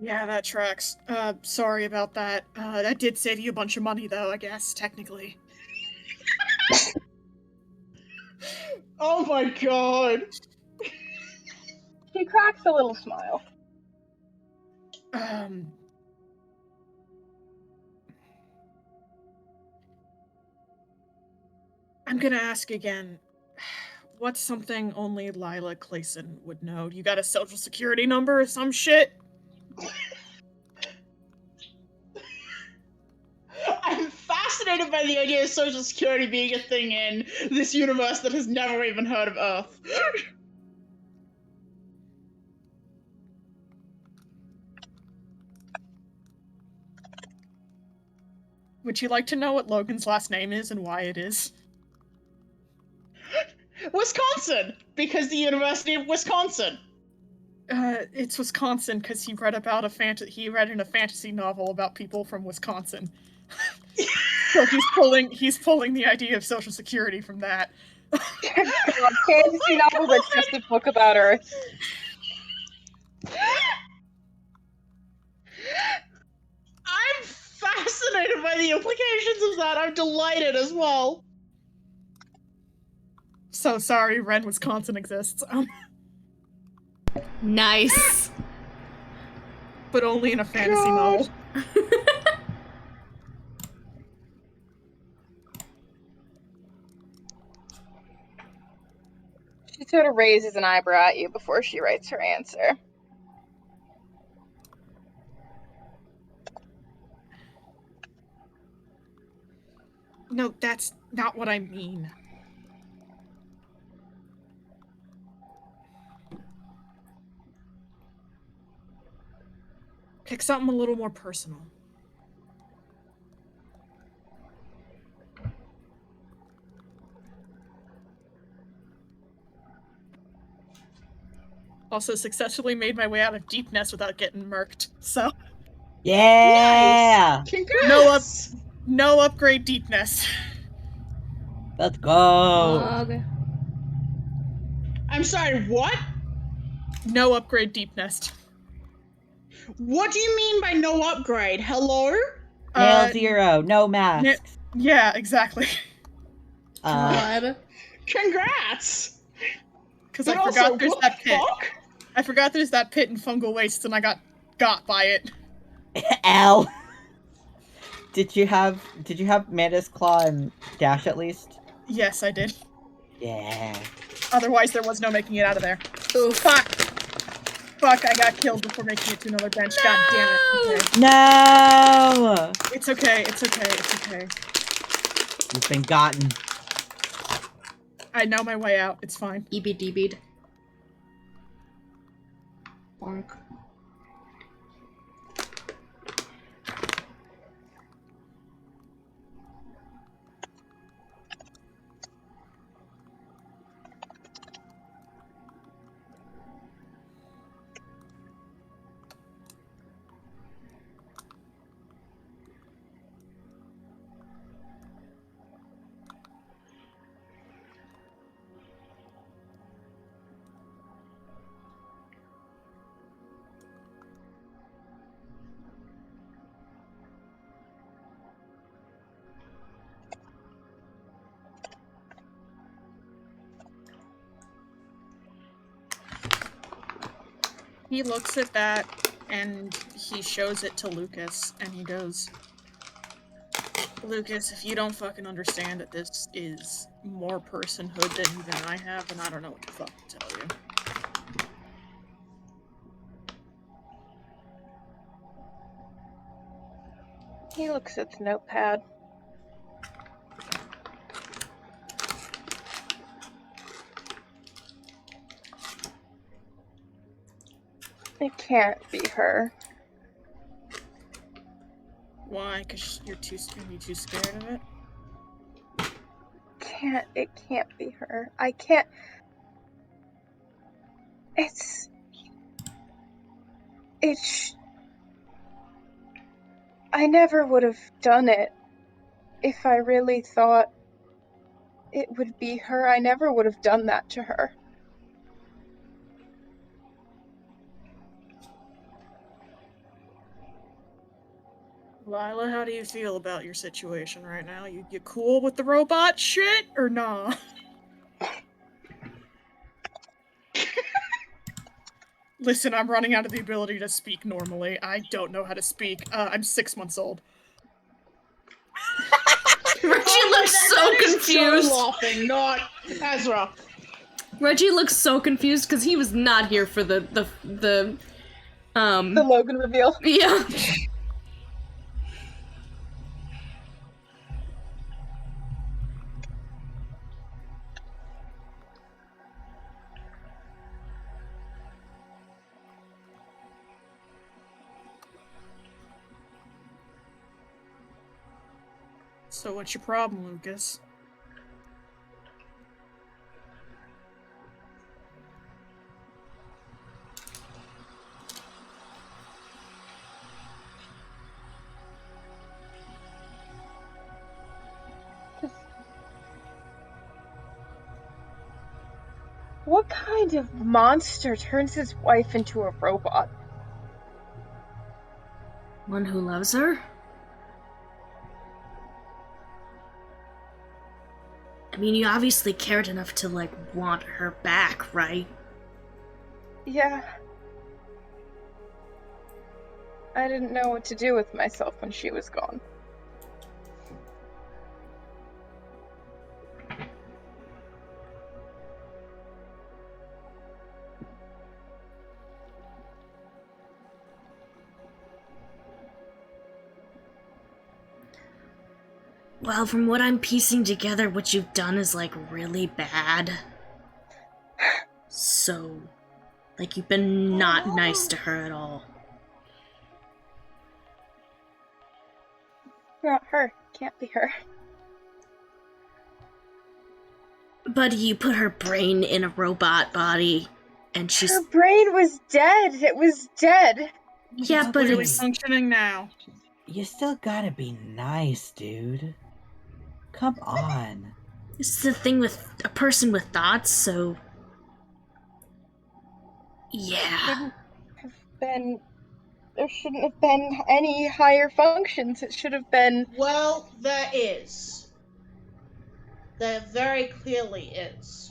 Yeah, that tracks. Sorry about that. That did save you a bunch of money, though, I guess, technically. Oh my god! She cracks a little smile. I'm gonna ask again. What's something only Lila Clayson would know? You got a social security number or some shit? I'm fascinated by the idea of social security being a thing in this universe that has never even heard of Earth. Would you like to know what Logan's last name is and why it is? Wisconsin! Because the University of Wisconsin. It's Wisconsin because he read about he read in a fantasy novel about people from Wisconsin. So he's pulling the idea of social security from that. Fantasy novel that's just a book about Earth. I'm fascinated by the implications of that. I'm delighted as well. So sorry, Ren, Wisconsin exists. Nice. but only in a fantasy God. novel. She sort of raises an eyebrow at you before she writes her answer. No, that's not what I mean. Pick something a little more personal. Also successfully made my way out of Deepness without getting murked, so Yeah! Congrats! no upgrade Deepness. Let's go! Okay. I'm sorry, what? No upgrade Deepness. What do you mean by no upgrade? Hello? Nail 0, no masks. Yeah, exactly. God. Congrats! Because But I also, forgot there's what that the pit. fuck? I forgot there's that pit in fungal wastes, and I got by it. L. Did you have Mantis Claw and Dash at least? Yes, I did. Yeah. Otherwise, there was no making it out of there. Oof. Fuck, I got killed before making it to another bench. God damn it. Okay. No! It's okay, it's okay, it's okay. You've been gotten. I know my way out. It's fine. EBDB'd. Bonk. He looks at that, and he shows it to Lucas, and he goes, Lucas, if you don't fucking understand that this is more personhood than even I have, then I don't know what to fucking tell you. He looks at the notepad. It can't be her. Why? Because you're too scared of it? It can't be her. I can't. I never would have done it if I really thought it would be her. I never would have done that to her. Lila, how do you feel about your situation right now? You cool with the robot shit, or nah? Listen, I'm running out of the ability to speak normally. I don't know how to speak. I'm 6 months old. Reggie looks so That is confused. Joe laughing, not Ezra. Reggie looks so confused because he was not here for the The Logan reveal. yeah. So what's your problem, Lucas? What kind of monster turns his wife into a robot? One who loves her? I mean, you obviously cared enough to, like, want her back, right? Yeah. I didn't know what to do with myself when she was gone. Well, from what I'm piecing together, what you've done is, like, really bad. So, like, you've been not nice to her at all. Not her. Can't be her. Buddy, you put her brain in a robot body, and she's... Her brain was dead. It was dead. Yeah, but Clearly it's... functioning now. You still gotta be nice, dude. Come on. It's the thing with a person with thoughts, so... Yeah. There shouldn't have been any higher functions. It should have been... Well, there is. There very clearly is.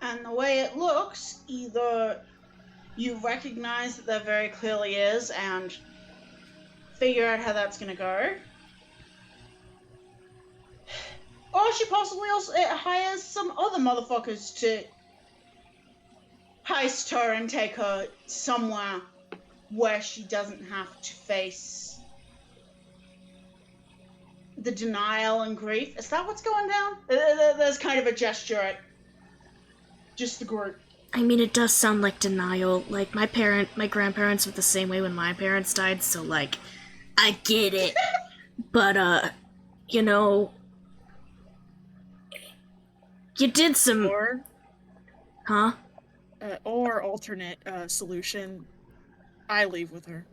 And the way it looks, either you recognize that there very clearly is and figure out how that's gonna go, or she possibly also hires some other motherfuckers to heist her and take her somewhere where she doesn't have to face the denial and grief. Is that what's going down? There's kind of a gesture at just the group. I mean, it does sound like denial. Like, my grandparents were the same way when my parents died, so, like, I get it. But, you know... You did some... Or, Huh? or alternate solution, I leave with her.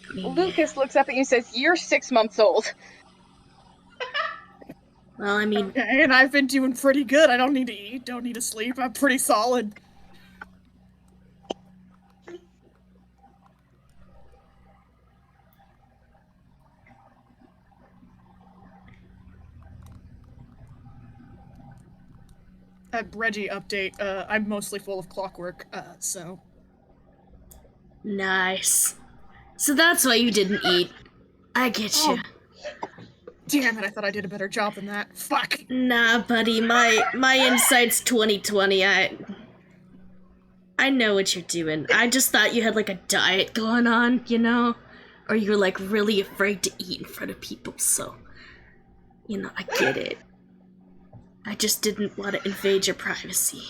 I mean, Lucas looks up at you and says, "You're 6 months old." well, I mean... Okay, and I've been doing pretty good. I don't need to eat, don't need to sleep. I'm pretty solid. Reggie update, I'm mostly full of clockwork, so... Nice. So that's why you didn't eat. I get you. Damn it, I thought I did a better job than that. Fuck! Nah, buddy, my insight's 20/20. I know what you're doing. I just thought you had, like, a diet going on, you know? Or you're, like, really afraid to eat in front of people, so... You know, I get it. I just didn't want to invade your privacy.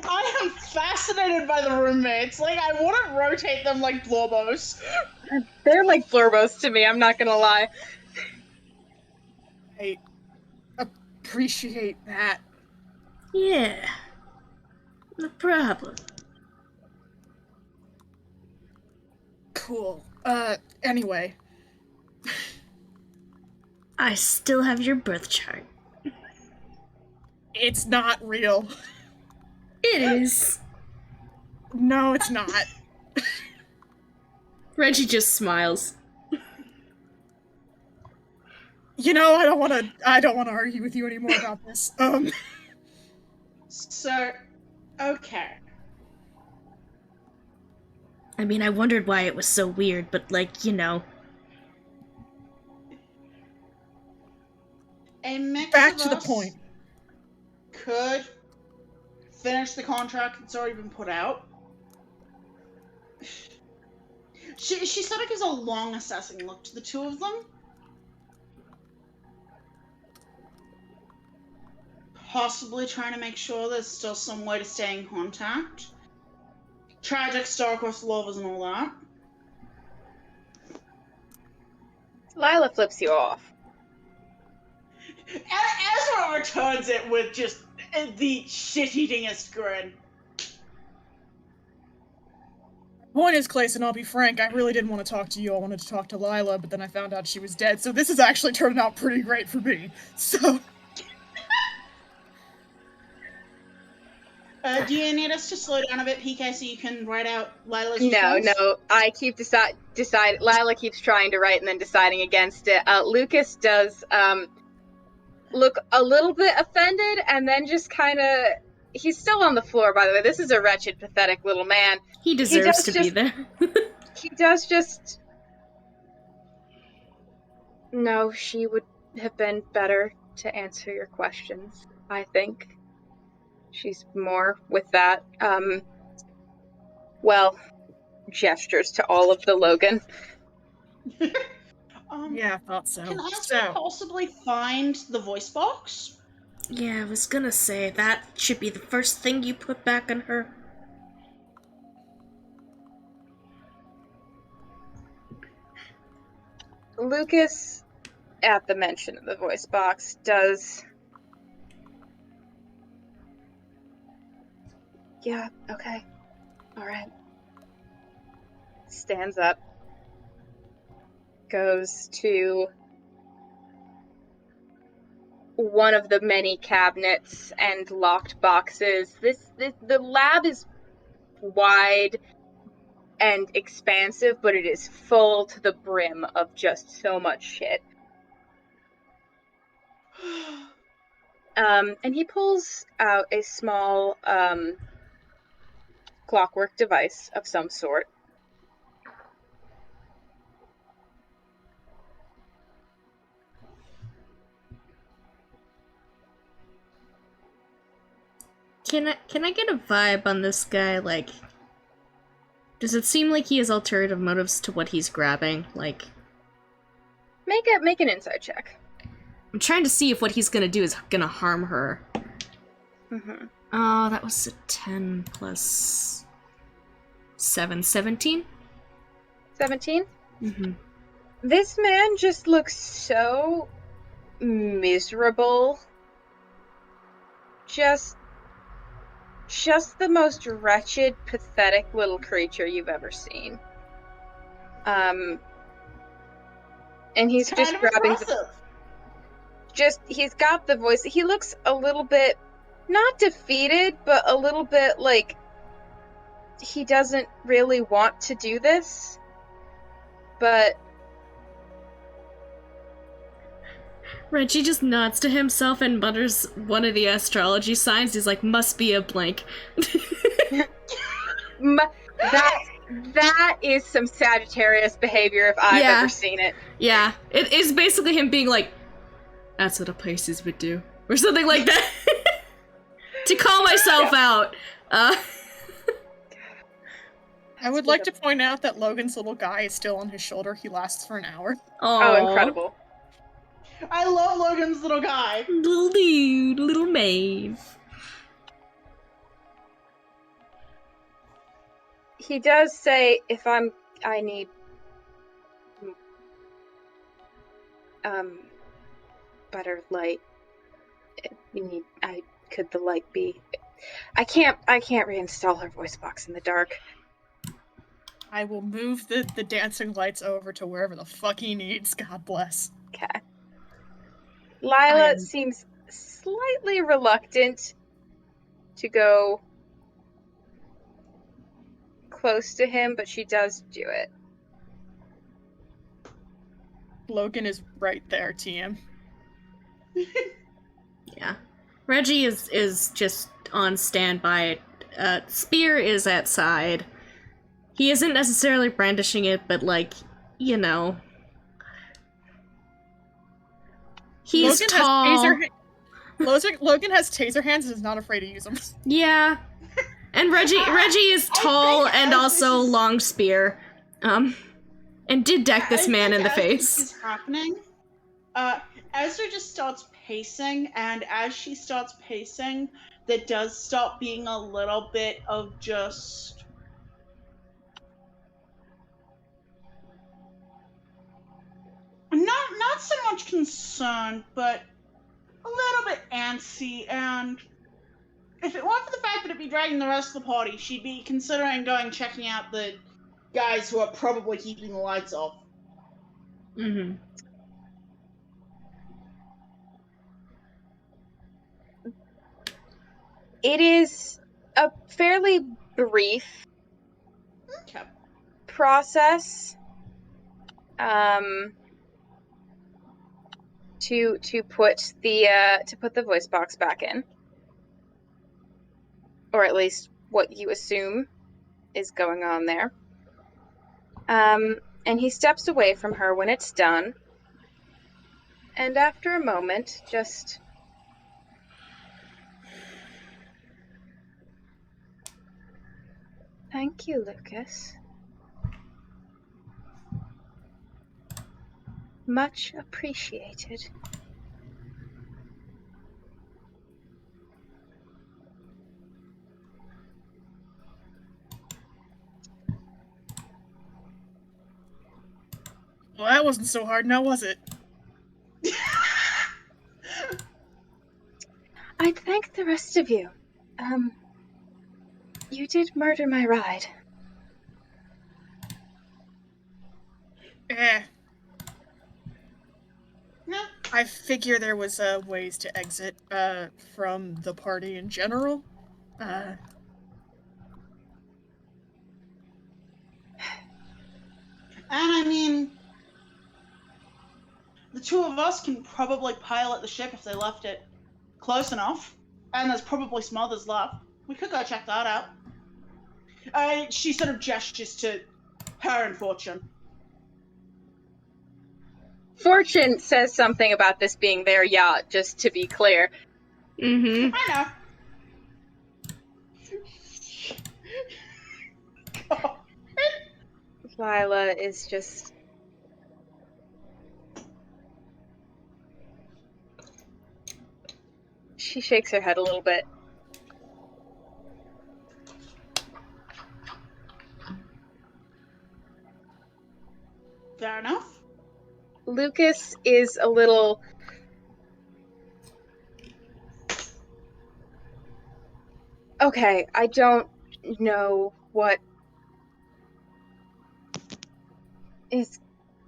I am fascinated by the roommates. Like, I want to rotate them like Blorbos. They're like Florbos to me, I'm not gonna lie. I appreciate that. Yeah. No problem. Cool. Anyway. I still have your birth chart. It's not real. It is. No, it's not. Reggie just smiles. You know, I don't want to argue with you anymore about this. So, okay. I mean, I wondered why it was so weird, but, like, you know. A mix Back of to the us point. could finish the contract that's already been put out. She sort of gives a long assessing look to the two of them. Possibly trying to make sure there's still some way to stay in contact. Tragic star-crossed lovers and all that. Lila flips you off. Ezra returns it with just the shit-eatingest grin. Point is, Clayson, I'll be frank, I really didn't want to talk to you. I wanted to talk to Lila, but then I found out she was dead, so this has actually turned out pretty great for me. So... Do you need us to slow down a bit, PK, so you can write out Lila's No, response? I keep decide. Lila keeps trying to write and then deciding against it. Lucas does look a little bit offended, and then just kind of. He's still on the floor, by the way. This is a wretched, pathetic little man. He deserves to be there. He does just. No, she would have been better to answer your questions, I think. She's more with that. Well, gestures to all of the Logan. Yeah, I thought so. Can I possibly find the voice box? Yeah, I was gonna say, that should be the first thing you put back on her. Lucas, at the mention of the voice box, does... Yeah, okay. Alright. Stands up. Goes to one of the many cabinets and locked boxes. The lab is wide and expansive, but it is full to the brim of just so much shit. And he pulls out a small clockwork device of some sort. Can I get a vibe on this guy? Like, does it seem like he has alternative motives to what he's grabbing? Like, Make an insight check. I'm trying to see if what he's gonna do is gonna harm her. Mm-hmm. Oh, that was a 10 plus 7, 17? 17? Mm-hmm. This man just looks so miserable. Just the most wretched, pathetic little creature you've ever seen. And he's just grabbing he's got the voice. He looks a little bit, not defeated, but a little bit like he doesn't really want to do this. But Reggie just nods to himself and mutters one of the astrology signs. He's like, must be a blank. that is some Sagittarius behavior if I've ever seen it. Yeah, it is basically him being like, that's what a Pisces would do. Or something like that. To call myself out. I would like to point out that Logan's little guy is still on his shoulder. He lasts for an hour. Oh, incredible. I love Logan's little guy. Little dude, little maid. He does say, I need better light. Could the light be? I can't reinstall her voice box in the dark. I will move the dancing lights over to wherever the fuck he needs. God bless. Okay. Lila seems slightly reluctant to go close to him, but she does do it. Logan is right there, TM. Yeah. Reggie is just on standby. Spear is at side. He isn't necessarily brandishing it, but like, you know. He's Logan tall. Logan has taser hands and is not afraid to use them. Yeah. And Reggie is tall and also long spear. And did deck this man in the face. This is happening. Ezra just starts pacing, and as she starts pacing, there does stop being a little bit of just not so much concern, but a little bit antsy, and if it weren't for the fact that it'd be dragging the rest of the party, she'd be considering checking out the guys who are probably keeping the lights off. Mm-hmm. It is a fairly brief Okay. process to put the voice box back in, or at least what you assume is going on there. And he steps away from her when it's done, and after a moment, just thank you, Lucas. Much appreciated. Well, that wasn't so hard now, was it? I'd thank the rest of you. You did murder my ride. No. I figure there was ways to exit from the party in general. And I mean, the two of us can probably pilot the ship if they left it close enough. And there's probably some others left. We could go check that out. She sort of gestures to her and Fortune. Fortune says something about this being their yacht, just to be clear. Mm-hmm. I know. Lila is just... She shakes her head a little bit. Fair enough. Lucas is a little... Okay, I don't know what is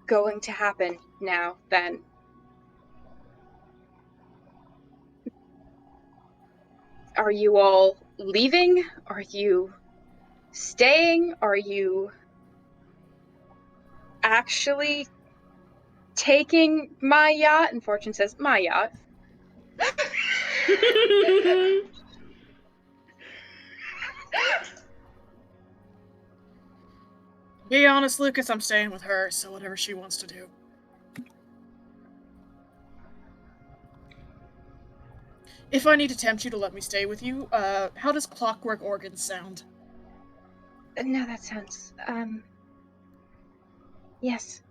going to happen now, then. Are you all leaving? Are you staying? Are you actually taking my yacht? And Fortune says, my yacht. Be honest, Lucas, I'm staying with her, so whatever she wants to do. If I need to tempt you to let me stay with you, how does Clockwork Organs sound? No, that sounds, yes.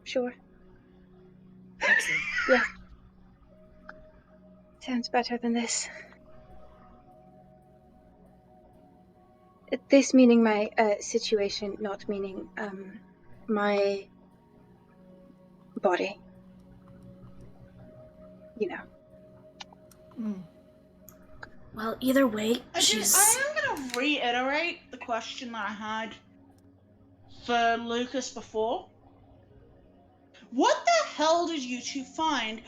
Sure. Excellent. Yeah. Sounds better than this. This meaning my, situation, not meaning, my body. You know. Mm. Well, either way, I am going to reiterate the question that I had for Lucas before. What the hell did you two find?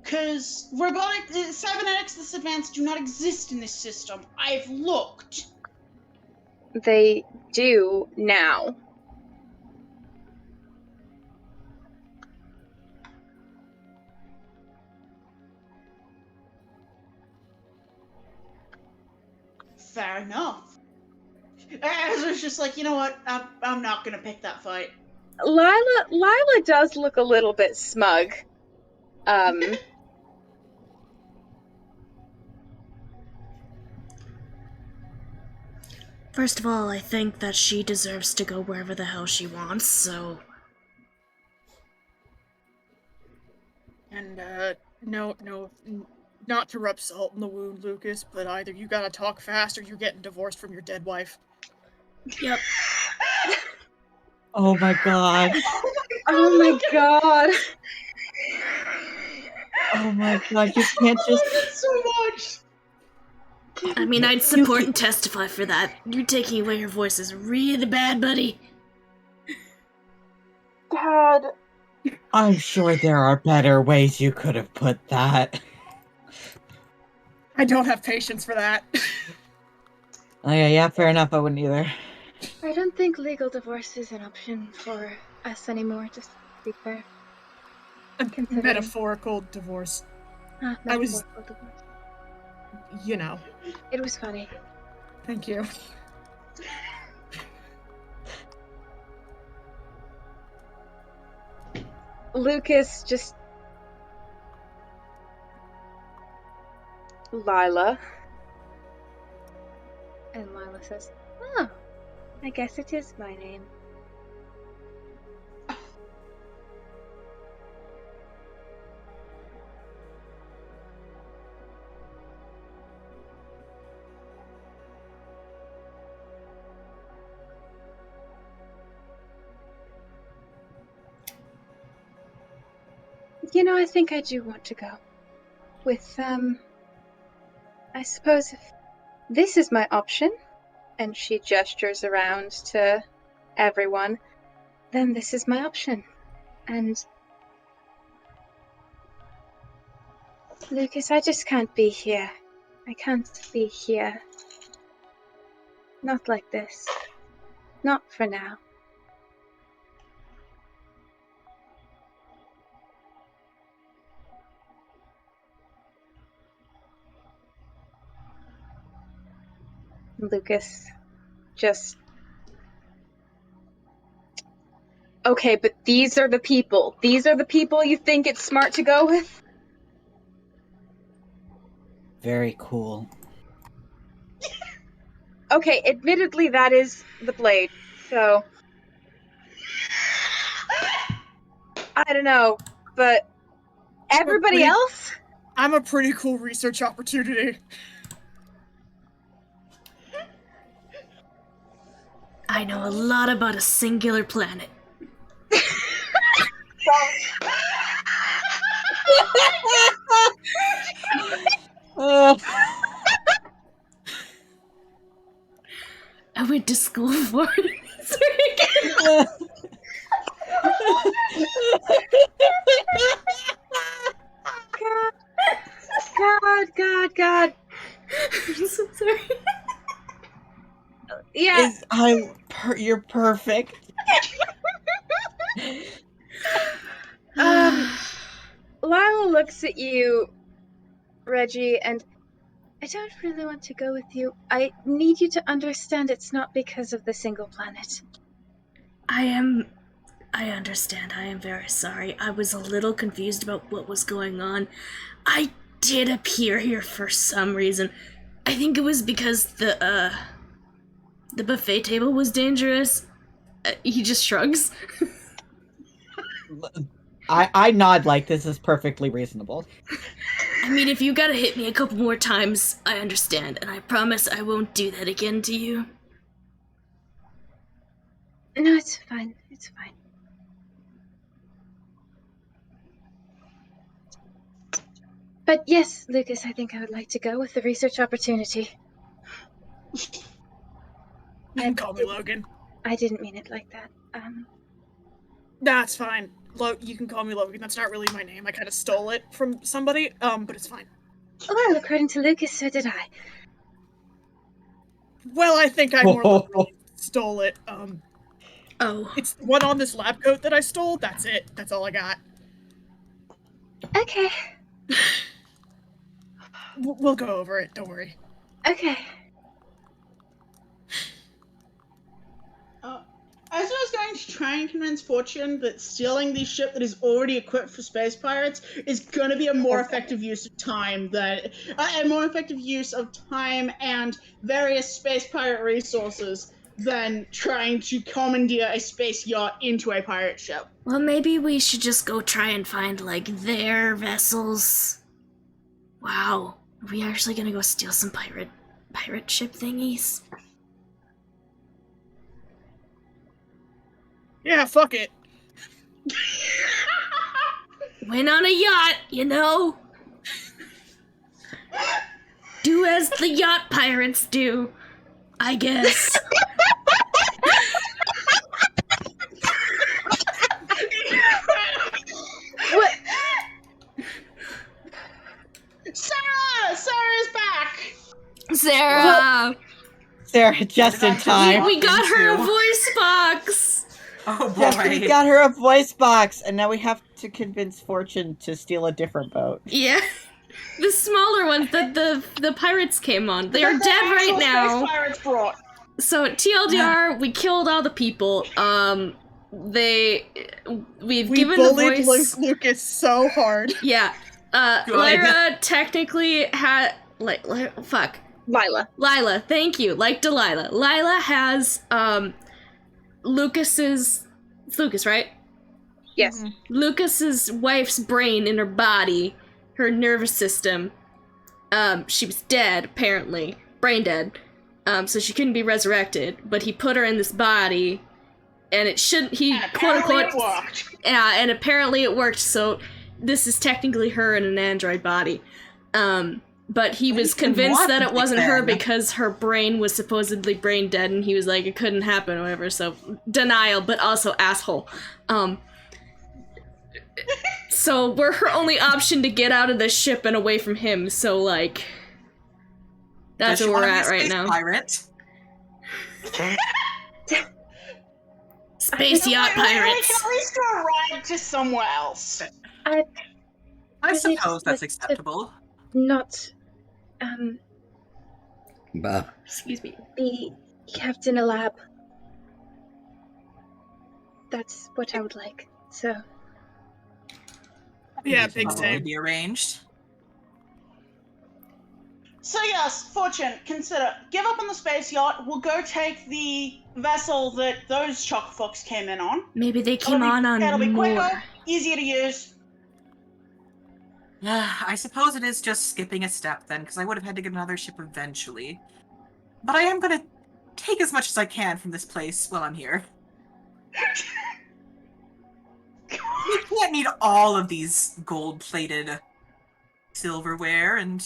Because cybernetics this advanced do not exist in this system. I've looked. They do now. Fair enough. Ezra's just like, you know what? I'm not gonna pick that fight. Lila does look a little bit smug. First of all, I think that she deserves to go wherever the hell she wants, so... And, no, not to rub salt in the wound, Lucas, but either you gotta talk fast or you're getting divorced from your dead wife. Yep. Oh my god. Oh my god. Oh my god, you can't just... so much! I mean, I'd support and testify for that. You taking away her voice is really bad, buddy. God. I'm sure there are better ways you could have put that. I don't have patience for that. Okay, yeah, fair enough. I wouldn't either. I don't think legal divorce is an option for us anymore, just to be fair. Considering- Metaphorical divorce. I was- Metaphorical divorce. You know. It was funny. Thank you. Lucas just... Lila. And Lila says, "Oh, I guess it is my name." You know, I think I do want to go. With, I suppose if this is my option, and she gestures around to everyone, then this is my option. And Lucas, I just can't be here. I can't be here. Not like this. Not for now. Lucas just... Okay, but these are the people. These are the people you think it's smart to go with? Very cool. Okay, admittedly that is the blade, so... I don't know, but... Everybody else? I'm a pretty cool research opportunity. I know a lot about a singular planet. I went to school for it. God. I'm so sorry. Yeah. You're perfect. Lila looks at you, Reggie, and I don't really want to go with you. I need you to understand it's not because of the single planet. I understand. I am very sorry. I was a little confused about what was going on. I did appear here for some reason. I think it was because the buffet table was dangerous. He just shrugs. I nod like this is perfectly reasonable. I mean, if you gotta hit me a couple more times, I understand, and I promise I won't do that again to you. No, it's fine. It's fine. But yes, Lucas, I think I would like to go with the research opportunity. You can call me Logan. I didn't mean it like that. That's fine. You can call me Logan. That's not really my name. I kind of stole it from somebody, but it's fine. Well, according to Lucas, so did I. Well, I think I more literally stole it. Oh. It's the one on this lab coat that I stole. That's it. That's all I got. Okay. We'll go over it. Don't worry. Okay. As I was going to try and convince Fortune that stealing the ship that is already equipped for space pirates is going to be a more effective use of time and various space pirate resources than trying to commandeer a space yacht into a pirate ship. Well, maybe we should just go try and find, like, their vessels. Wow. Are we actually gonna go steal some pirate ship thingies? Yeah, fuck it. Went on a yacht, you know? Do as the yacht pirates do, I guess. Sarah! Sarah, just in time. We got her a into? voice box! Oh Just we boy. got her a voice box, and now we have to convince Fortune to steal a different boat. Yeah. The smaller ones that the pirates came on. They are That the dead right actual now. Space pirates brought. So TLDR, we killed all the people. We've We given the bullied voice. Lucas so hard. Yeah. Good. Lyra technically had fuck. Lila. Thank you. Like Delilah. Lila has Lucas's. It's Lucas, right? Yes. Lucas's wife's brain in her body, her nervous system. She was dead, apparently. Brain dead. So she couldn't be resurrected, but he put her in this body, and it shouldn't, he And quote apparently unquote, it worked. yeah, and apparently it worked, so this is technically her in an android body. But he was convinced that it wasn't her because her brain was supposedly brain dead, and he was like, it couldn't happen or whatever, so denial, but also asshole. So we're her only option to get out of the ship and away from him, so like, that's Does she where we're wanna be at a right space now. Pirate? Space yacht We pirates. can at least go a ride to somewhere else. I Really, suppose that's it's acceptable. Not, Excuse me. be kept in a lab. That's what I would like. So, Yeah, big Probably same. be arranged. So yes, Fortune, consider give up on the space yacht. We'll go take the vessel that those chock fucks came in on. Maybe they It'll came be- on It'll be more. quicker, easier to use. I suppose it is just skipping a step then, because I would have had to get another ship eventually. But I am gonna take as much as I can from this place while I'm here. We can't need all of these gold-plated silverware, and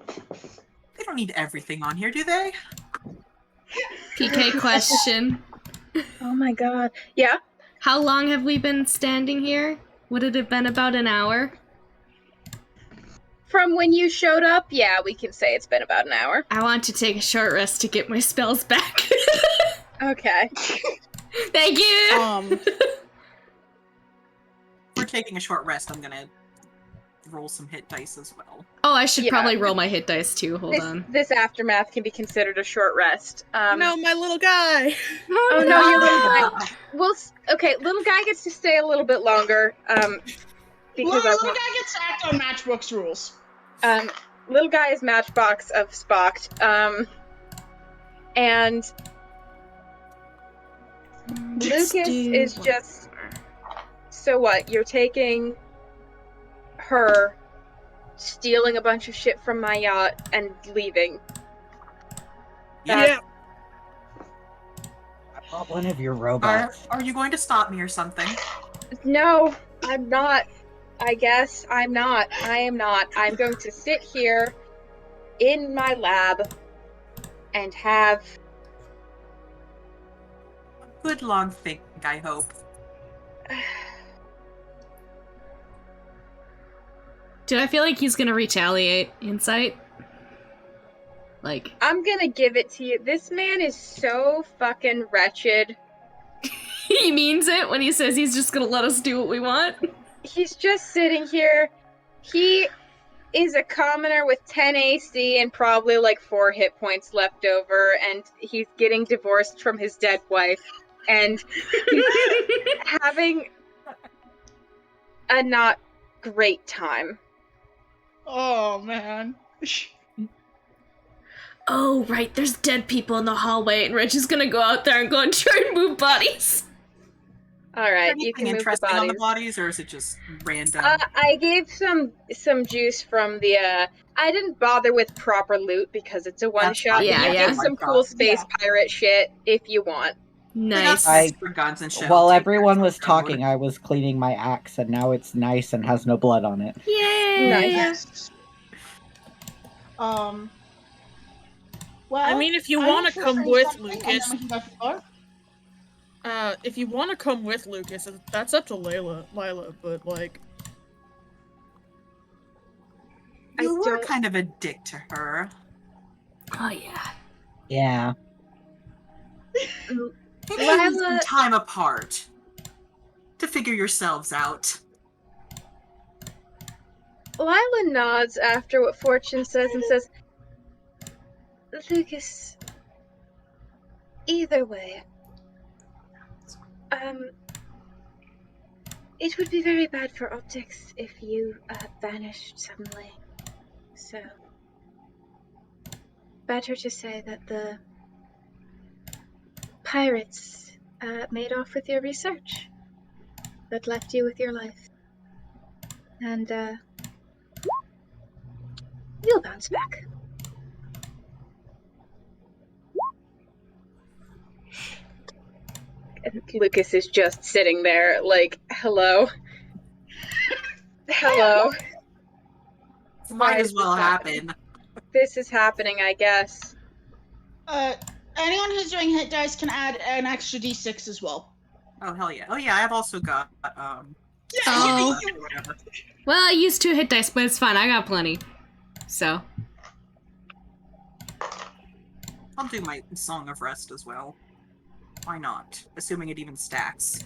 they don't need everything on here, do they? PK question. oh my god. Yeah? How long have we been standing here? Would it have been about an hour? From when you showed up, yeah, we can say it's been about an hour. I want to take a short rest to get my spells back. Okay. Thank you! Um, If we're taking a short rest, I'm gonna roll some hit dice as well. Oh, I should Yeah. probably roll my hit dice too. Hold on. This aftermath can be considered a short rest. no, my little guy. Oh no, your little guy. Well, okay, little guy gets to stay a little bit longer. Because Little guy gets sacked on Matchbook's rules. little guy is Matchbox of Spocked. And Let's Lucas do is one just. more. So what? You're taking her, stealing a bunch of shit from my yacht, and leaving. Yeah. I bought one of your robots. Are you going to stop me or something? No, I'm not. I guess I'm not. I am not. I'm going to sit here in my lab and have. Good long think, I hope. Do I feel like he's gonna retaliate? Insight? Like, I'm gonna give it to you. This man is so fucking wretched. he means it when he says he's just gonna let us do what we want? He's just sitting here. He is a commoner with 10 AC and probably like 4 hit points left over, and he's getting divorced from his dead wife, and he's having a not great time. Oh man. Oh, right, there's dead people in the hallway, and Rich is gonna go out there and go and try and move bodies. Alright, Anything you can move the interesting on the bodies. bodies, or is it just random? I gave some juice from the, I didn't bother with proper loot because it's a one-shot, fine. but Yeah, you yeah. get some cool space pirate shit if you want. Nice. For guns and shit. While I'll take everyone that was for gold. talking, I was cleaning my axe, and now it's nice and has no blood on it. Yay! Nice. Well, I mean, if you I'm want to sure come there's with something, and Lucas, then we can go for it. if you want to come with Lucas, that's up to Lila, but like, were don't- kind of a dick to her. Oh yeah. Yeah. Maybe you need some Lila- time apart to figure yourselves out. Lila nods after what Fortune says and says, Lucas, either way, it would be very bad for optics if you vanished suddenly. So, better to say that the pirates made off with your research, but left you with your life. And you'll bounce back. And Lucas is just sitting there like, hello. Hello. Might Why as is well this happening? happen. This is happening, I guess. Anyone who's doing hit dice can add an extra d6 as well. Oh, hell yeah. Oh, yeah, I've also got, Oh. whatever. Well, I used 2 hit dice, but it's fine. I got plenty. So. I'll do my Song of Rest as well. Why not? Assuming it even stacks.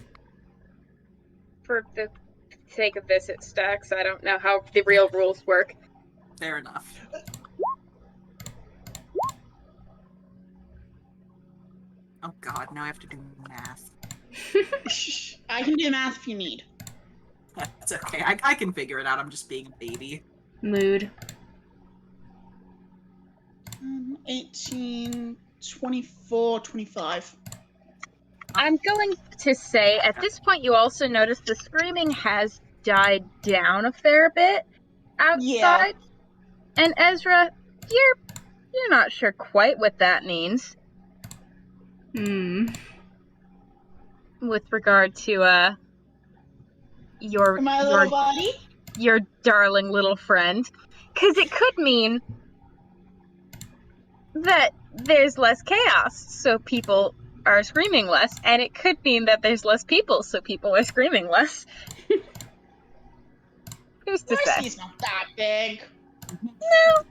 For the sake of this, it stacks. I don't know how the real rules work. Fair enough. Oh god, now I have to do math. I can do math if you need. That's okay, I can figure it out, I'm just being a baby. Mood. 18, 24, 25. I'm going to say, at this point, you also notice the screaming has died down a fair bit outside. And Ezra, you're not sure quite what that means with regard to your My little body? your darling little friend, because it could mean that there's less chaos, so people are screaming less, and it could mean that there's less people, so people are screaming less. Who's to say? Marcy's not that big. No.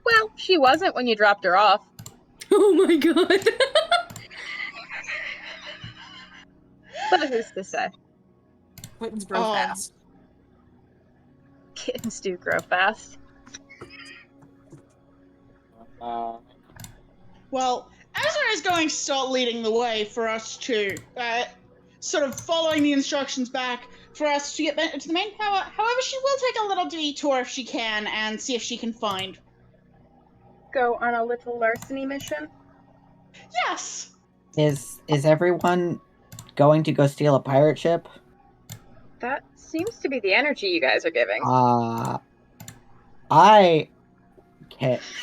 Well, she wasn't when you dropped her off. Oh my god. But who's to say? Kittens grow fast. Kittens do grow fast. Well, Ezra is going to start leading the way for us to, sort of following the instructions back for us to get back to the main power. However, she will take a little detour if she can and see if she can find. Go on a little larceny mission? Yes! Is everyone going to go steal a pirate ship? That seems to be the energy you guys are giving. I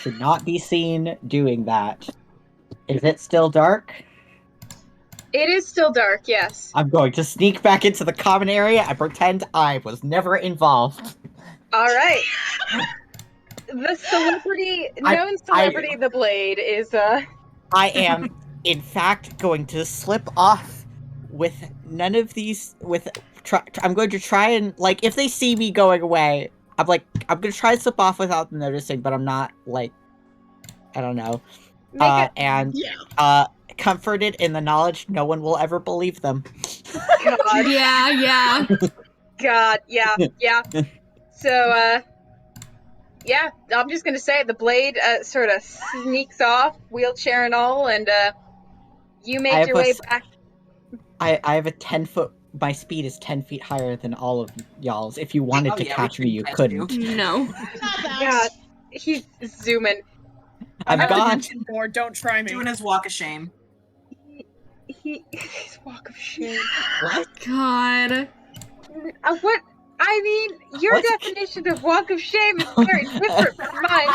should not be seen doing that. Is it still dark? It is still dark, yes. I'm going to sneak back into the common area and pretend I was never involved. Alright. The celebrity, known celebrity, the Blade, is, I am, in fact, going to slip off with none of these, I'm going to try and, like, if they see me going away, I'm going to try and slip off without them noticing, but I'm not, like, I don't know. Comforted in the knowledge no one will ever believe them. God. Yeah. God, yeah. So, yeah, I'm just gonna say the Blade sort of sneaks off, wheelchair and all, and you make your way back. I have a 10-foot. My speed is 10 feet higher than all of y'all's. If you wanted to catch me, you couldn't. No. God, he's zooming. I'm gone. More, don't try me. Doing his walk of shame. His walk of shame. What? God. What? I mean, your definition of walk of shame is very different from mine.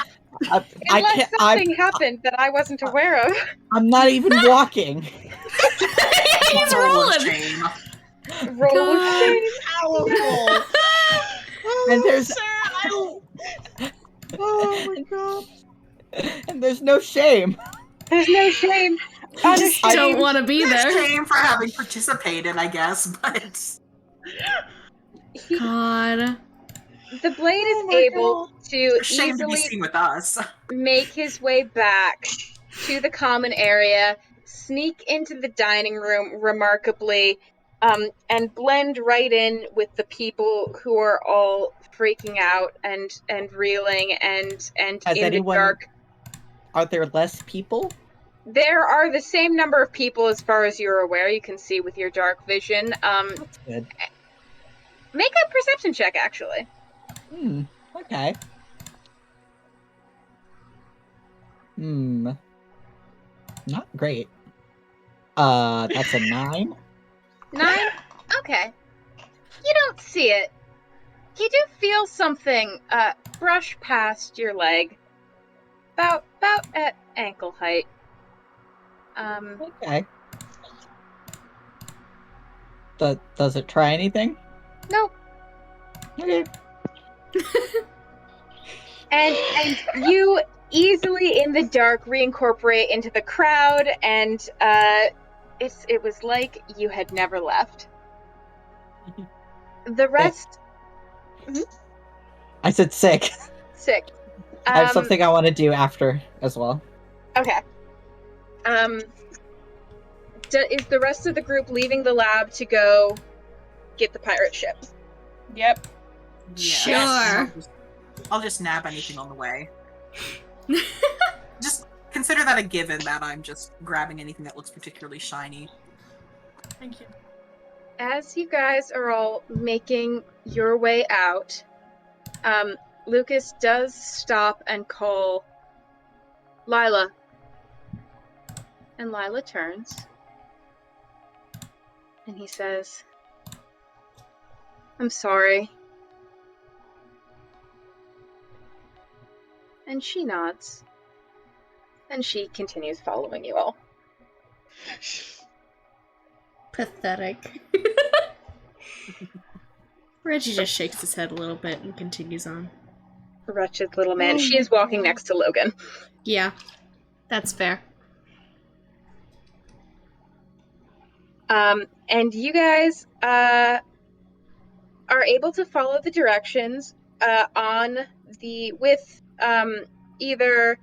Unless something happened that I wasn't aware of. I'm not even walking. He's rolling. Shame. Roll of shame. Powerful. And there's Oh my god. and there's no shame. There's no shame. I just don't want to be There's there. shame for having participated, I guess, but... God. The blade is Oh my able to Shame to be easily seen with us. make his way back to the common area, sneak into the dining room remarkably, and blend right in with the people who are all freaking out and reeling and Has in the anyone- dark. Are there less people? There are the same number of people as far as you're aware. You can see with your dark vision. That's good. Make a perception check, actually. Okay. Not great. That's a 9. 9? Okay. You don't see it. You do feel something brush past your leg. About at ankle height. Okay. Does it try anything? Nope. Okay. And you easily in the dark reincorporate into the crowd, and it was like you had never left. The rest I said sick. sick. I have something I want to do after as well. Okay. Is the rest of the group leaving the lab to go get the pirate ship? Yep. Sure. I'll just nab anything on the way. Just consider that a given that I'm just grabbing anything that looks particularly shiny. Thank you. As you guys are all making your way out, Lucas does stop and call Lila. And Lila turns. And he says, "I'm sorry." And she nods. And she continues following you all. Pathetic. Reggie just shakes his head a little bit and continues on. Wretched little man. She is walking next to Logan. Yeah, that's fair. And you guys are able to follow the directions with either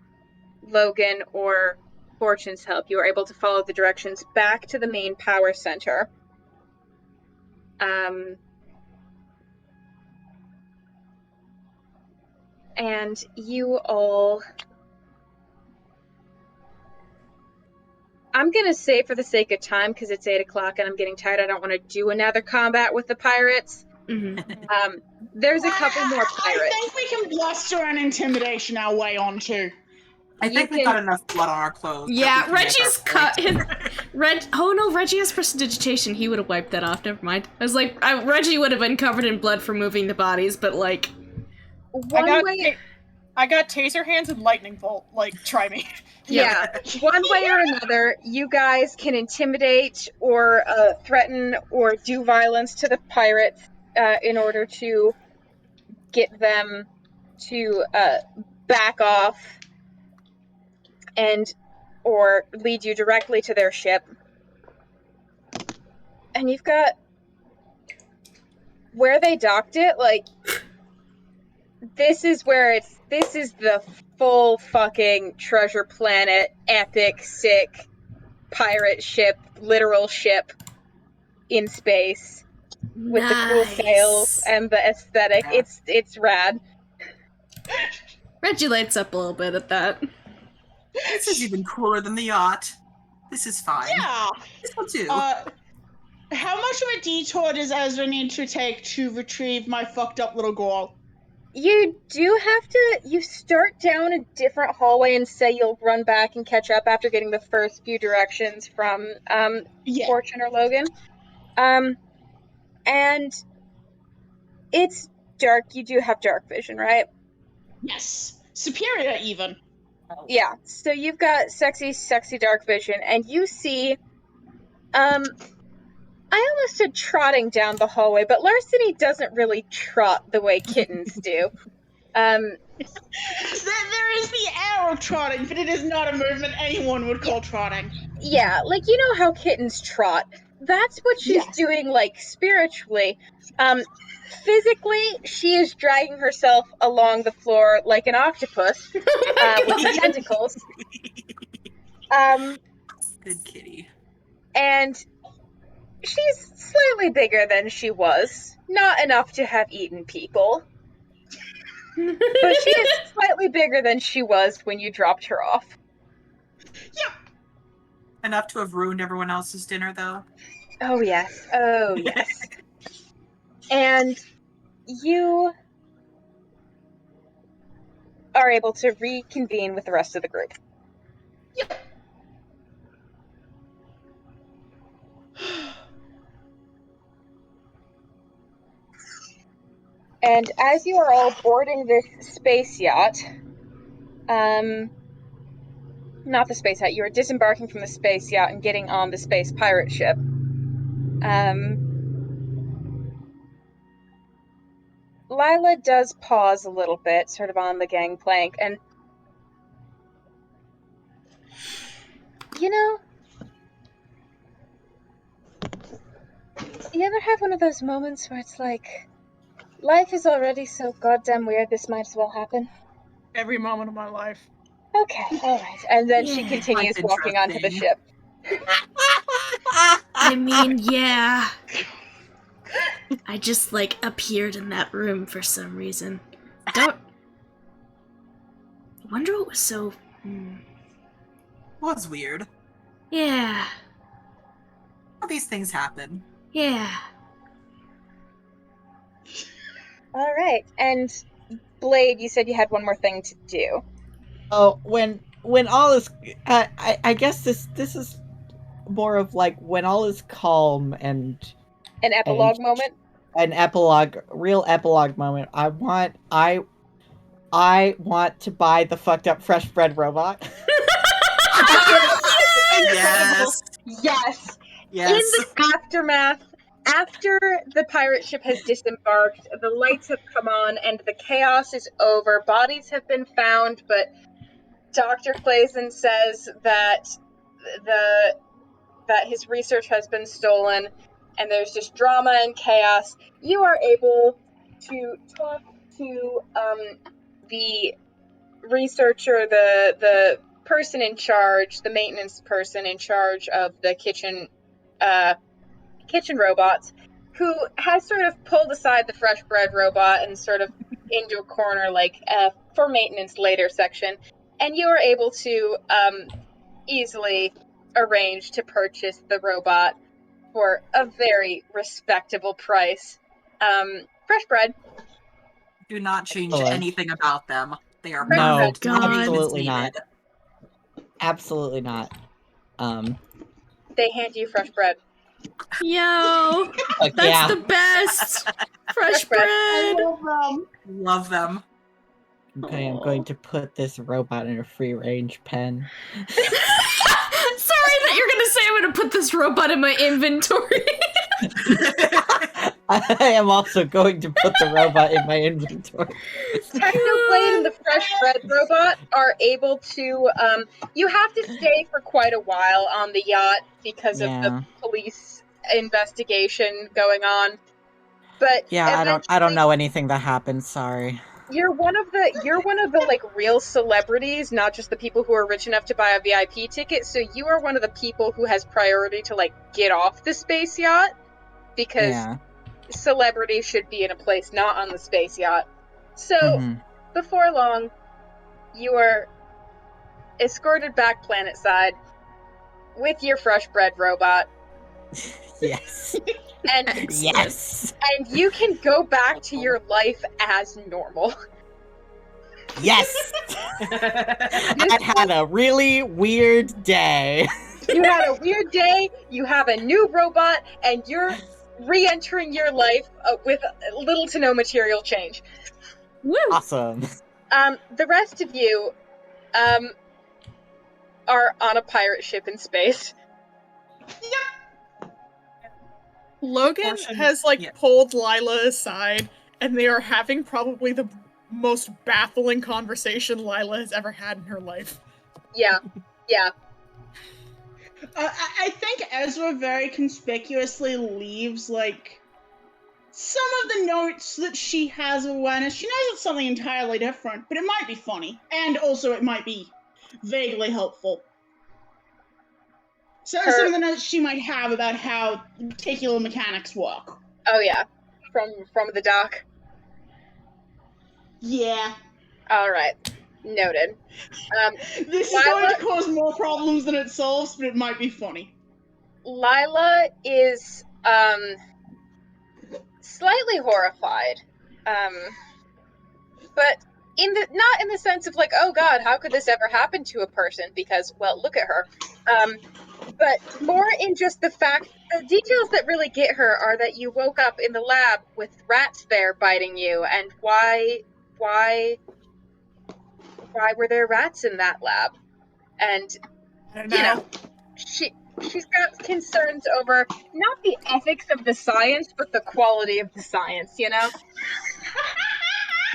Logan or Fortune's help. You are able to follow the directions back to the main power center. And you all... I'm going to say for the sake of time, because it's 8 o'clock and I'm getting tired, I don't want to do another combat with the pirates. Mm-hmm. There's a couple more pirates. I think we can bluster and intimidation our way on too. I think we've got enough blood on our clothes. Yeah, that we can make Reggie's our cut point. his Oh no, Reggie has prestidigitation. He would have wiped that off. Never mind. I was like, Reggie would have been covered in blood for moving the bodies, but like, I got taser hands and lightning bolt. Like, try me. Yeah, one way or another, you guys can intimidate or threaten or do violence to the pirates in order to get them to back off and or lead you directly to their ship. And you've got where they docked it, like, this is the full fucking Treasure Planet, epic, sick pirate ship, literal ship in space with the cool sails and the aesthetic. Yeah. It's rad. Reggie lights up a little bit at that. This is even cooler than the yacht. This is fine. Yeah. This will do. How much of a detour does Ezra need to take to retrieve my fucked up little girl? You do have to, you start down a different hallway and say you'll run back and catch up after getting the first few directions from Fortune or Logan. And it's dark. You do have dark vision, right? Yes. Superior, even. Yeah. So you've got sexy dark vision, and you see, I almost said trotting down the hallway, but Larceny doesn't really trot the way kittens do. There is the air of trotting, but it is not a movement anyone would call trotting. Yeah, like, you know how kittens trot. That's what she's doing, like, spiritually. Physically, she is dragging herself along the floor like an octopus with her tentacles. Good kitty. And she's slightly bigger than she was. Not enough to have eaten people. But she is slightly bigger than she was when you dropped her off. Enough to have ruined everyone else's dinner, though. Oh, yes. Oh, yes. And you are able to reconvene with the rest of the group. And as you are all boarding this space yacht, not the space yacht, you are disembarking from the space yacht and getting on the space pirate ship. Lila does pause a little bit, sort of on the gangplank, and you know, you ever have one of those moments where it's like, life is already so goddamn weird, this might as well happen? Every moment of my life. Okay, alright. And then she Yeah. continues Life walking onto the interesting. ship. I mean, yeah. I just, like, appeared in that room for some reason. Don't... wonder what was so... Was weird. Yeah. All these things happen. Yeah. Alright, and Blade, you said you had one more thing to do. Oh, when all is, I guess this is more of like when all is calm and An epilogue moment? an epilogue, real epilogue moment. I want to buy the fucked up fresh bread robot. Yes. Yes! Yes. In the aftermath, after the pirate ship has disembarked, the lights have come on and the chaos is over. Bodies have been found, but Dr. Clazen says that that his research has been stolen and there's just drama and chaos. You are able to talk to the researcher, the person in charge, the maintenance person in charge of the kitchen robots, who has sort of pulled aside the fresh bread robot and sort of into a corner, like for maintenance later section, and you are able to easily arrange to purchase the robot for a very respectable price. Fresh bread. Do not change Excellent. anything about them. They are No, perfect. God. absolutely not. Absolutely not. They hand you fresh bread. Yo! Like, That's yeah. the best! Fresh bread. I bread! love them. Love them. Okay, I'm going to put this robot in a free-range pen. Sorry that you're gonna say I'm gonna put this robot in my inventory. I am also going to put the robot in my inventory. Technoblade and the fresh bread robot are able to, you have to stay for quite a while on the yacht because of the police investigation going on. But yeah, I don't know anything that happened, sorry. You're one of the like real celebrities, not just the people who are rich enough to buy a VIP ticket. So you are one of the people who has priority to like get off the space yacht because celebrity should be in a place not on the space yacht. So before long, you are escorted back planetside with your fresh bread robot. Yes. And yes. And you can go back to your life as normal. Yes. I had a really weird day. You had a weird day, you have a new robot, and you're re-entering your life with little to no material change. Woo! Awesome. The rest of you are on a pirate ship in space. Logan has pulled Lila aside, and they are having probably the most baffling conversation Lila has ever had in her life. Yeah. I think Ezra very conspicuously leaves, like, some of the notes that she has of awareness. She knows it's something entirely different, but it might be funny. And also it might be vaguely helpful. So some of the notes she might have about how particular mechanics work. Oh yeah, from the doc. Yeah. All right, noted. This is going to cause more problems than it solves, but it might be funny. Lila is slightly horrified, but not in the sense of like, oh god, how could this ever happen to a person? Because, well, look at her. But more in just the fact, the details that really get her are that you woke up in the lab with rats there biting you, and why were there rats in that lab? And I don't know. She's got concerns over not the ethics of the science, but the quality of the science, you know?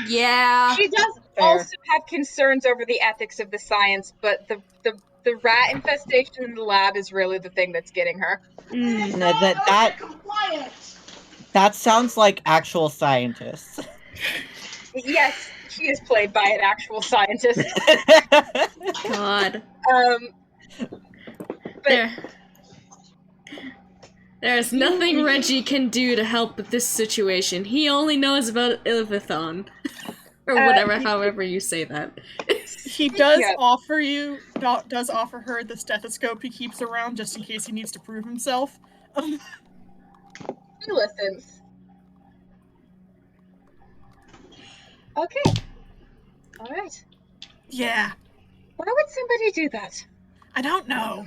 Yeah. She does Fair. also have concerns over the ethics of the science, but the rat infestation in the lab is really the thing that's getting her. No, that sounds like actual scientists. Yes, she is played by an actual scientist. God. But There's nothing Reggie can do to help with this situation. He only knows about Ilvathon. Or whatever, however you say that. He does offer her the stethoscope he keeps around just in case he needs to prove himself. he listens. Okay. Alright. Yeah. Why would somebody do that? I don't know.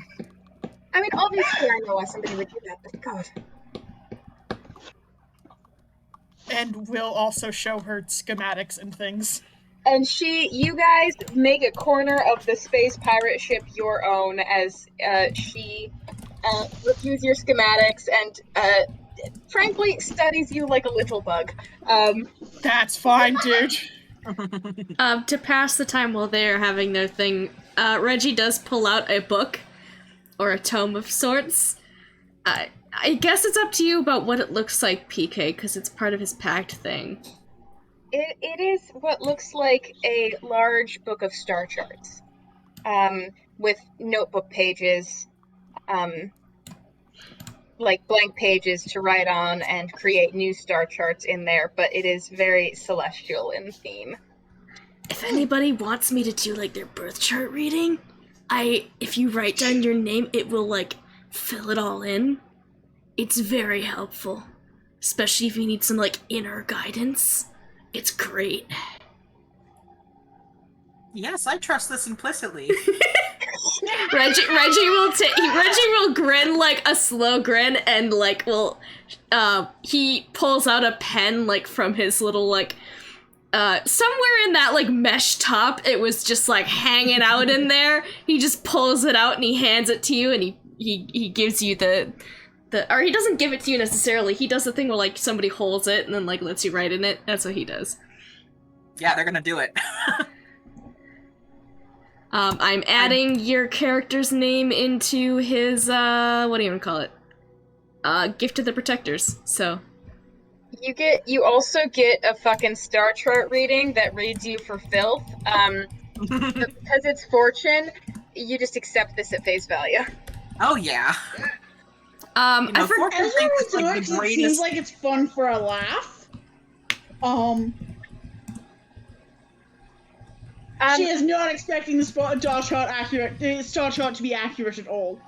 I mean, obviously I know why somebody would do that, but god. And we'll also show her schematics and things. And you guys make a corner of the space pirate ship your own as she reviews your schematics and, frankly, studies you like a little bug. That's fine, dude. To pass the time while they're having their thing, Reggie does pull out a book, or a tome of sorts. I guess it's up to you about what it looks like, PK, because it's part of his pact thing. It is what looks like a large book of star charts, with notebook pages, like blank pages to write on and create new star charts in there, but it is very celestial in theme. If anybody wants me to do, like, their birth chart reading, if you write down your name, it will, like, fill it all in. It's very helpful. Especially if you need some, like, inner guidance. It's great. Yes, I trust this implicitly. Reggie will grin, like, a slow grin, and, like, he pulls out a pen, like, from his little, like, somewhere in that, like, mesh top, it was just, like, hanging out in there. He just pulls it out and he hands it to you, and he gives you or he doesn't give it to you necessarily. He does the thing where, like, somebody holds it and then, like, lets you write in it. That's what he does. Yeah, they're gonna do it. I'm adding your character's name into his, what do you even call it? Gift of the Protectors, so. You also get a fucking star chart reading that reads you for filth. But because it's fortune, you just accept this at face value. Oh yeah. I forgot. As it seems like it's fun for a laugh. She is not expecting the star chart to be accurate at all.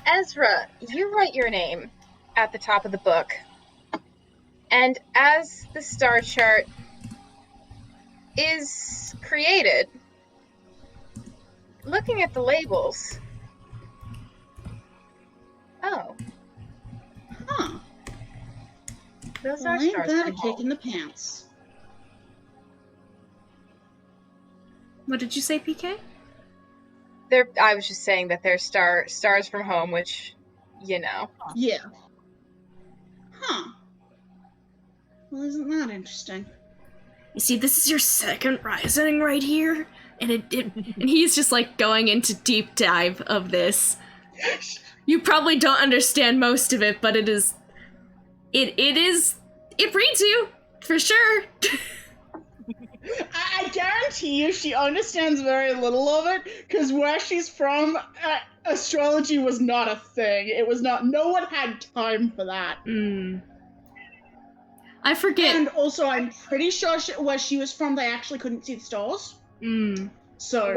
Ezra, you write your name at the top of the book. And as the star chart is created, looking at the labels. Oh. Huh. Those Well, are ain't stars. that a from kick home. in the pants? What did you say, PK? I was just saying that they're stars from home, which, you know. Yeah. Huh. Well, isn't that interesting? You see, this is your second rising right here, and and he's just, like, going into deep dive of this. You probably don't understand most of it, but it reads you, for sure. I guarantee you she understands very little of it, because where she's from, astrology was not a thing. It was not, no one had time for that. I forget. And also, I'm pretty sure where she was from, they actually couldn't see the stars. So...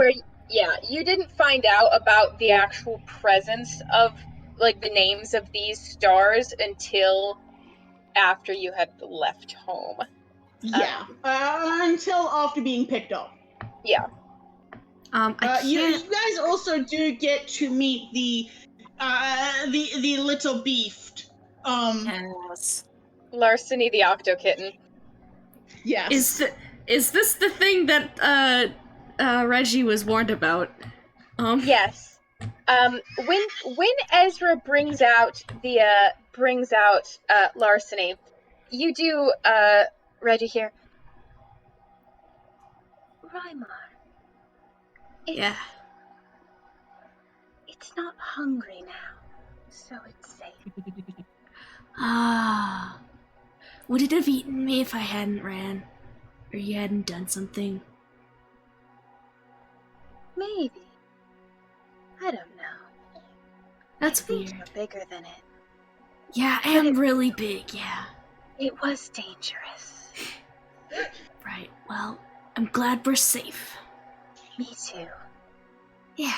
You didn't find out about the actual presence of, like, the names of these stars until after you had left home. Yeah, until after being picked up. Yeah. You guys also do get to meet the little beefed. Yes. Larceny the Octo Kitten. Yes. Is this the thing that Reggie was warned about? Yes. When Ezra brings out Larceny, you do Reggie here. Rymar. Yeah. It's not hungry now, so it's safe. Would it have eaten me if I hadn't ran? Or you hadn't done something? Maybe. I don't know. That's I think weird. you're bigger than it. Yeah, I am really big, yeah. It was dangerous. Right, well, I'm glad we're safe. Me too. Yeah.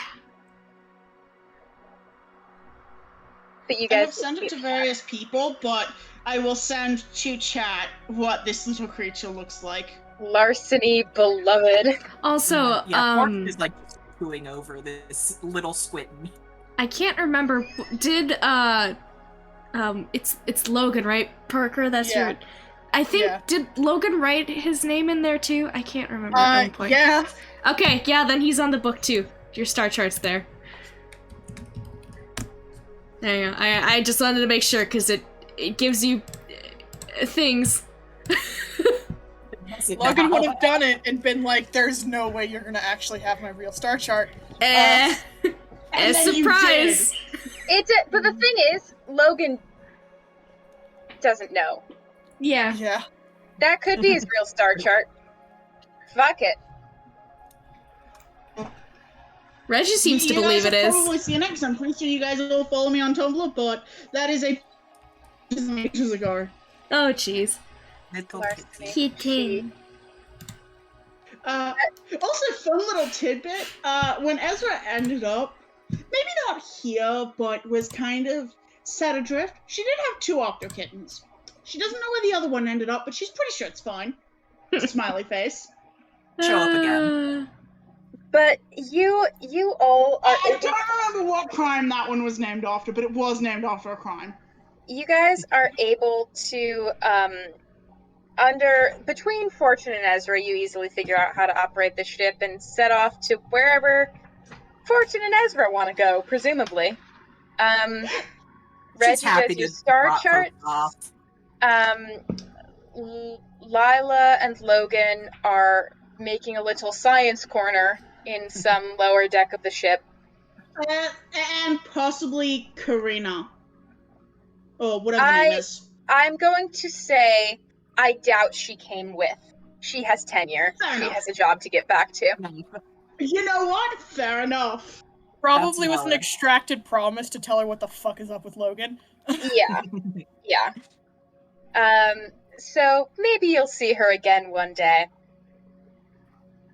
But you I guys have sent it to various people, but I will send to chat what this little creature looks like. Larceny beloved. Also, Mark is like cooing over this little squitten. I can't remember. Did it's Logan, right? Parker, that's Yeah. your. I think Yeah. did Logan write his name in there too? I can't remember at one point. Yeah. Okay, yeah, then he's on the book too. Your star chart's there. There you go. I just wanted to make sure because it gives you things. Logan would have done it and been like, "There's no way you're gonna actually have my real star chart." And then you Surprise! But the thing is, Logan doesn't know. Yeah. Yeah. That could be his real star chart. Fuck it. Reggie seems to believe it You guys is. will probably see it next. I'm pretty sure you guys will follow me on Tumblr, but that is ages ago. Oh, jeez. Little Larceny. Kitty. Also, fun little tidbit. When Ezra ended up, maybe not here, but was kind of set adrift, she did have 2 Octo Kittens. She doesn't know where the other one ended up, but she's pretty sure it's fine. Smiley face. Show up again. But you all are I don't remember what crime that one was named after, but it was named after a crime. you guys are able to between Fortune and Ezra, you easily figure out how to operate the ship and set off to wherever Fortune and Ezra want to go, presumably. Reggie does your star charts. Lila and Logan are making a little science corner in some lower deck of the ship. And possibly Karina. Or whatever her name is. I'm going to say I doubt she came with. She has tenure. Fair She enough. has a job to get back to. You know what? Fair enough. Probably That's with an valid. extracted promise to tell her what the fuck is up with Logan. Yeah. Yeah. So maybe you'll see her again one day.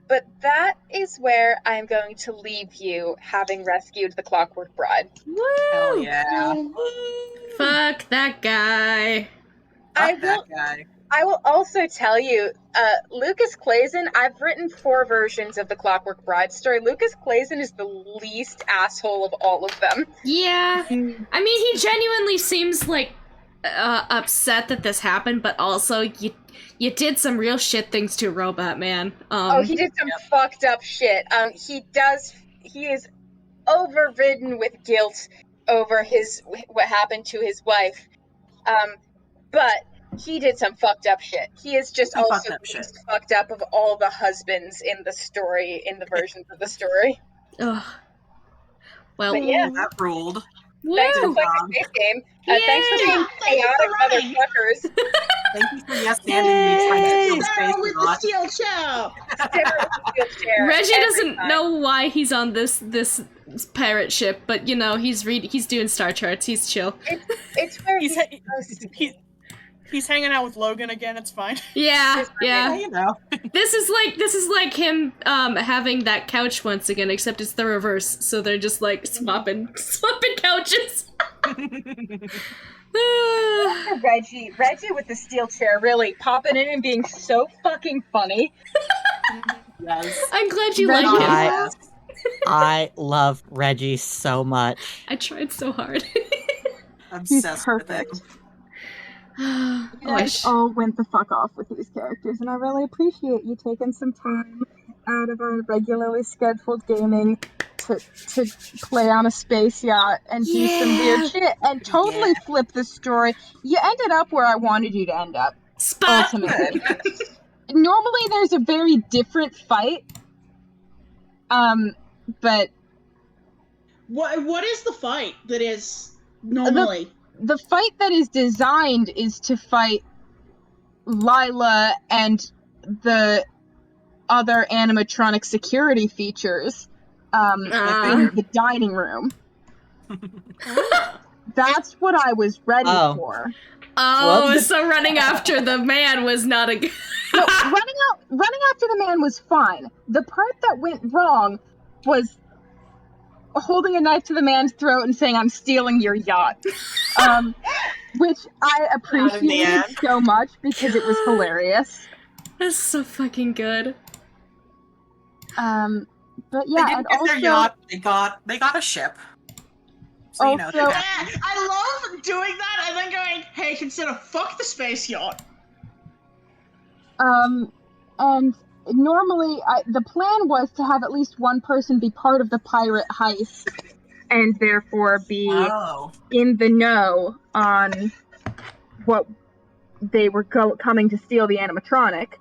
But that is where I'm going to leave you, having rescued the Clockwork Bride. Woo! Hell yeah. Fuck that guy. Fuck that guy. I will also tell you, Lucas Clazen, I've written 4 versions of the Clockwork Bride story. Lucas Clazen is the least asshole of all of them. Yeah. I mean, he genuinely seems like upset that this happened, but also you did some real shit things to Robot Man. He did some fucked up shit. He is overridden with guilt over what happened to his wife. But he did some fucked up shit. He is just Some also fucked up the shit. least fucked up of all the husbands in the story, in the versions of the story. Ugh. Well, But yeah. That ruled. Thanks for Woo! playing the space game. Thanks for Yay! being Thank you chaotic for running. motherfuckers. Thank you for yes anding me trying to steal Sarah space with the yacht. steel chair. Sarah with the steel chair Reggie every doesn't time. know why he's on this pirate ship, but you know he's doing star charts. He's chill. It's where He's he's ha- supposed to be. he's hanging out with Logan again. It's fine. Yeah, Yeah, yeah. you know. This is like him having that couch once again, except it's the reverse. So they're just like swapping couches. Reggie with the steel chair really popping in and being so fucking funny. Yes. I'm glad you Reggie- like him. I- I love Reggie so much. I tried so hard. Obsessed with him. perfect. Oh, You guys all went the fuck off with these characters, and I really appreciate you taking some time out of our regularly scheduled gaming to play on a space yacht and do some weird shit and totally flip the story. You ended up where I wanted you to end up, Spot. ultimately. Normally there's a very different fight, but What is the fight that is normally? the fight that is designed is to fight Lila and the other animatronic security features in the dining room. That's what I was ready for. Oh, Whoops. so running after the man was not a good. No, running after the man was fine. The part that went wrong was holding a knife to the man's throat and saying, "I'm stealing your yacht," which I appreciated end. so much because it was hilarious. That's so fucking good. But They yeah, didn't and get also their yacht. They got a ship. So you know. Also- they Yeah, have- I love doing that and then going, hey, consider fuck the space yacht. and normally the plan was to have at least one person be part of the pirate heist and therefore be Oh. in the know on what they were coming to steal the animatronic.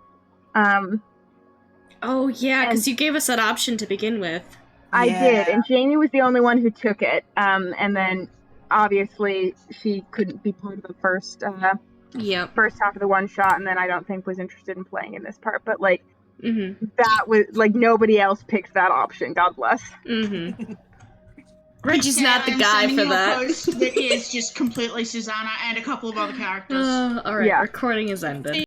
Oh yeah, because And- you gave us that option to begin with. I did, Yeah. and Jamie was the only one who took it. And then obviously she couldn't be part of the first Yep. half of the one shot, and then I don't think was interested in playing in this part. But like Mm-hmm. that was like nobody else picked that option. God bless. Mm-hmm. Reggie's not the I'm guy sending for you that. A post that is just completely Susanna and a couple of other characters. Alright, Yeah. recording is ended.